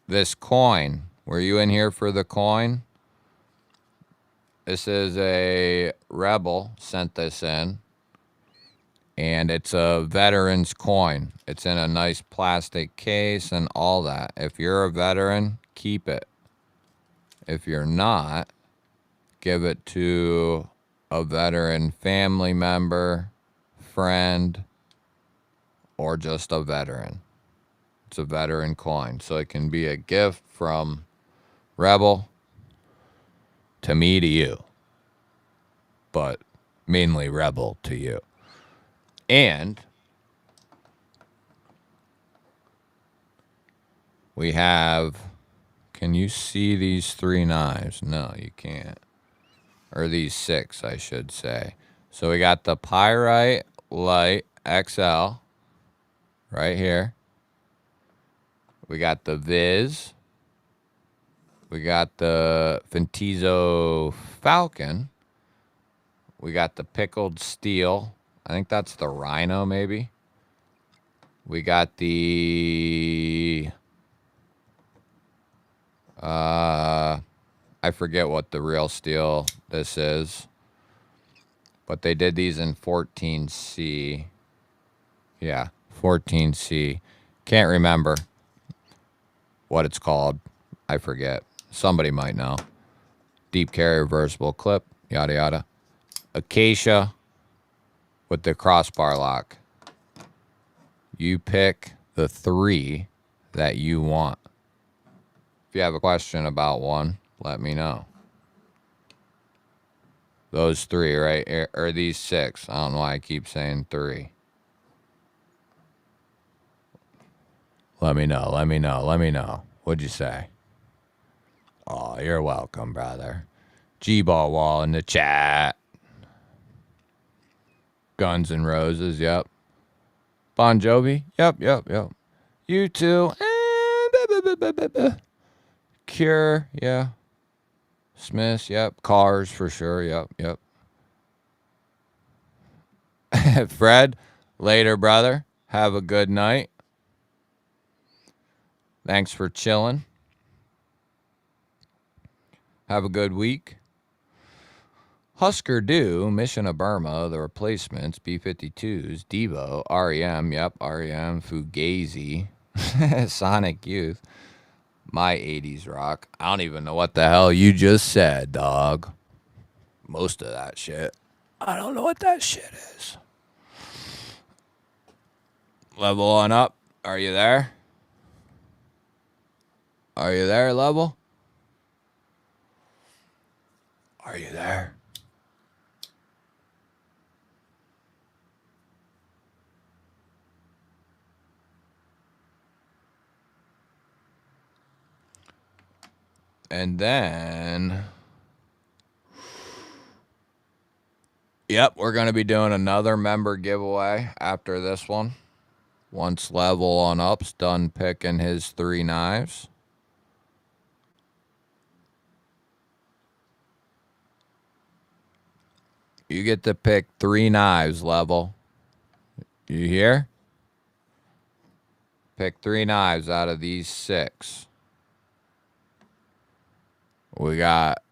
This coin. Were you in here for the coin? This is a Rebel sent this in. And it's a veteran's coin. It's in a nice plastic case and all that. If you're a veteran, keep it. If you're not, give it to a veteran family member, friend, or just a veteran. It's a veteran coin. So it can be a gift from Rebel to me to you. But mainly Rebel to you. And we have, can you see these three knives? No, you can't. Or these 6, I should say. So we got the Pyrite Light XL right here. We got the Viz. We got the Fintizo Falcon. We got the Pickled Steel. I think that's the Rhino, maybe. We got the... I forget what the real steel this is. But they did these in 14C. Yeah, 14C. Can't remember what it's called. I forget. Somebody might know. Deep carry reversible clip. Yada, yada. Acacia with the crossbar lock. You pick the 3 that you want. If you have a question about one, let me know. Those 3, right? Or these 6. I don't know why I keep saying 3. Let me know. Let me know. Let me know. What'd you say? Oh, you're welcome, brother. G-Ball Wall in the chat. Guns N' Roses, yep. Bon Jovi, yep. You too. Cure, yeah. Smiths, yep. Cars for sure, yep. Fred, later, brother. Have a good night. Thanks for chilling. Have a good week. Husker Du, Mission of Burma, The Replacements, B-52s, Devo, REM, yep, REM, Fugazi, Sonic Youth, My 80s Rock. I don't even know what the hell you just said, dog. Most of that shit. I don't know what that shit is. Level on up. Are you there? Are you there, Level? Are you there? And then... Yep, we're going to be doing another member giveaway after this one. Once Level on up's done picking his 3 knives. You get to pick 3 knives, Level. You hear? Pick 3 knives out of these 6. We got...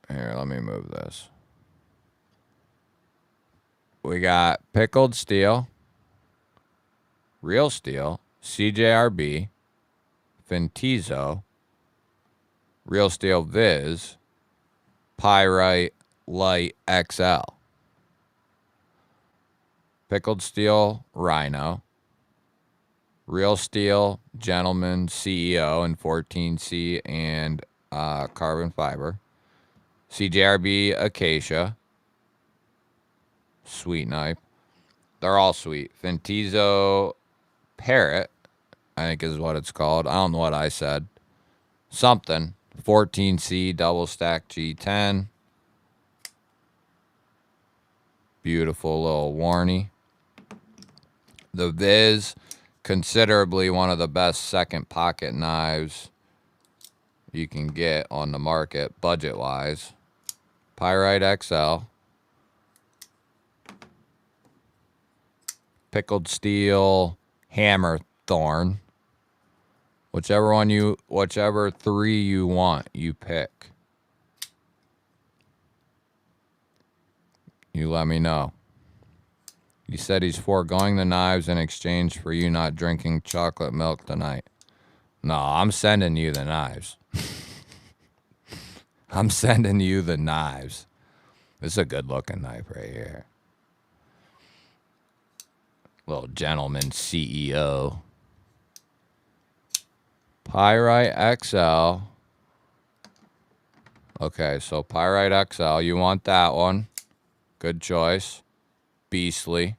Here, let me move this. We got Pickled Steel, Real Steel, CJRB, Fintizo, Real Steel Viz, Pyrite Light XL, Pickled Steel Rhino, Real Steel Gentleman CEO in 14C and carbon fiber, CJRB Acacia, sweet knife. They're all sweet. Fintizo Parrot, I think is what it's called. I don't know what I said. Something. 14C double stack G10. Beautiful little warny. The Viz, considerably one of the best second pocket knives you can get on the market, budget-wise. Pyrite XL. Pickled Steel Hammer Thorn. Whichever 3 you want, you pick. You let me know. He said he's foregoing the knives in exchange for you not drinking chocolate milk tonight. No, I'm sending you the knives. I'm sending you the knives. This is a good looking knife right here. Little gentleman CEO. Pyrite XL. Okay, so Pyrite XL, you want that one. Good choice. Beastly.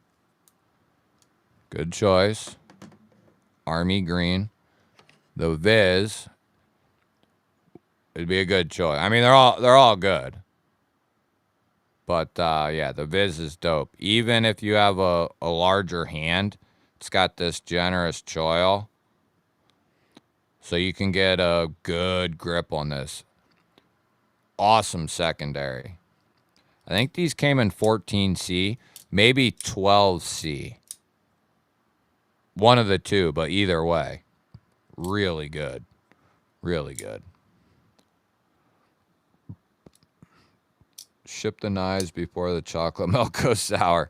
Good choice. Army green. The Viz It'd be a good choice. I mean, they're all good. But yeah, the Viz is dope. Even if you have a larger hand, it's got this generous choil, so you can get a good grip on this. Awesome secondary. I think these came in 14C, maybe 12C. One of the two, but either way, really good. Really good. Ship the knives before the chocolate milk goes sour.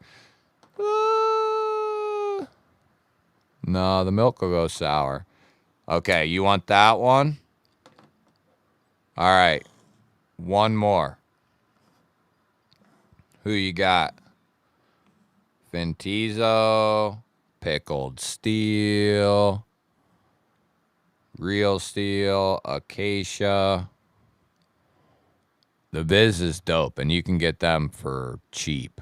No, the milk will go sour. Okay, you want that one? All right. One more. Who you got? Fintizo, pickled steel, real steel, acacia. The Viz is dope, and you can get them for cheap.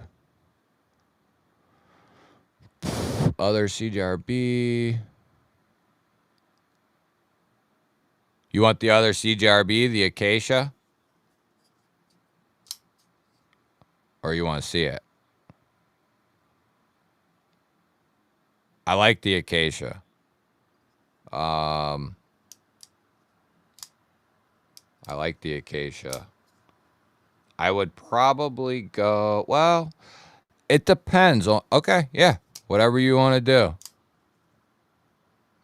Other CJRB. You want the other CJRB, the acacia? Or you want to see it? I like the acacia. I like the acacia. I would probably go, well, it depends on, okay, yeah, whatever you want to do.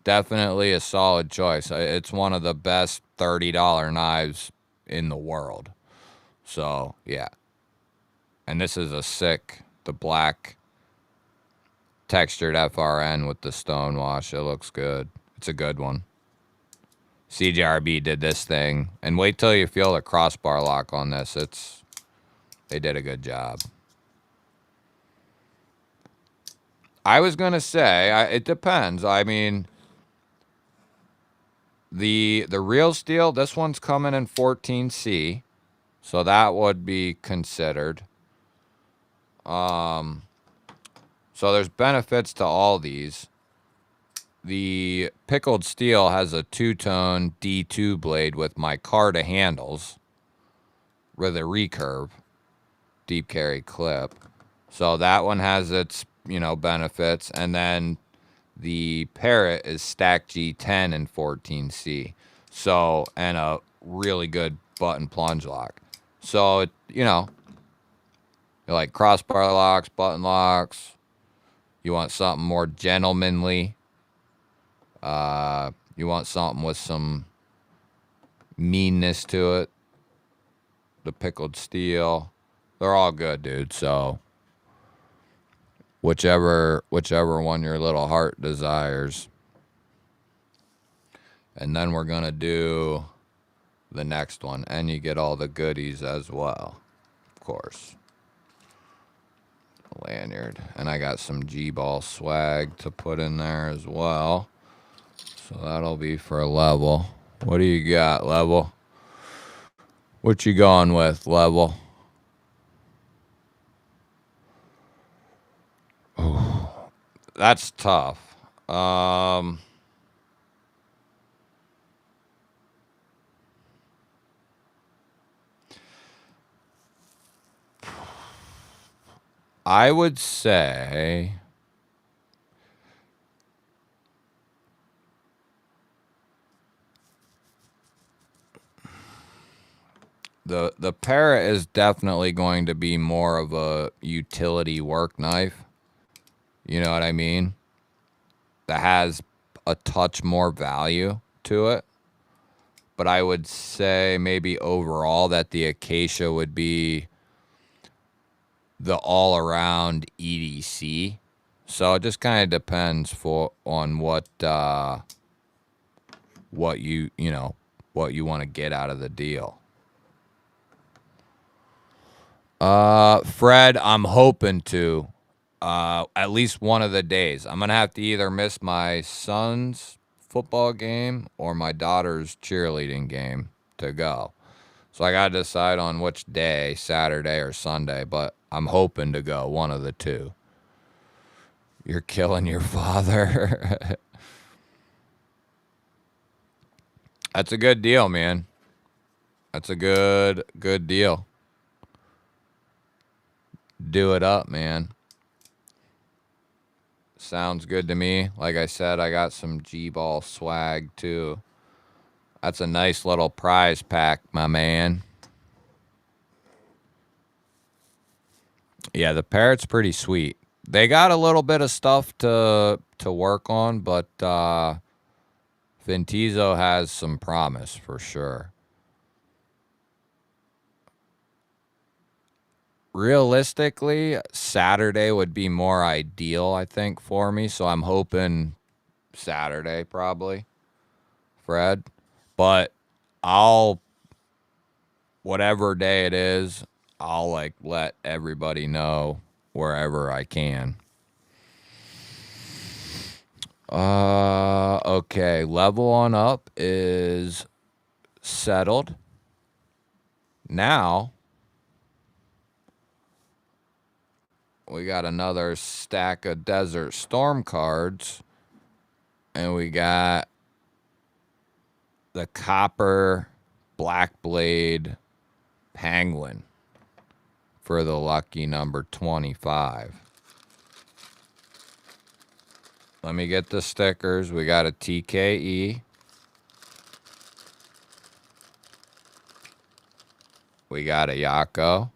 Definitely a solid choice. It's one of the best $30 knives in the world. So, yeah. And this is a sick, the black textured FRN with the stone wash. It looks good. It's a good one. CJRB did this thing. And wait till you feel the crossbar lock on this. They did a good job. I was going to say, it depends. I mean, the real steel, this one's coming in 14C. So that would be considered. So there's benefits to all these. The pickled steel has a two-tone D2 blade with micarta handles with a recurve, deep carry clip. So that one has its, benefits. And then the Parrot is stack G10 and 14C. So, and a really good button plunge lock. So, you like crossbar locks, button locks. You want something more gentlemanly. You want something with some meanness to it. The pickled steel. They're all good, dude. So whichever one your little heart desires. And then we're going to do the next one. And you get all the goodies as well. Of course. Lanyard. And I got some G-Ball swag to put in there as well. So that'll be for a Level. What do you got, Level? What you going with, Level? Oh, that's tough. I would say the Parrot is definitely going to be more of a utility work knife. You know what I mean? That has a touch more value to it. But I would say maybe overall that the Acacia would be the all-around EDC. So it just kind of depends on what you want to get out of the deal. Fred, I'm hoping to at least one of the days. I'm gonna have to either miss my son's football game or my daughter's cheerleading game to go. So I gotta decide on which day, Saturday or Sunday, but I'm hoping to go, one of the two. You're killing your father. That's a good deal, man. That's a good deal. Do it up, man. Sounds good to me. Like I said, I got some G-Ball swag too. That's a nice little prize pack, my man. Yeah, the parrot's pretty sweet. They got a little bit of stuff to work on, but Fintizo has some promise for sure. Realistically, Saturday would be more ideal, I think, for me. So I'm hoping Saturday probably, Fred. But I'll, whatever day it is, I'll like let everybody know wherever I can. Okay. Level on up is settled. Now we got another stack of Desert Storm cards, and we got the Copper Black Blade Penguin for the lucky number 25. Let me get the stickers. We got a TKE. We got a Yako.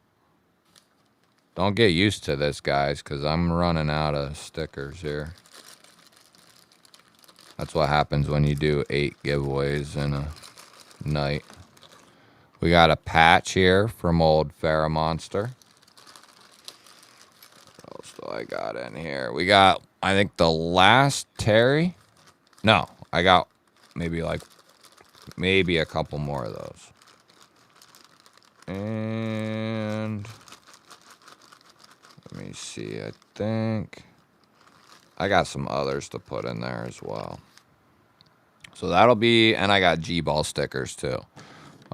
Don't get used to this, guys, because I'm running out of stickers here. That's what happens when you do 8 giveaways in a night. We got a patch here from old Farrah Monster. What else do I got in here? We got, I think, the last Terry. No, I got maybe a couple more of those. And let me see. I think I got some others to put in there as well. So that'll be, and I got G-Ball stickers too.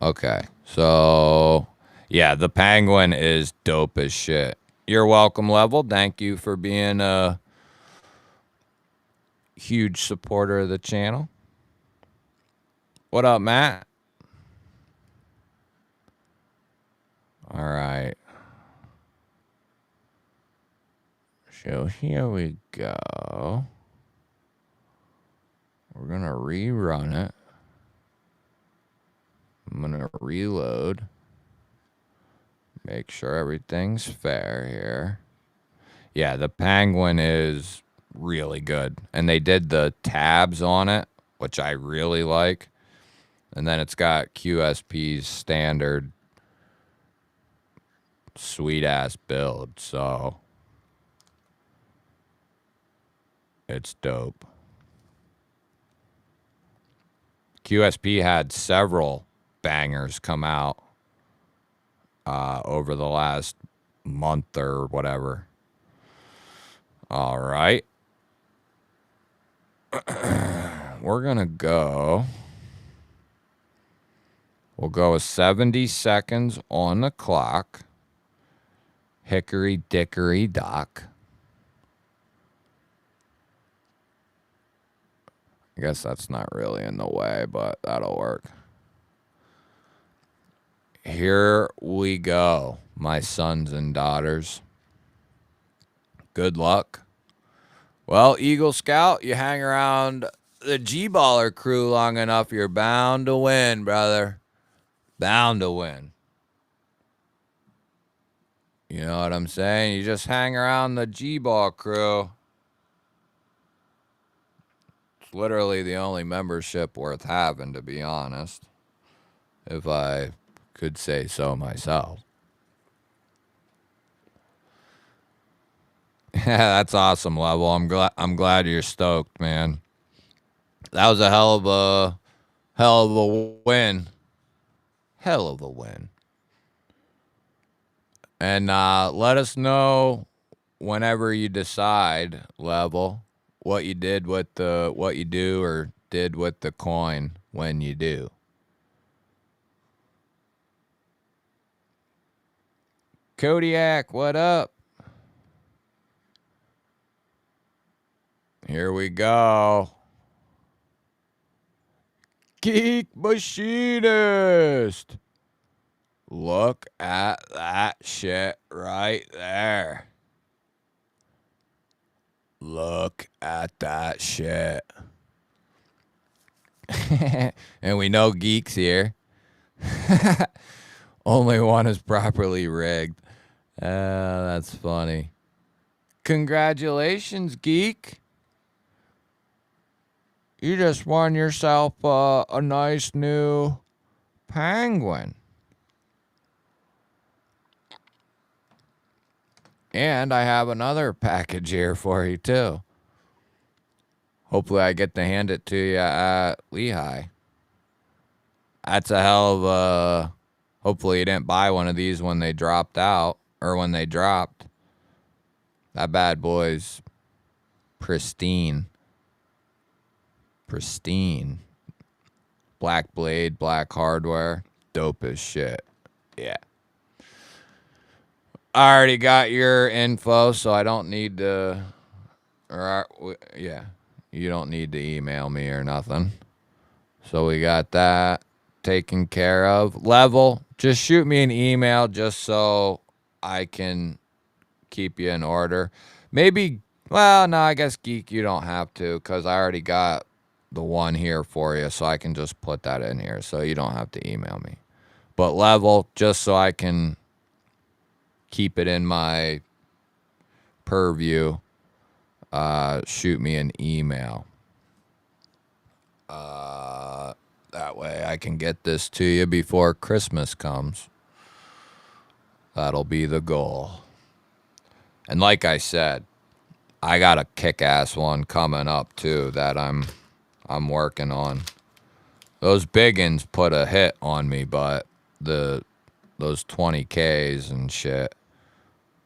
Okay, so yeah, the Penguin is dope as shit. You're welcome, Level. Thank you for being a huge supporter of the channel. What up, Matt? All right. So here we go. We're going to rerun it. I'm going to reload. Make sure everything's fair here. Yeah, the Penguin is really good. And they did the tabs on it, which I really like. And then it's got QSP's standard sweet-ass build, so it's dope. QSP had several bangers come out over the last month or whatever. All right. We're going to go. We'll go with 70 seconds on the clock. Hickory dickory dock. I guess that's not really in the way, but that'll work. Here we go, my sons and daughters. Good luck. Well, Eagle Scout, you hang around the G-Baller crew long enough, you're bound to win, brother. Bound to win. You know what I'm saying? You just hang around the G-Ball crew. It's literally the only membership worth having, to be honest. If I could say so myself. Yeah, that's awesome, Level. I'm glad you're stoked, man. That was a hell of a win. Hell of a win. And let us know whenever you decide, Level, what you did with what you do or did with the coin when you do. Kodiak, what up? Here we go. Geek Machinist. Look at that shit right there. Look at that shit. And we know Geek's here. Only one is properly rigged. That's funny. Congratulations, Geek. You just won yourself a nice new penguin. And I have another package here for you, too. Hopefully I get to hand it to you at Lehigh. That's a hell of a... Hopefully you didn't buy one of these when they dropped out. Or when they dropped. That bad boy's pristine. Pristine. Black blade, black hardware. Dope as shit. Yeah. I already got your info, so I don't need to... yeah. You don't need to email me or nothing. So we got that taken care of. Level, just shoot me an email just so I can keep you in order. Maybe, well, no, I guess Geek, you don't have to because I already got the one here for you, so I can just put that in here so you don't have to email me. But Level, just so I can keep it in my purview, shoot me an email. That way I can get this to you before Christmas comes. That'll be the goal. And like I said, I got a kick-ass one coming up too that I'm working on. Those biggins put a hit on me, but those 20Ks and shit.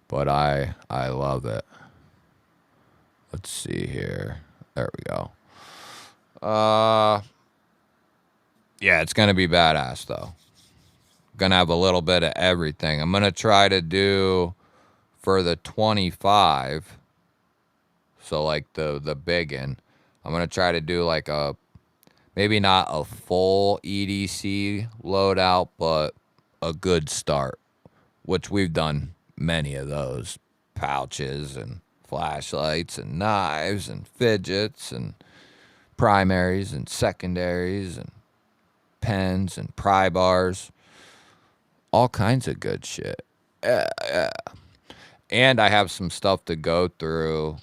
But I love it. Let's see here. There we go. Yeah, it's gonna be badass though. Gonna have a little bit of everything. I'm gonna try to do for the 25. So like the biggin. I'm gonna try to do like a maybe not a full EDC loadout, but a good start. Which we've done many of those. Pouches and flashlights and knives and fidgets and primaries and secondaries and pens and pry bars. All kinds of good shit. And I have some stuff to go through.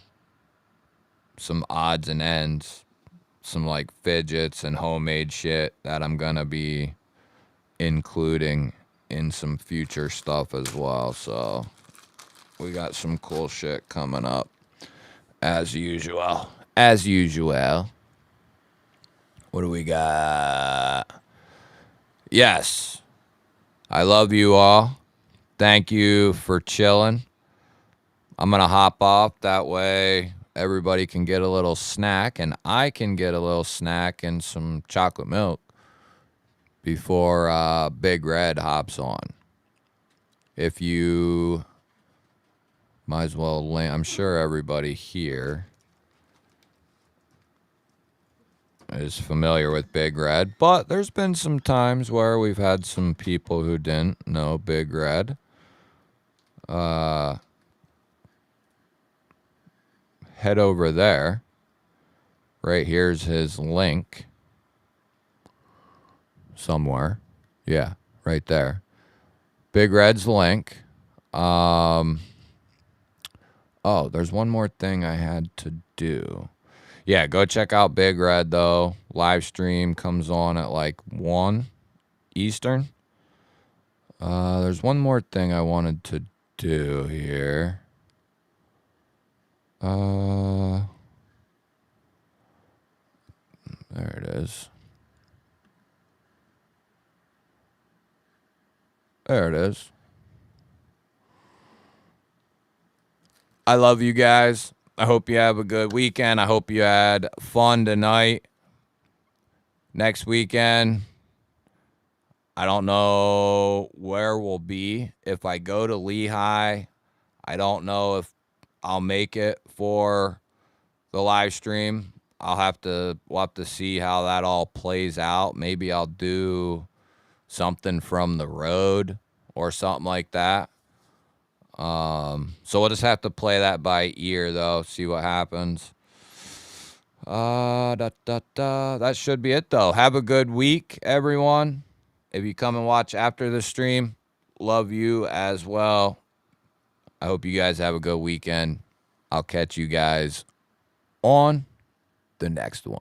Some odds and ends. Some like fidgets and homemade shit that I'm going to be including in some future stuff as well. So we got some cool shit coming up. As usual. As usual. What do we got? Yes. I love you all. Thank you for chilling. I'm going to hop off. That way everybody can get a little snack and I can get a little snack and some chocolate milk before Big Red hops on. If you might as well link, I'm sure everybody here is familiar with Big Red, but there's been some times where we've had some people who didn't know Big Red. Head over there. Right here's his link. Somewhere. Yeah, right there. Big Red's link. Oh, there's one more thing I had to do. Yeah, go check out Big Red, though. Live stream comes on at like 1 Eastern. There's one more thing I wanted to do here. There it is. There it is. I love you guys. I hope you have a good weekend. I hope you had fun tonight. Next weekend, I don't know where we'll be. If I go to Lehigh, I don't know if I'll make it for the live stream. We'll have to see how that all plays out. Maybe I'll do something from the road or something like that. So we'll just have to play that by ear, though, see what happens. That should be it, though. Have a good week, everyone. If you come and watch after the stream, love you as well. I hope you guys have a good weekend. I'll catch you guys on the next one.